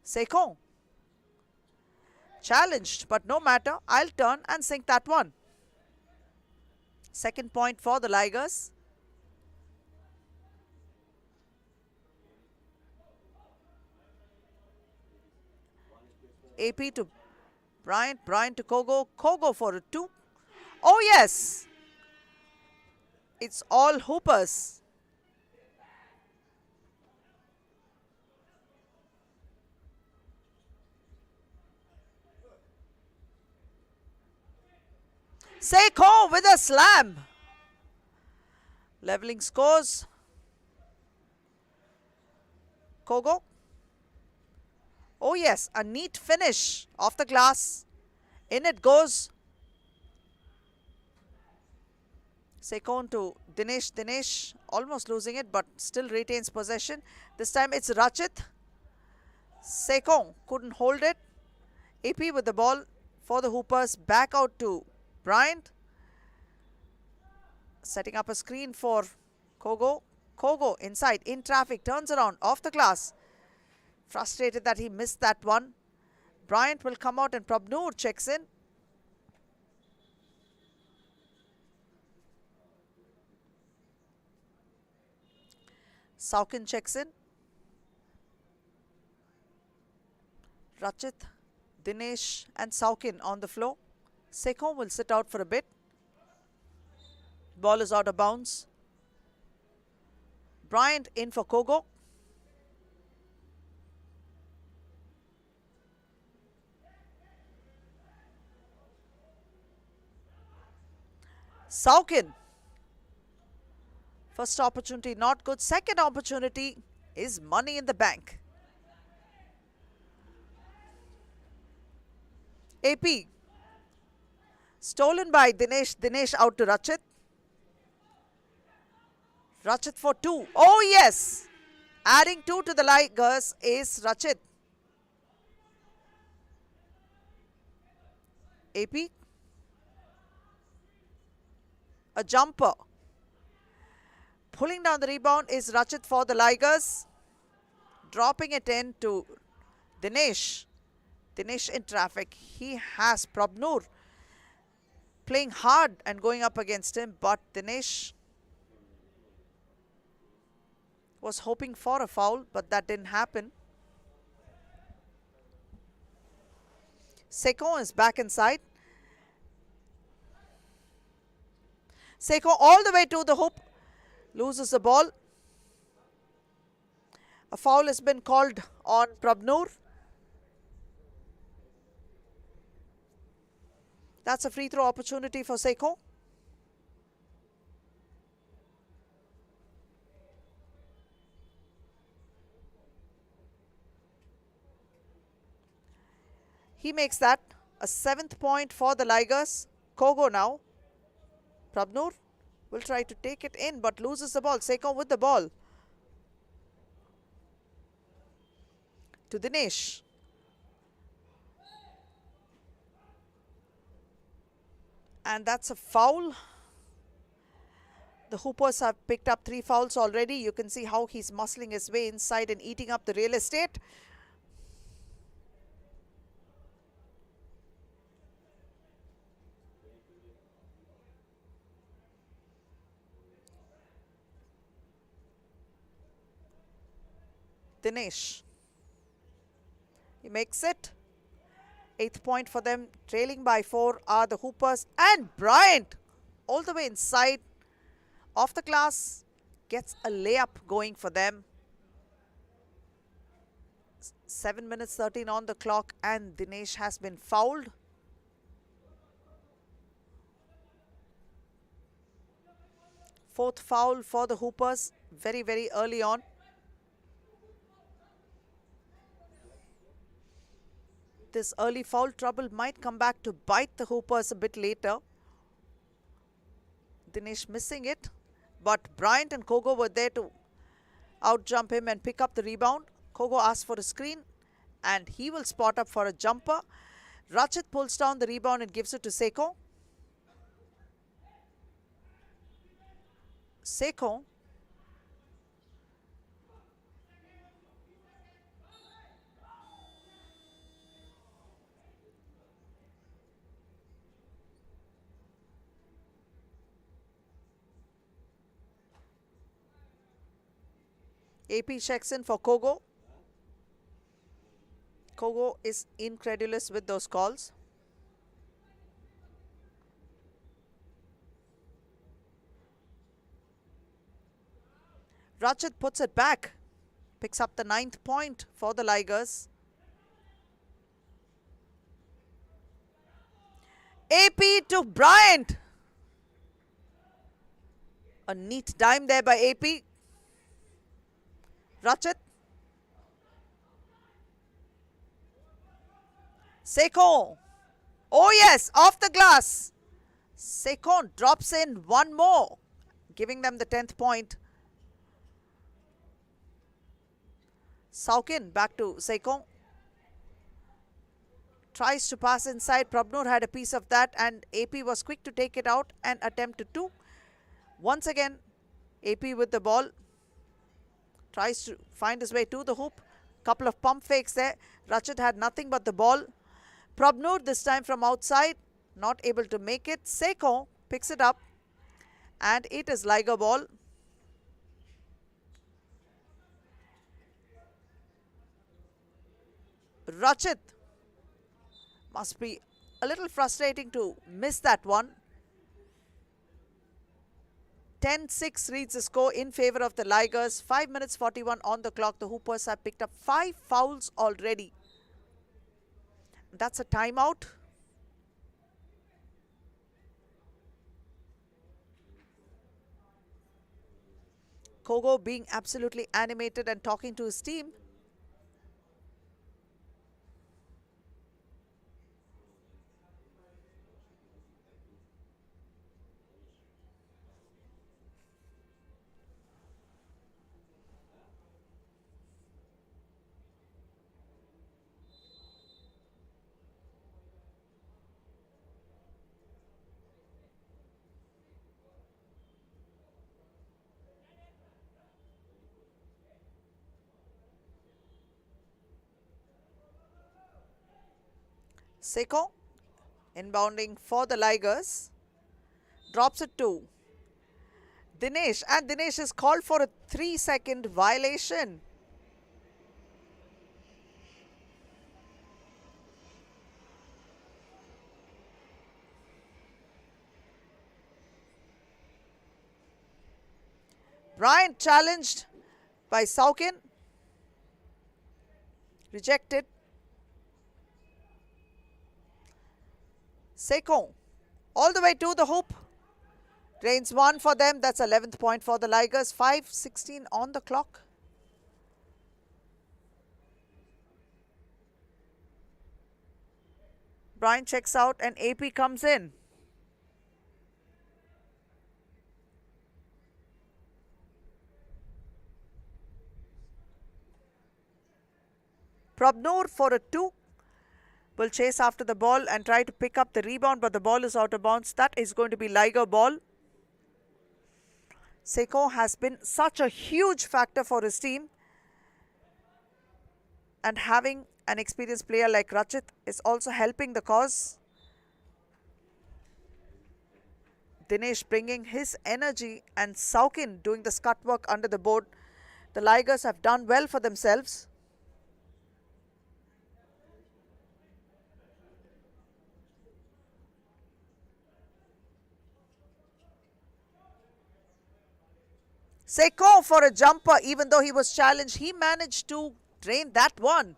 Sekho challenged, but no matter. I'll turn and sink that one. Second point for the Ligers. AP to Bryant, Bryant to Kogo, Kogo for a 2. Oh yes! It's all Hoopers. Sekho with a slam. Leveling scores. Kogo. Oh yes, a neat finish off the glass. In it goes. Sekon to Dinesh. Dinesh almost losing it, but still retains possession. This time it's Rachit. Sekon couldn't hold it. AP with the ball for the Hoopers. Back out to Bryant. Setting up a screen for Kogo. Kogo inside, in traffic, turns around, off the glass. Frustrated that he missed that one. Bryant will come out and Prabnoor checks in. Saukin checks in. Rachit, Dinesh and Saukin on the floor. Sekho will sit out for a bit. Ball is out of bounds. Bryant in for Kogo. Saukin First opportunity not good. Second opportunity is money in the bank. AP. Stolen by Dinesh. Dinesh out to Rachit. Rachit for 2. Oh yes! Adding 2 to the Ligers is Rachit. AP. A jumper. Pulling down the rebound is Rachit for the Ligers. Dropping it in to Dinesh. Dinesh in traffic. He has Prabnur playing hard and going up against him, but Dinesh was hoping for a foul, but that didn't happen. Seko is back inside. Seko all the way to the hoop. Loses the ball. A foul has been called on Prabnur. That's a free throw opportunity for Seko. He makes that a 7th point for the Ligers. Kogo now. Prabnur will try to take it in but loses the ball. Seko with the ball. To Dinesh. And that's a foul. The Hoopers have picked up 3 fouls already. You can see how he's muscling his way inside and eating up the real estate. Dinesh. He makes it. 8th point for them. Trailing by 4 are the Hoopers. And Bryant, all the way inside, off the glass, gets a layup going for them. 7 minutes 13 on the clock, and Dinesh has been fouled. Fourth foul for the Hoopers, very, very early on. This early foul trouble might come back to bite the Hoopers a bit later. Dinesh missing it, but Bryant and Kogo were there to outjump him and pick up the rebound. Kogo asks for a screen and he will spot up for a jumper. Rachit pulls down the rebound and gives it to Seko. Seko AP checks in for Kogo. Kogo is incredulous with those calls. Rachit puts it back. Picks up the 9th point for the Ligers. AP to Bryant. A neat dime there by AP. Rachit. Seko. Oh yes, off the glass. Seko drops in one more, giving them the 10th point. Saukin back to Seko. Tries to pass inside. Prabnur had a piece of that and AP was quick to take it out and attempt to 2. Once again, AP with the ball. Tries to find his way to the hoop. Couple of pump fakes there. Rachit had nothing but the ball. Prabnur this time from outside. Not able to make it. Seko picks it up. And it is Liger ball. Rachit must be a little frustrating to miss that one. 10-6 reads the score in favor of the Ligers. 5 minutes 41 on the clock. The Hoopers have picked up 5 fouls already. That's a timeout. Kogo being absolutely animated and talking to his team. Seko inbounding for the Ligers. Drops it to Dinesh, and Dinesh is called for a 3-second violation. Bryant challenged by Saukin. Rejected. Seko all the way to the hoop. Drains one for them. That's 11th point for the Ligers. 5:16 on the clock. Bryant checks out and AP comes in. Prabnoor for a 2. Will chase after the ball and try to pick up the rebound, but the ball is out of bounds. That is going to be Liger ball. Seko has been such a huge factor for his team, and having an experienced player like Rachit is also helping the cause. Dinesh bringing his energy and Saukin doing the scut work under the board. The Ligers have done well for themselves. Seko for a jumper, even though he was challenged, he managed to drain that one.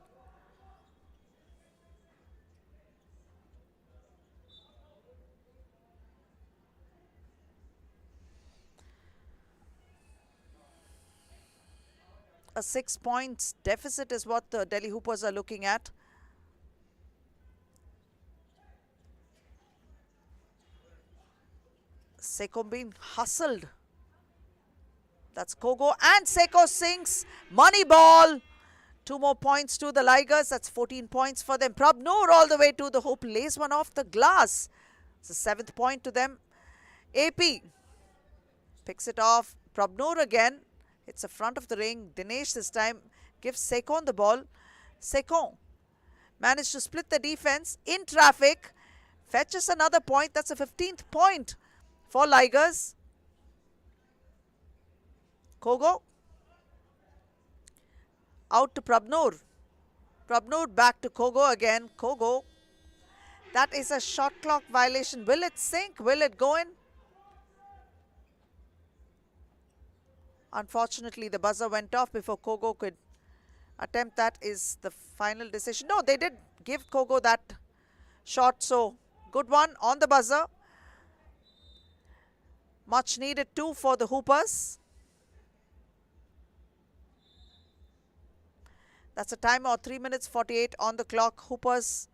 A 6 points deficit is what the Delhi Hoopers are looking at. Seko being hustled. That's Kogo, and Seko sinks. Money ball. 2 more points to the Ligers. That's 14 points for them. Prabnoor all the way to the hoop. Lays one off the glass. It's the 7th point to them. AP picks it off. Prabnoor again. It's the front of the ring. Dinesh this time gives Sekon the ball. Sekon managed to split the defense in traffic. Fetches another point. That's a 15th point for Ligers. Kogo out to Prabnoor. Prabnoor back to Kogo again. Kogo. That is a shot clock violation. Will it sink? Will it go in? Unfortunately, the buzzer went off before Kogo could attempt. That is the final decision. No, they did give Kogo that shot. So, good one on the buzzer. Much needed 2 for the Hoopers. That's a time of 3 minutes 48 on the clock. Hoopers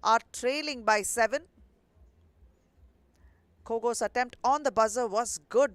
are trailing by 7. Kogo's attempt on the buzzer was good.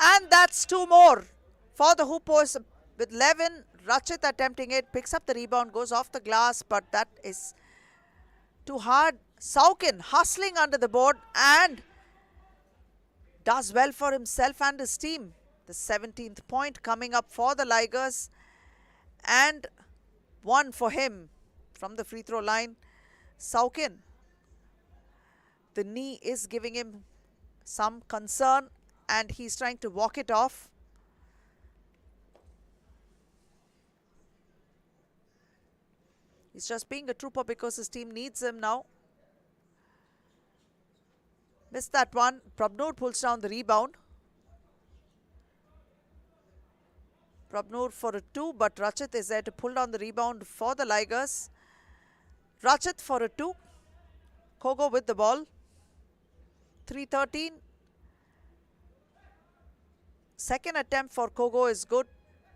And that's 2 more for the Hoopers with 11. Rachit attempting it, picks up the rebound, goes off the glass, but that is too hard. Saukin hustling under the board and does well for himself and his team. The 17th point coming up for the Ligers, and one for him from the free throw line. Saukin, the knee is giving him some concern and he's trying to walk it off. He's just being a trooper because his team needs him now. Missed that one. Prabnoor pulls down the rebound. Prabnoor for a 2, but Rachit is there to pull down the rebound for the Ligers. Rachit for a 2. Kogo with the ball. 3:13. Second attempt for Kogo is good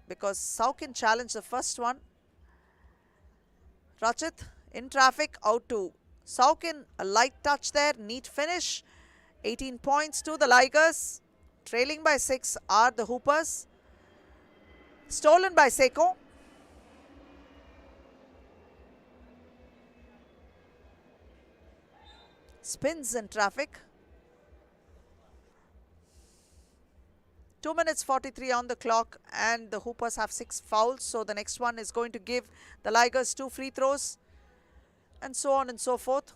because Saukin challenged the first one. Rachit in traffic, out to Saukin. A light touch there, neat finish. 18 points to the Ligers. Trailing by 6 are the Hoopers. Stolen by Seko. Spins in traffic. 2 minutes 43 on the clock, and the Hoopers have 6 fouls. So the next one is going to give the Ligers 2 free throws, and so on and so forth.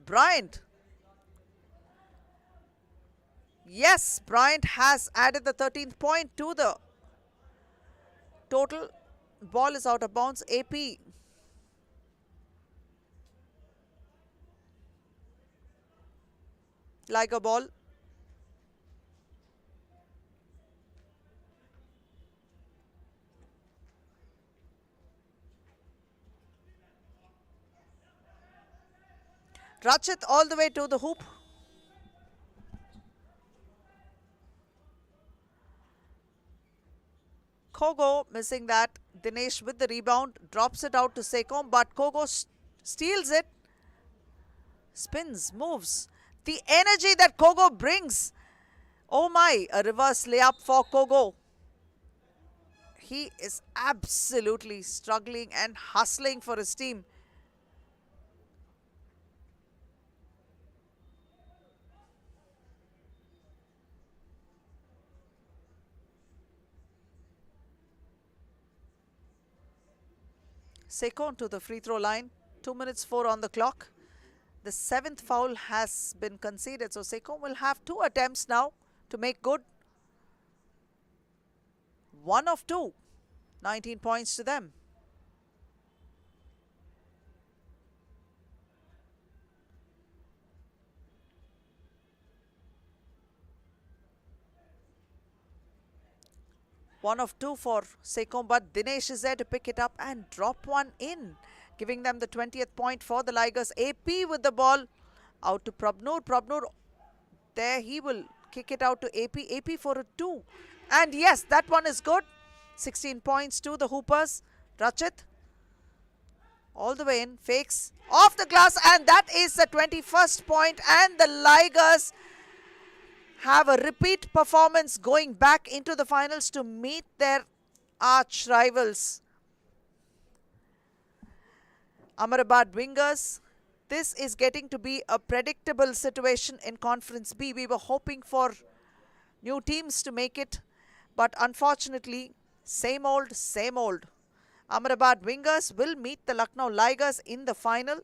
Bryant. Yes, Bryant has added the 13th point to the total. Ball is out of bounds. AP. Liger ball. Rachit all the way to the hoop. Kogo missing that. Dinesh with the rebound. Drops it out to Sekom, but Kogo steals it. Spins, moves. The energy that Kogo brings. Oh my, a reverse layup for Kogo. He is absolutely struggling and hustling for his team. Sekon to the free throw line. 2 minutes 4 on the clock. The 7th foul has been conceded. So Sekon will have 2 attempts now to make good. 1 of 2. 19 points to them. One of 2 for Sekom, but Dinesh is there to pick it up and drop one in, giving them the 20th point for the Ligers. AP with the ball out to Prabnoor. Prabnoor there, he will kick it out to AP. AP for a 2. And yes, that one is good. 16 points to the Hoopers. Rachit all the way in, fakes off the glass, and that is the 21st point, and the Ligers have a repeat performance going back into the finals to meet their arch rivals. Ahmedabad Wingers, this is getting to be a predictable situation in Conference B. We were hoping for new teams to make it, but unfortunately, same old, same old. Ahmedabad Wingers will meet the Lucknow Ligers in the final.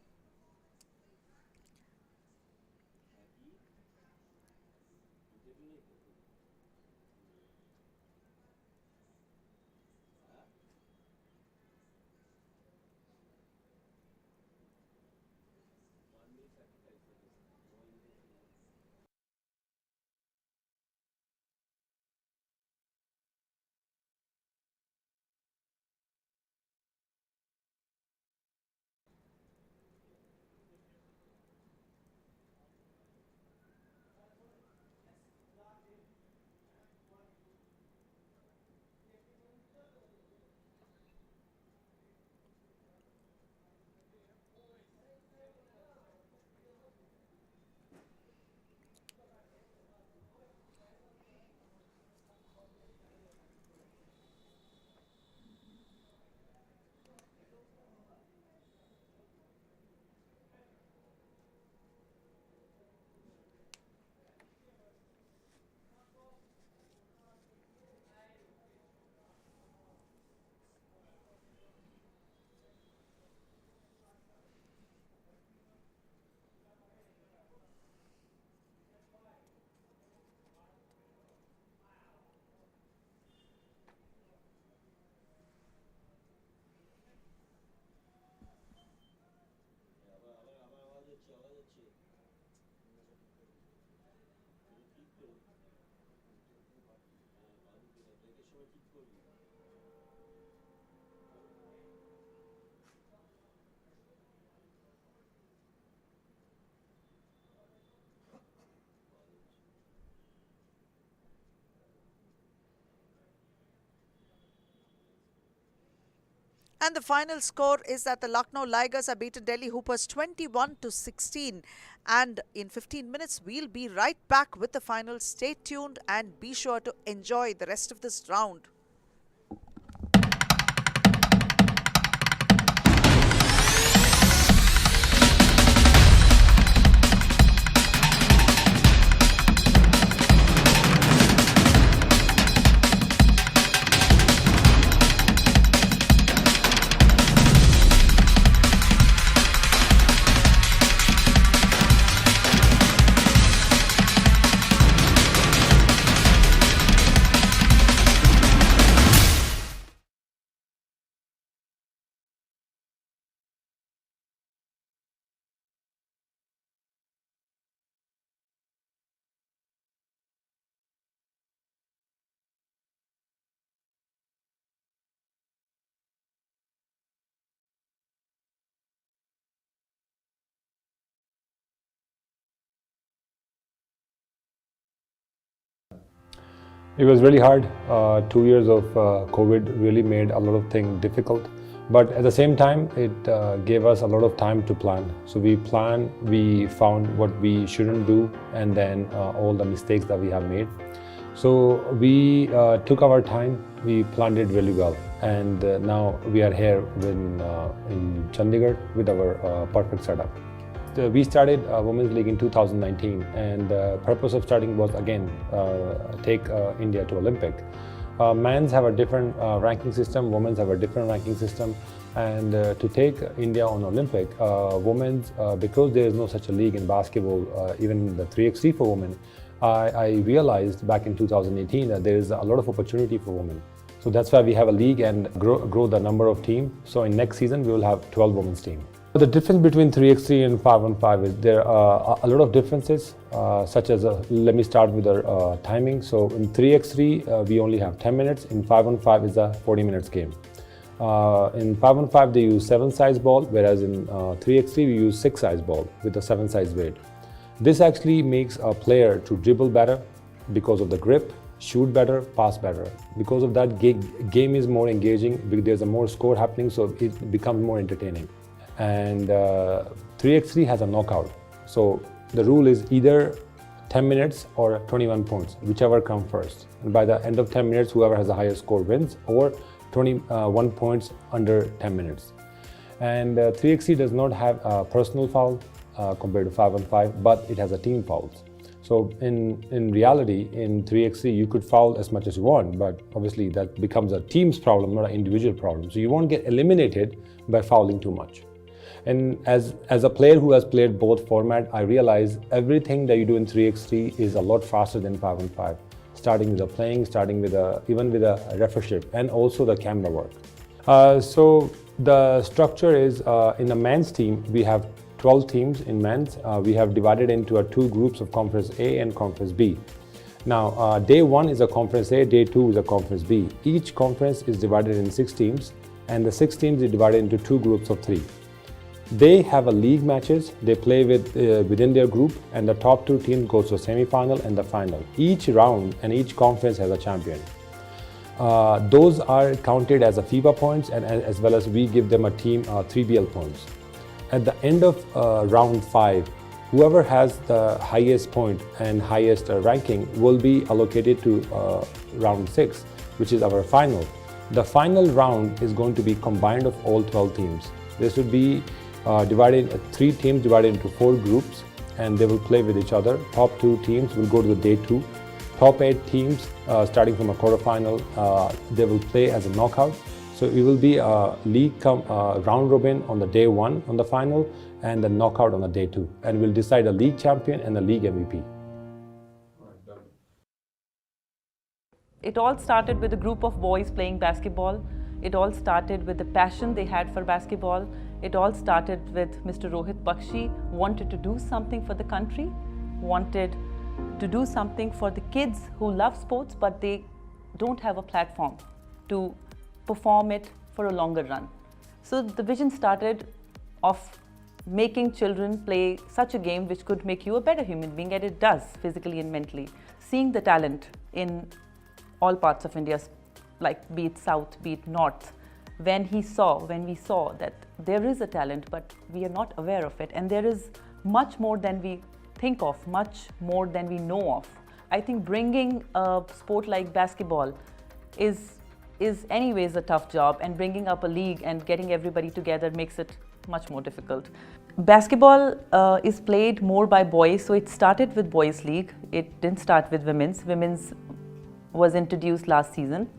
And the final score is that the Lucknow Ligers have beaten Delhi Hoopers 21-16. And in 15 minutes, we'll be right back with the final. Stay tuned and be sure to enjoy the rest of this round. It was really hard. 2 years of COVID really made a lot of things difficult. But at the same time, it gave us a lot of time to plan. So we planned, we found what we shouldn't do, and then all the mistakes that we have made. So we took our time, we planned it really well. And now we are here in Chandigarh with our perfect setup. We started Women's League in 2019, and the purpose of starting was again take India to Olympic. Men's have a different ranking system, women's have a different ranking system, and to take India on Olympic, women's, because there is no such a league in basketball, even the 3x3 for women, I realized back in 2018 that there is a lot of opportunity for women. So that's why we have a league and grow the number of teams. So in next season, we will have 12 women's team. The difference between 3x3 and 5-on-5 is there are a lot of differences, such as, let me start with the timing. So in 3x3, we only have 10 minutes. In 5-on-5 is a 40 minutes game. In 5-on-5, they use 7-size ball, whereas in 3x3, we use 6-size ball with a 7-size weight. This actually makes a player to dribble better because of the grip, shoot better, pass better. Because of that, game is more engaging, there's a more score happening, so it becomes more entertaining. And 3x3 has a knockout. So the rule is either 10 minutes or 21 points, whichever comes first. And by the end of 10 minutes, whoever has the highest score wins, or 21 points under 10 minutes. And 3x3 does not have a personal foul compared to 5-on-5, but it has a team fouls. So in reality, in 3x3, you could foul as much as you want, but obviously that becomes a team's problem, not an individual problem. So you won't get eliminated by fouling too much. And as a player who has played both formats, I realize everything that you do in 3x3 is a lot faster than 5-on-5. Starting with the playing, starting with even with a refereeship, and also the camera work. So the structure is, in the men's team, we have 12 teams in men's. We have divided into two groups of Conference A and Conference B. Now, day 1 is a Conference A, day 2 is a Conference B. Each conference is divided in 6 teams, and the 6 teams are divided into 2 groups of 3. They have a league matches, they play within their group, and the top 2 teams go to semi-final and the final. Each round and each conference has a champion. Those are counted as a FIBA points, and as well as we give them a team 3BL points. At the end of round 5, whoever has the highest point and highest ranking will be allocated to round 6, which is our final. The final round is going to be combined of all 12 teams. This would be 3 teams divided into 4 groups, and they will play with each other. Top 2 teams will go to the day 2. Top 8 teams, starting from a quarterfinal, they will play as a knockout. So it will be a league round robin on the day 1 on the final, and the knockout on the day 2. And we'll decide a league champion and a league MVP. It all started with a group of boys playing basketball. It all started with the passion they had for basketball. It all started with Mr. Rohit Bakshi wanted to do something for the country, wanted to do something for the kids who love sports, but they don't have a platform. to perform it for a longer run. So the vision started of making children play such a game which could make you a better human being, and it does, physically and mentally. Seeing the talent in all parts of India, like be it south, be it north, when we saw that there is a talent but we are not aware of it, and there is much more than we think of, much more than we know of. I think bringing a sport like basketball is anyways a tough job, and bringing up a league and getting everybody together makes it much more difficult. Basketball is played more by boys, so it started with boys league. It didn't start with women's. Women's was introduced last season,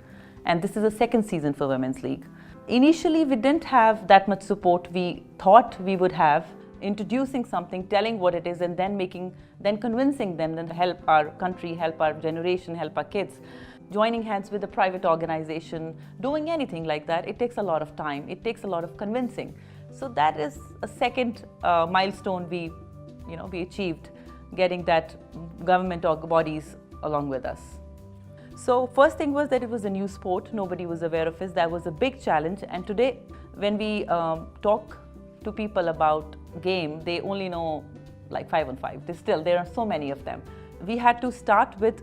and this is the second season for women's league. Initially, we didn't have that much support we thought we would have. Introducing something, telling what it is, and then convincing them, then help our country, help our generation, help our kids. Joining hands with a private organization, doing anything like that, it takes a lot of time. It takes a lot of convincing. So that is a second milestone we achieved, getting that government bodies along with us. So first thing was that it was a new sport. Nobody was aware of it. That was a big challenge. And today, when we talk to people about game, they only know like 5-on-5. There are so many of them. We had to start with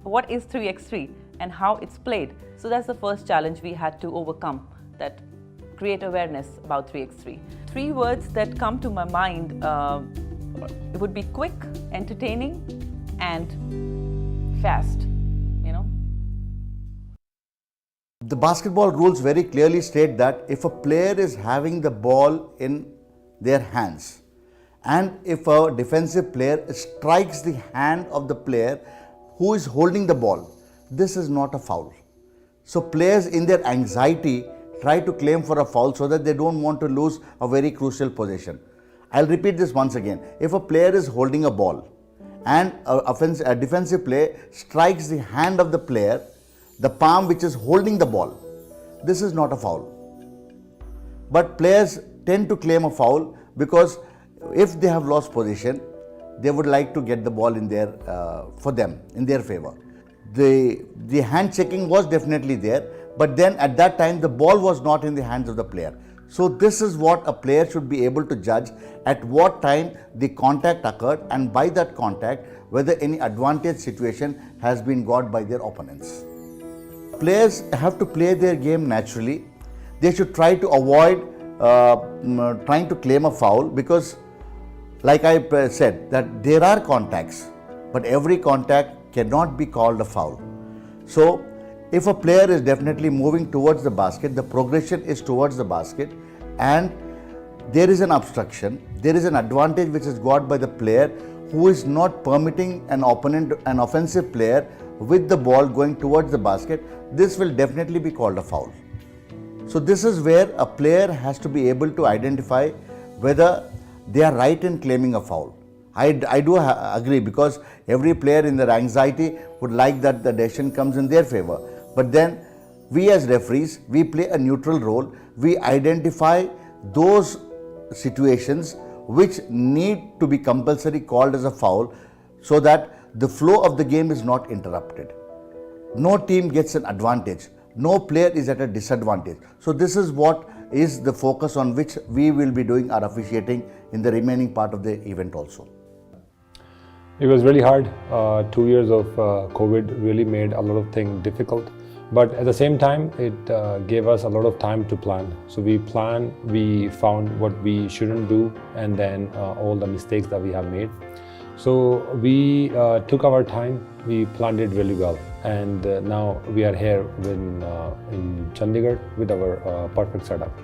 what is 3x3 and how it's played. So that's the first challenge we had to overcome, that create awareness about 3x3. 3 words that come to my mind it would be quick, entertaining, and fast. The basketball rules very clearly state that if a player is having the ball in their hands, and if a defensive player strikes the hand of the player who is holding the ball, this is not a foul. So players in their anxiety try to claim for a foul so that they don't want to lose a very crucial possession. I'll repeat this once again. If a player is holding a ball and a defensive player strikes the hand of the player, the palm which is holding the ball, this is not a foul. But players tend to claim a foul because if they have lost possession, they would like to get the ball in their for them, in their favor. The hand checking was definitely there, but then at that time the ball was not in the hands of the player. So this is what a player should be able to judge, at what time the contact occurred, and by that contact whether any advantage situation has been got by their opponents. Players have to play their game naturally. They should try to avoid trying to claim a foul, because like I said, that there are contacts, but every contact cannot be called a foul. So if a player is definitely moving towards the basket, the progression is towards the basket, and there is an obstruction, there is an advantage which is got by the player who is not permitting an opponent, an offensive player with the ball going towards the basket, this will definitely be called a foul. So this is where a player has to be able to identify whether they are right in claiming a foul. I do agree, because every player in their anxiety would like that the decision comes in their favor. But then we as referees, we play a neutral role. We identify those situations which need to be compulsory called as a foul, so that the flow of the game is not interrupted. No team gets an advantage. No player is at a disadvantage. So this is what is the focus on which we will be doing our officiating in the remaining part of the event also. It was really hard. 2 years of COVID really made a lot of things difficult. But at the same time, it gave us a lot of time to plan. So we planned, we found what we shouldn't do, and then all the mistakes that we have made. So we took our time, we planned it really well. And now we are here in Chandigarh with our perfect setup.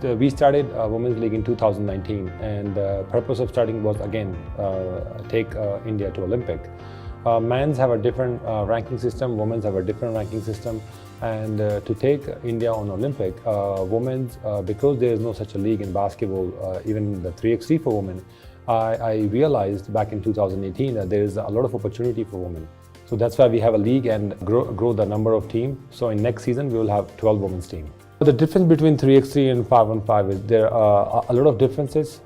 We started Women's League in 2019, and the purpose of starting was again take India to Olympic. Men's have a different ranking system, women's have a different ranking system, and to take India on Olympic, women's, because there is no such a league in basketball, even the 3x3 for women, I realized back in 2018 that there is a lot of opportunity for women. So that's why we have a league and grow the number of teams. So in next season, we will have 12 women's team. The difference between 3x3 and 5-on-5 is there are a lot of differences,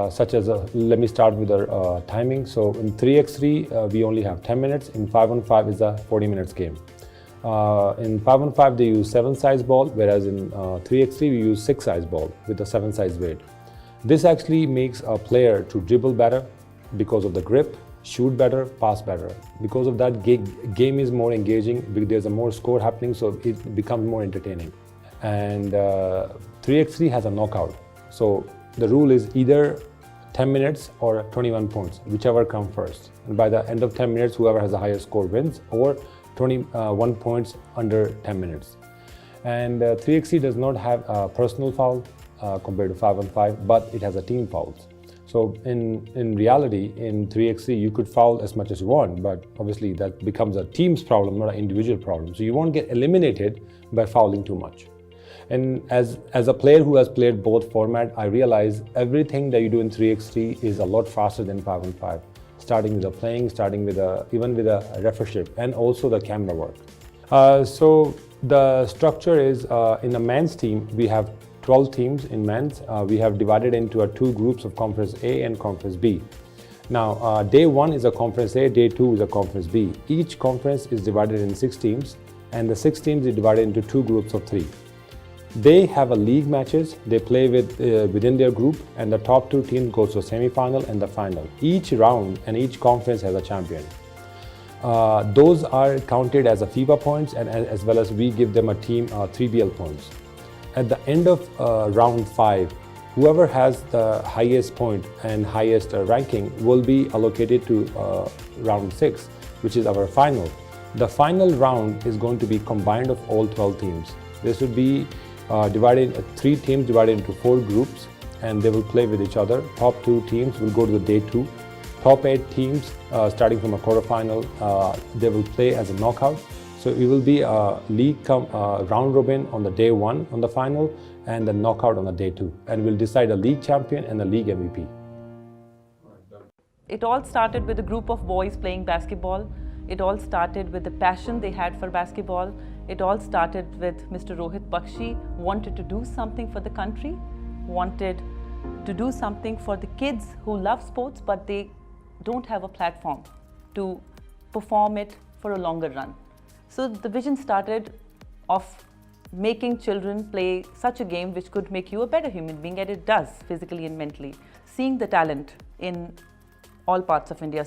such as, let me start with the timing. So in 3x3, we only have 10 minutes. In 5-on-5 is a 40 minutes game. In 5-on-5 they use 7-size ball, whereas in 3x3 we use 6-size ball with a 7-size weight. This actually makes a player to dribble better because of the grip, shoot better, pass better. Because of that, game is more engaging, there's a more score happening, so it becomes more entertaining. And 3x3 has a knockout. So the rule is either 10 minutes or 21 points, whichever comes first. And by the end of 10 minutes, whoever has the highest score wins, or 21 points under 10 minutes. And 3x3 does not have a personal foul compared to 5-on-5, but it has a team fouls. So in reality, in 3x3, you could foul as much as you want, but obviously that becomes a team's problem, not an individual problem. So you won't get eliminated by fouling too much. And as a player who has played both formats, I realize everything that you do in 3x3 is a lot faster than 5-on-5. Starting with the playing, even with a refereeship, and also the camera work. So the structure is, in the men's team, we have 12 teams in men's. We have divided into 2 groups of Conference A and Conference B. Now, day 1 is a Conference A, day 2 is a Conference B. Each conference is divided in 6 teams, and the 6 teams are divided into 2 groups of 3. They have a league matches, they play within their group, and the top 2 teams go to the semi-final and the final. Each round and each conference has a champion. Those are counted as a FIBA points, and as well as we give them a team 3BL points. At the end of round 5, whoever has the highest point and highest ranking will be allocated to round 6, which is our final. The final round is going to be combined of all 12 teams. This would be 3 teams divided into 4 groups, and they will play with each other. Top 2 teams will go to the day 2. Top 8 teams, starting from a quarterfinal, they will play as a knockout. So it will be a league round robin on the day 1 on the final, and the knockout on the day 2. And we'll decide a league champion and a league MVP. It all started with a group of boys playing basketball. It all started with the passion they had for basketball. It all started with Mr. Rohit Bakshi wanted to do something for the country, wanted to do something for the kids who love sports, but they don't have a platform to perform it for a longer run. So the vision started of making children play such a game which could make you a better human being, and it does, physically and mentally. Seeing the talent in all parts of India,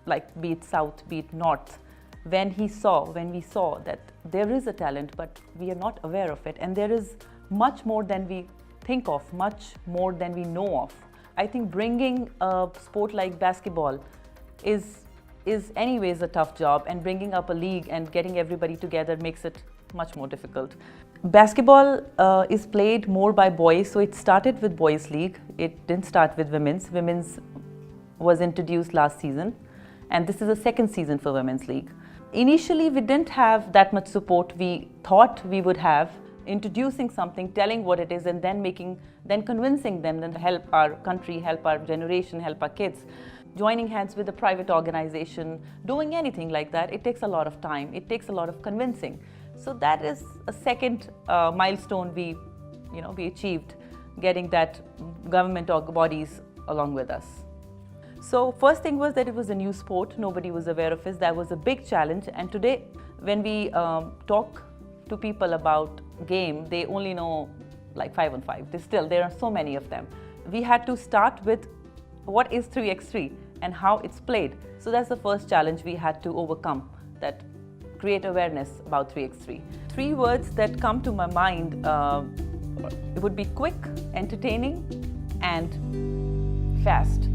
like be it South, be it North, when we saw that there is a talent, but we are not aware of it, and there is much more than we think of, much more than we know of. I think bringing a sport like basketball is anyways a tough job, and bringing up a league and getting everybody together makes it much more difficult. Basketball is played more by boys, so it started with boys league. It didn't start with women's. Women's was introduced last season, and this is the second season for women's league. Initially, we didn't have that much support we thought we would have. Introducing something, telling what it is, and then convincing them to help our country, help our generation, help our kids. Joining hands with a private organization, doing anything like that, it takes a lot of time. It takes a lot of convincing. So that is a second milestone we achieved, getting that government bodies along with us. So first thing was that it was a new sport. Nobody was aware of it. That was a big challenge. And today, when we talk to people about game, they only know like 5-on-5. There are so many of them. We had to start with what is 3x3 and how it's played. So that's the first challenge we had to overcome, that create awareness about 3x3. 3 words that come to my mind it would be quick, entertaining, and fast.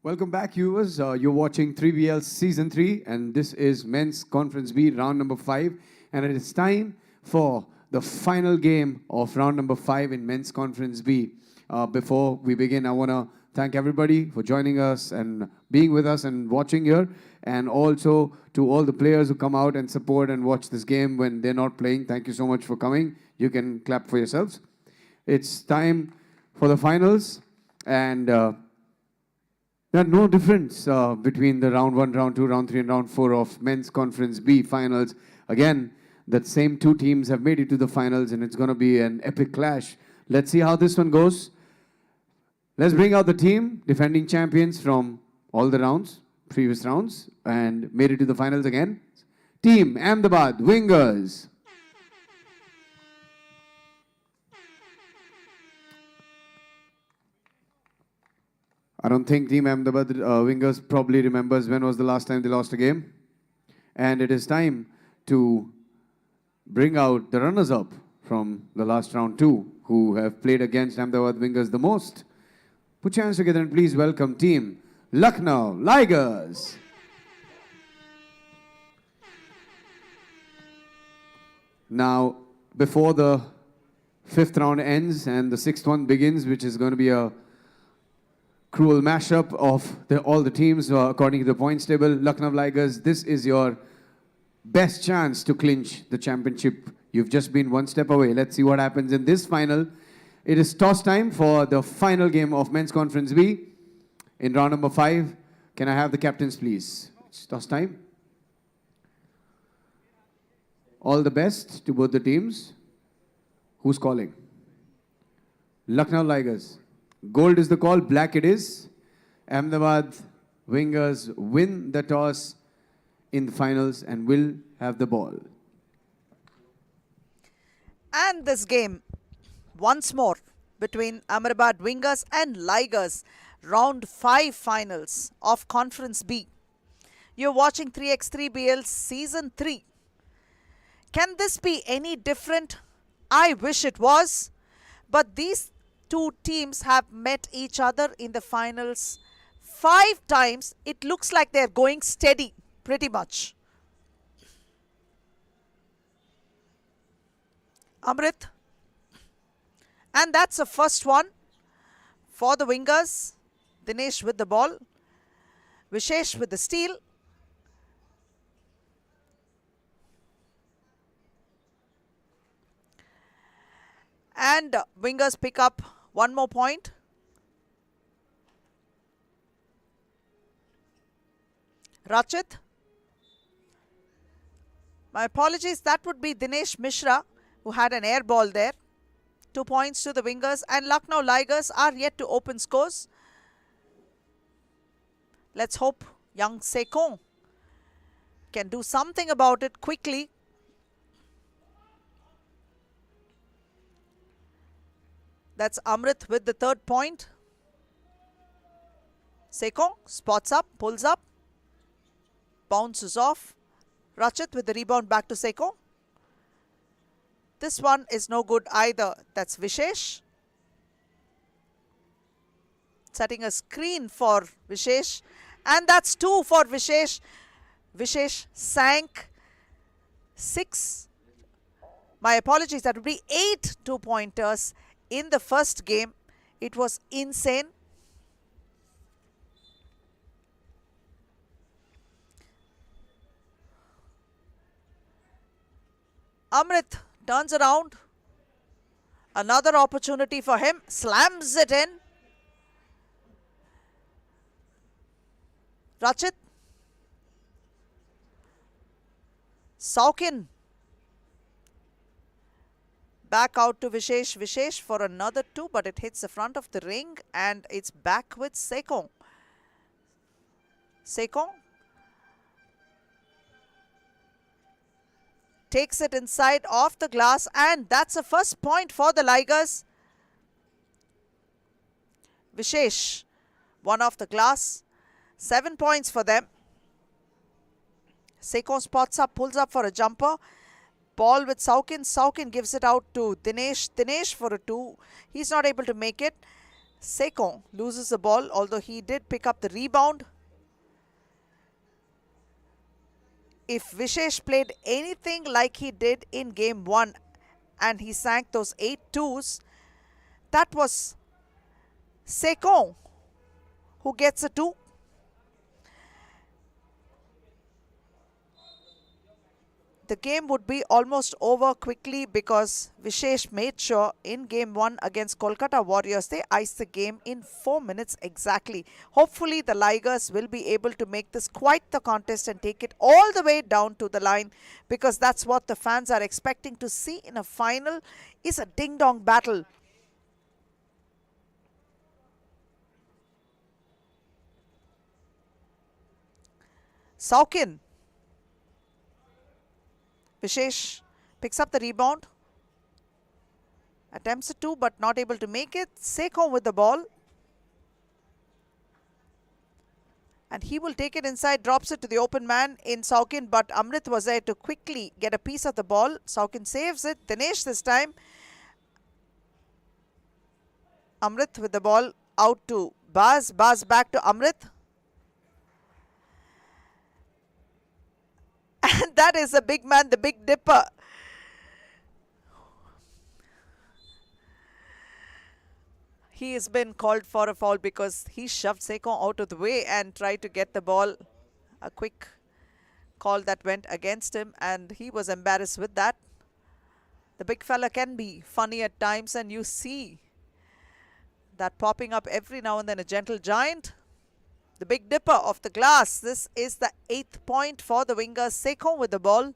Welcome back, viewers. You're watching 3BL Season 3, and this is Men's Conference B, round number 5. And it is time for the final game of round number 5 in Men's Conference B. Before we begin, I want to thank everybody for joining us and being with us and watching here. And also to all the players who come out and support and watch this game when they're not playing. Thank you so much for coming. You can clap for yourselves. It's time for the finals. And there's no difference between the round 1, round 2, round 3, and round 4 of Men's Conference B finals. Again, that same two teams have made it to the finals, and it's going to be an epic clash. Let's see how this one goes. Let's bring out the team, defending champions from all the rounds, previous rounds, and made it to the finals again. Team Ahmedabad Wingers. I don't think Team Ahmedabad Wingers probably remembers when was the last time they lost a game. And it is time to bring out the runners-up from the last round 2 who have played against Ahmedabad Wingers the most. Put your hands together and please welcome Team Lucknow Ligers. Now, before the 5th round ends and the 6th one begins, which is going to be a cruel mashup of all the teams according to the points table, Lucknow Ligers, this is your best chance to clinch the championship. You've just been one step away. Let's see what happens in this final. It is toss time for the final game of Men's Conference B in round number 5. Can I have the captains, please? It's toss time. All the best to both the teams. Who's calling? Lucknow Ligers. Gold is the call, black it is. Ahmedabad Wingers win the toss in the finals and will have the ball. And this game, once more, between Ahmedabad Wingers and Ligers, round 5 finals of Conference B. You're watching 3x3BL Season 3. Can this be any different? I wish it was. But these two teams have met each other in the finals 5 times. It looks like they're going steady, pretty much. Amrit. And that's the first one for the Wingers. Dinesh with the ball. Vishesh with the steal. And Wingers pick up one more point. Rachit. My apologies, that would be Dinesh Mishra who had an air ball there. 2 points to the Wingers, and Lucknow Ligers are yet to open scores. Let's hope young Sekon can do something about it quickly. That's Amrit with the 3rd point. Sekon spots up, pulls up, bounces off. Rachit with the rebound back to Sekon. This one is no good either. That's Vishesh. Setting a screen for Vishesh. And that's 2 for Vishesh. Vishesh sank 6. My apologies, that would be 8 2-pointers in the first game. It was insane. Amrit turns around. Another opportunity for him. Slams it in. Rachit. Saukin. Back out to Vishesh. Vishesh for another 2, but it hits the front of the ring and it's back with Sekon. Sekon takes it inside off the glass, and that's the first point for the Ligers. Vishesh, one off the glass. 7 points for them. Sekon spots up, pulls up for a jumper. Ball with Saukin. Saukin gives it out to Dinesh. Dinesh for a 2. He's not able to make it. Sekon loses the ball, although he did pick up the rebound. If Vishesh played anything like he did in game 1 and he sank those 8 twos, that was Sekon who gets a 2. The game would be almost over quickly because Vishesh made sure in game 1 against Kolkata Warriors they iced the game in 4 minutes exactly. Hopefully the Ligers will be able to make this quite the contest and take it all the way down to the line, because that's what the fans are expecting to see in a final, is a ding-dong battle. Saukin. Vishesh picks up the rebound. Attempts a 2 but not able to make it. Seko with the ball. And he will take it inside, drops it to the open man in Saukin, but Amrit was there to quickly get a piece of the ball. Saukin saves it. Dinesh this time. Amrit with the ball out to Baz. Baz back to Amrit. And that is the big man, the Big Dipper. He has been called for a foul because he shoved Seko out of the way and tried to get the ball. A quick call that went against him, and he was embarrassed with that. The big fella can be funny at times, and you see that popping up every now and then. A gentle giant. The Big Dipper of the glass. This is the 8th point for the wingers. Seko with the ball.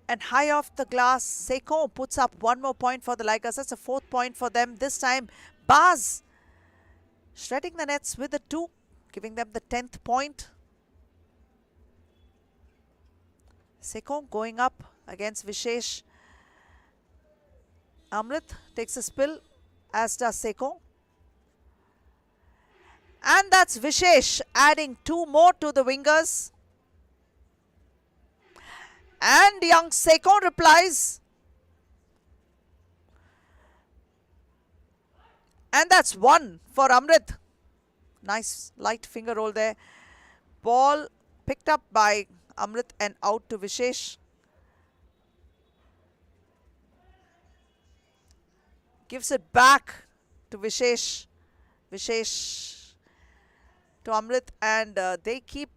And high off the glass, Seko puts up one more point for the Ligers. That's a 4th point for them. This time, Baz shredding the nets with a 2, giving them the 10th point. Seko going up against Vishesh. Amrit takes a spill, as does Seko. And that's Vishesh adding 2 more to the wingers. And young Seko replies. And that's 1 for Amrit. Nice light finger roll there. Ball picked up by Amrit and out to Vishesh. Gives it back to Vishesh. Vishesh to Amrit, and they keep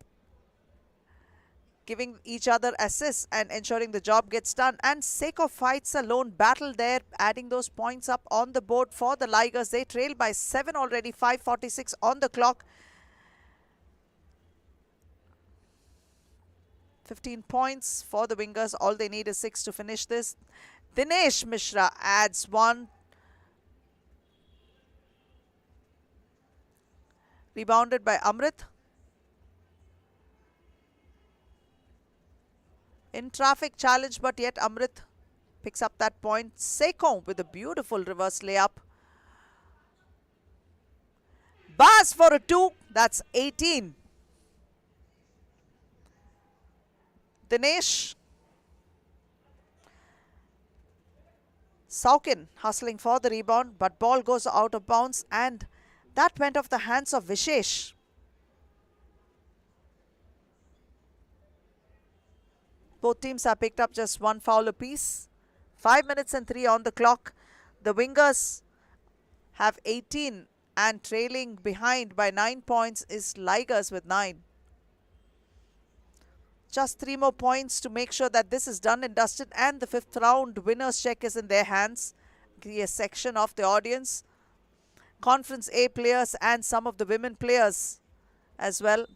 giving each other assists and ensuring the job gets done. And Seko fights a lone battle there, adding those points up on the board for the Ligers. They trail by 7 already, 5:46 on the clock. 15 points for the wingers. All they need is 6 to finish this. Dinesh Mishra adds 1. Rebounded by Amrit. In traffic challenge, but yet Amrit picks up that point. Seko with a beautiful reverse layup. Baz for a 2. That's 18. Dinesh. Saukin hustling for the rebound, but ball goes out of bounds, and that went off the hands of Vishesh. Both teams have picked up just 1 foul apiece. 5 minutes and 3 on the clock. The wingers have 18, and trailing behind by 9 points is Ligers with 9. Just 3 more points to make sure that this is done and dusted, and the 5th round winner's check is in their hands. A section of the audience. Conference A players and some of the women players as well.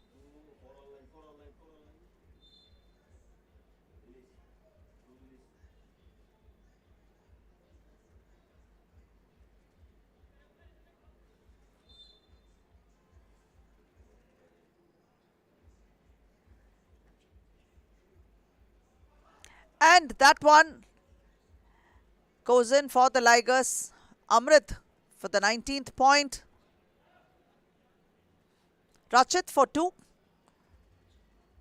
And that one goes in for the Ligers. Amrit for the 19th point. Rachit for 2.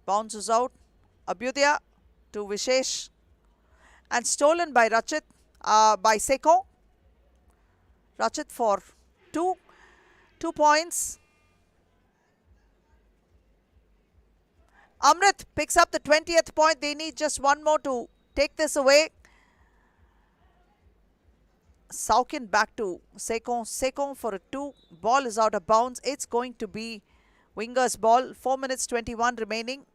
Bounces out. Abhyudaya to Vishesh. And stolen by Rachit, by Seko. Rachit for 2. 2 points. Amrit picks up the 20th point. They need just 1 more to take this away. Saukin back to Sekon. Sekon for a 2. Ball is out of bounds. It's going to be Wingers ball. 4 minutes 21 remaining.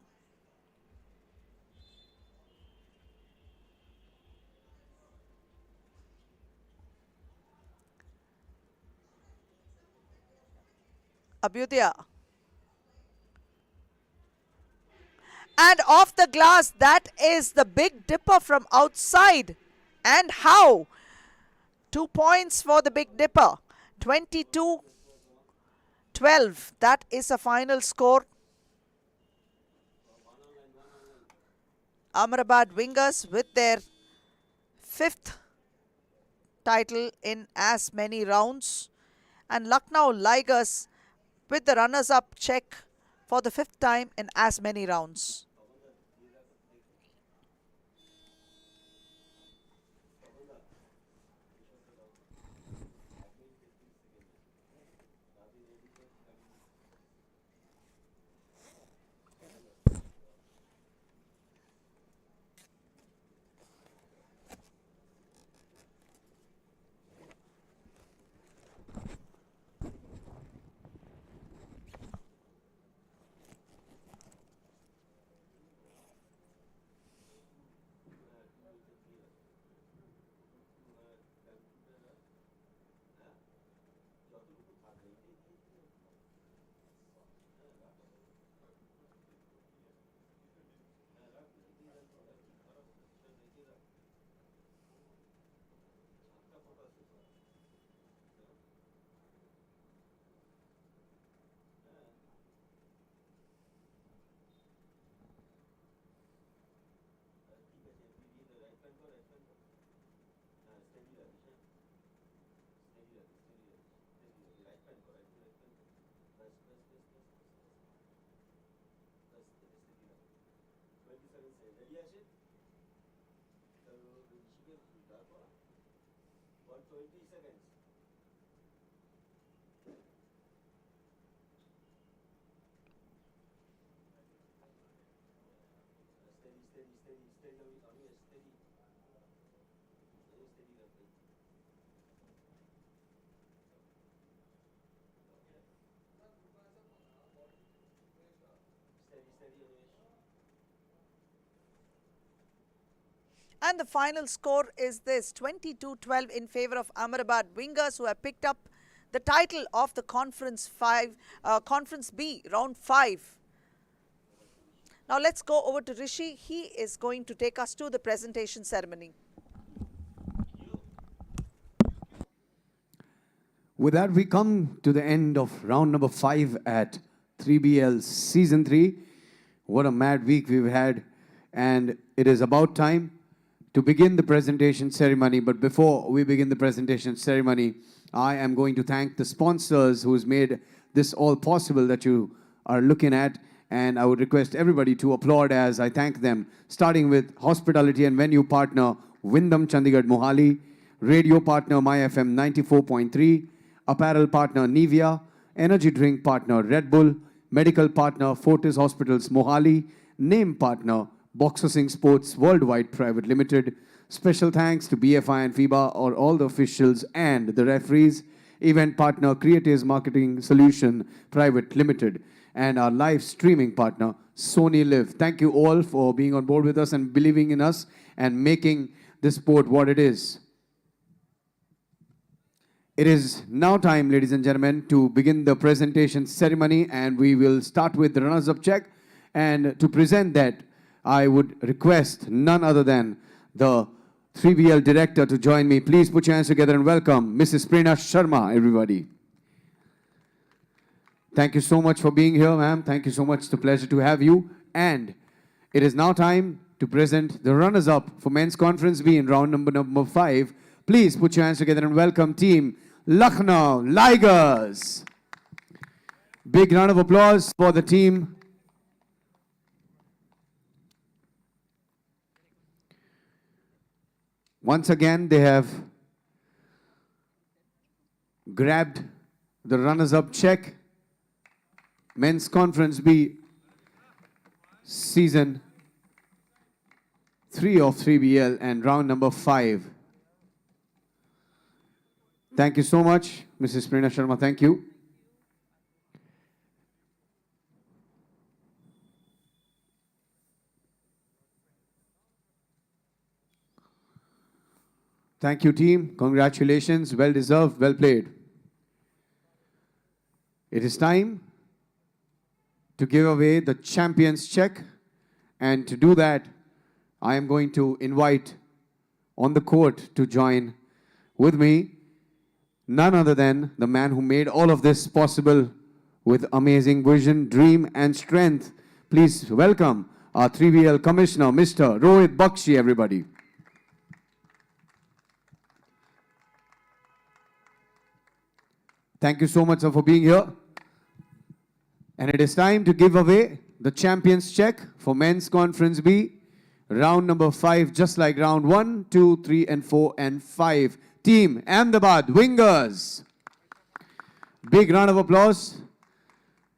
Abhyudaya. And off the glass, that is the Big Dipper from outside. And how? 2 points for the Big Dipper. 22-12. That is a final score. Ahmedabad Wingers with their 5th title in as many rounds. And Lucknow Ligers with the runners-up check for the 5th time in as many rounds. And the final score is this, 22-12 in favor of Ahmedabad Wingers, who have picked up the title of the Conference B, Round 5. Now let's go over to Rishi. He is going to take us to the presentation ceremony. With that, we come to the end of round number 5 at 3BL Season 3. What a mad week we've had. And it is about time to begin the presentation ceremony. But before we begin the presentation ceremony, I am going to thank the sponsors who's made this all possible that you are looking at. And I would request everybody to applaud as I thank them, starting with hospitality and venue partner Wyndham Chandigarh Mohali, radio partner My FM 94.3, apparel partner Nivea, energy drink partner Red Bull, medical partner Fortis Hospitals Mohali, name partner Boxing Sports Worldwide Private Limited. Special thanks to BFI and FIBA or all the officials and the referees. Event partner Creatives Marketing Solution Private Limited. And our live streaming partner Sony Live. Thank you all for being on board with us and believing in us and making this sport what it is. It is now time, ladies and gentlemen, to begin the presentation ceremony, and we will start with the runners-up check. And to present that, I would request none other than the 3BL director to join me. Please put your hands together and welcome Mrs. Prerna Sharma, everybody. Thank you so much for being here, ma'am. Thank you so much. It's a pleasure to have you. And it is now time to present the runners-up for Men's Conference B in round number 5. Please put your hands together and welcome Team Lucknow Ligers. Big round of applause for the team. Once again, they have grabbed the runners-up check. Men's Conference B, Season 3 of 3BL and round number 5. Thank you so much, Mrs. Prerna Sharma. Thank you. Thank you, team. Congratulations. Well deserved. Well played. It is time to give away the champions check. And to do that, I am going to invite on the court to join with me none other than the man who made all of this possible with amazing vision, dream, and strength. Please welcome our 3BL Commissioner, Mr. Rohit Bakshi, everybody. Thank you so much, sir, for being here. And it is time to give away the champions check for Men's Conference B, round number 5, just like round 1, 2, 3, and 4, and 5. Team Ahmedabad Wingers. Big round of applause.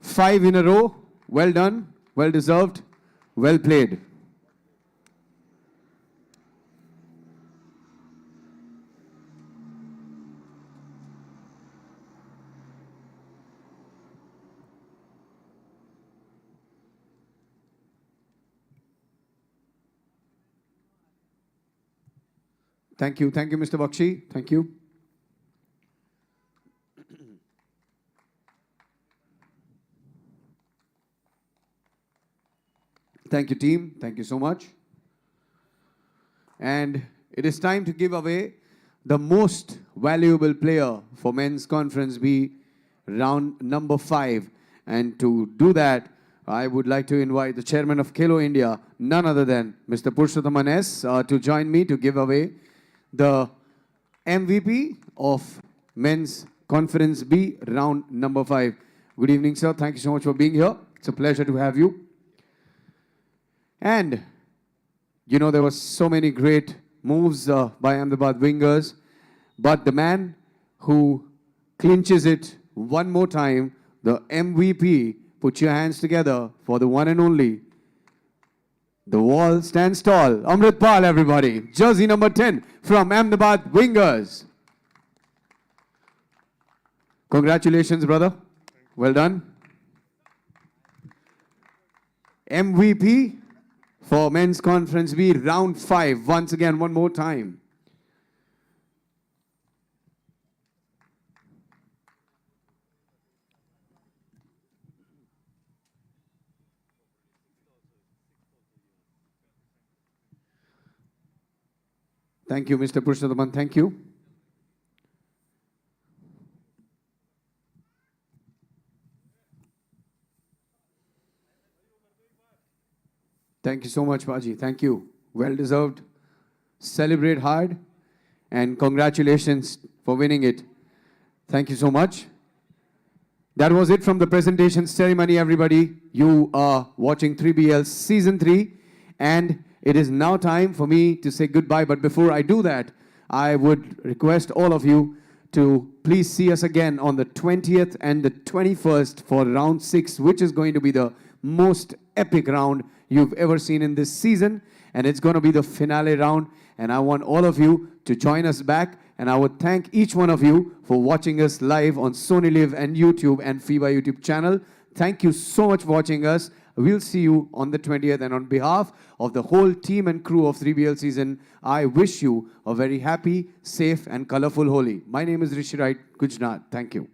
5 in a row. Well done. Well deserved. Well played. Thank you. Thank you, Mr. Bakshi. Thank you. Thank you, team. Thank you so much. And it is time to give away the most valuable player for Men's Conference B, round number 5. And to do that, I would like to invite the chairman of Khelo India, none other than Mr. Purushottam S, to join me to give away the MVP of Men's Conference B, round number 5. Good evening, sir. Thank you so much for being here. It's a pleasure to have you. And, you know, there were so many great moves by Ahmedabad Wingers, but the man who clinches it one more time, the MVP, put your hands together for the one and only. The wall stands tall. Amrit Pal, everybody. Jersey number 10 from Ahmedabad Wingers. Congratulations, brother. Well done. MVP for Men's Conference B, round 5. Once again, one more time. Thank you, Mr. Purushottam. Thank you. Thank you so much, Paji. Thank you. Well deserved. Celebrate hard. And congratulations for winning it. Thank you so much. That was it from the presentation ceremony, everybody. You are watching 3BL Season 3. And it is now time for me to say goodbye. But before I do that, I would request all of you to please see us again on the 20th and the 21st for round 6, which is going to be the most epic round you've ever seen in this season. And it's going to be the finale round. And I want all of you to join us back. And I would thank each one of you for watching us live on Sony Live and YouTube and FIBA YouTube channel. Thank you so much for watching us. We'll see you on the 20th. And on behalf of the whole team and crew of 3BL season, I wish you a very happy, safe, and colorful Holi. My name is Rishi Wright, Gujarat. Thank you.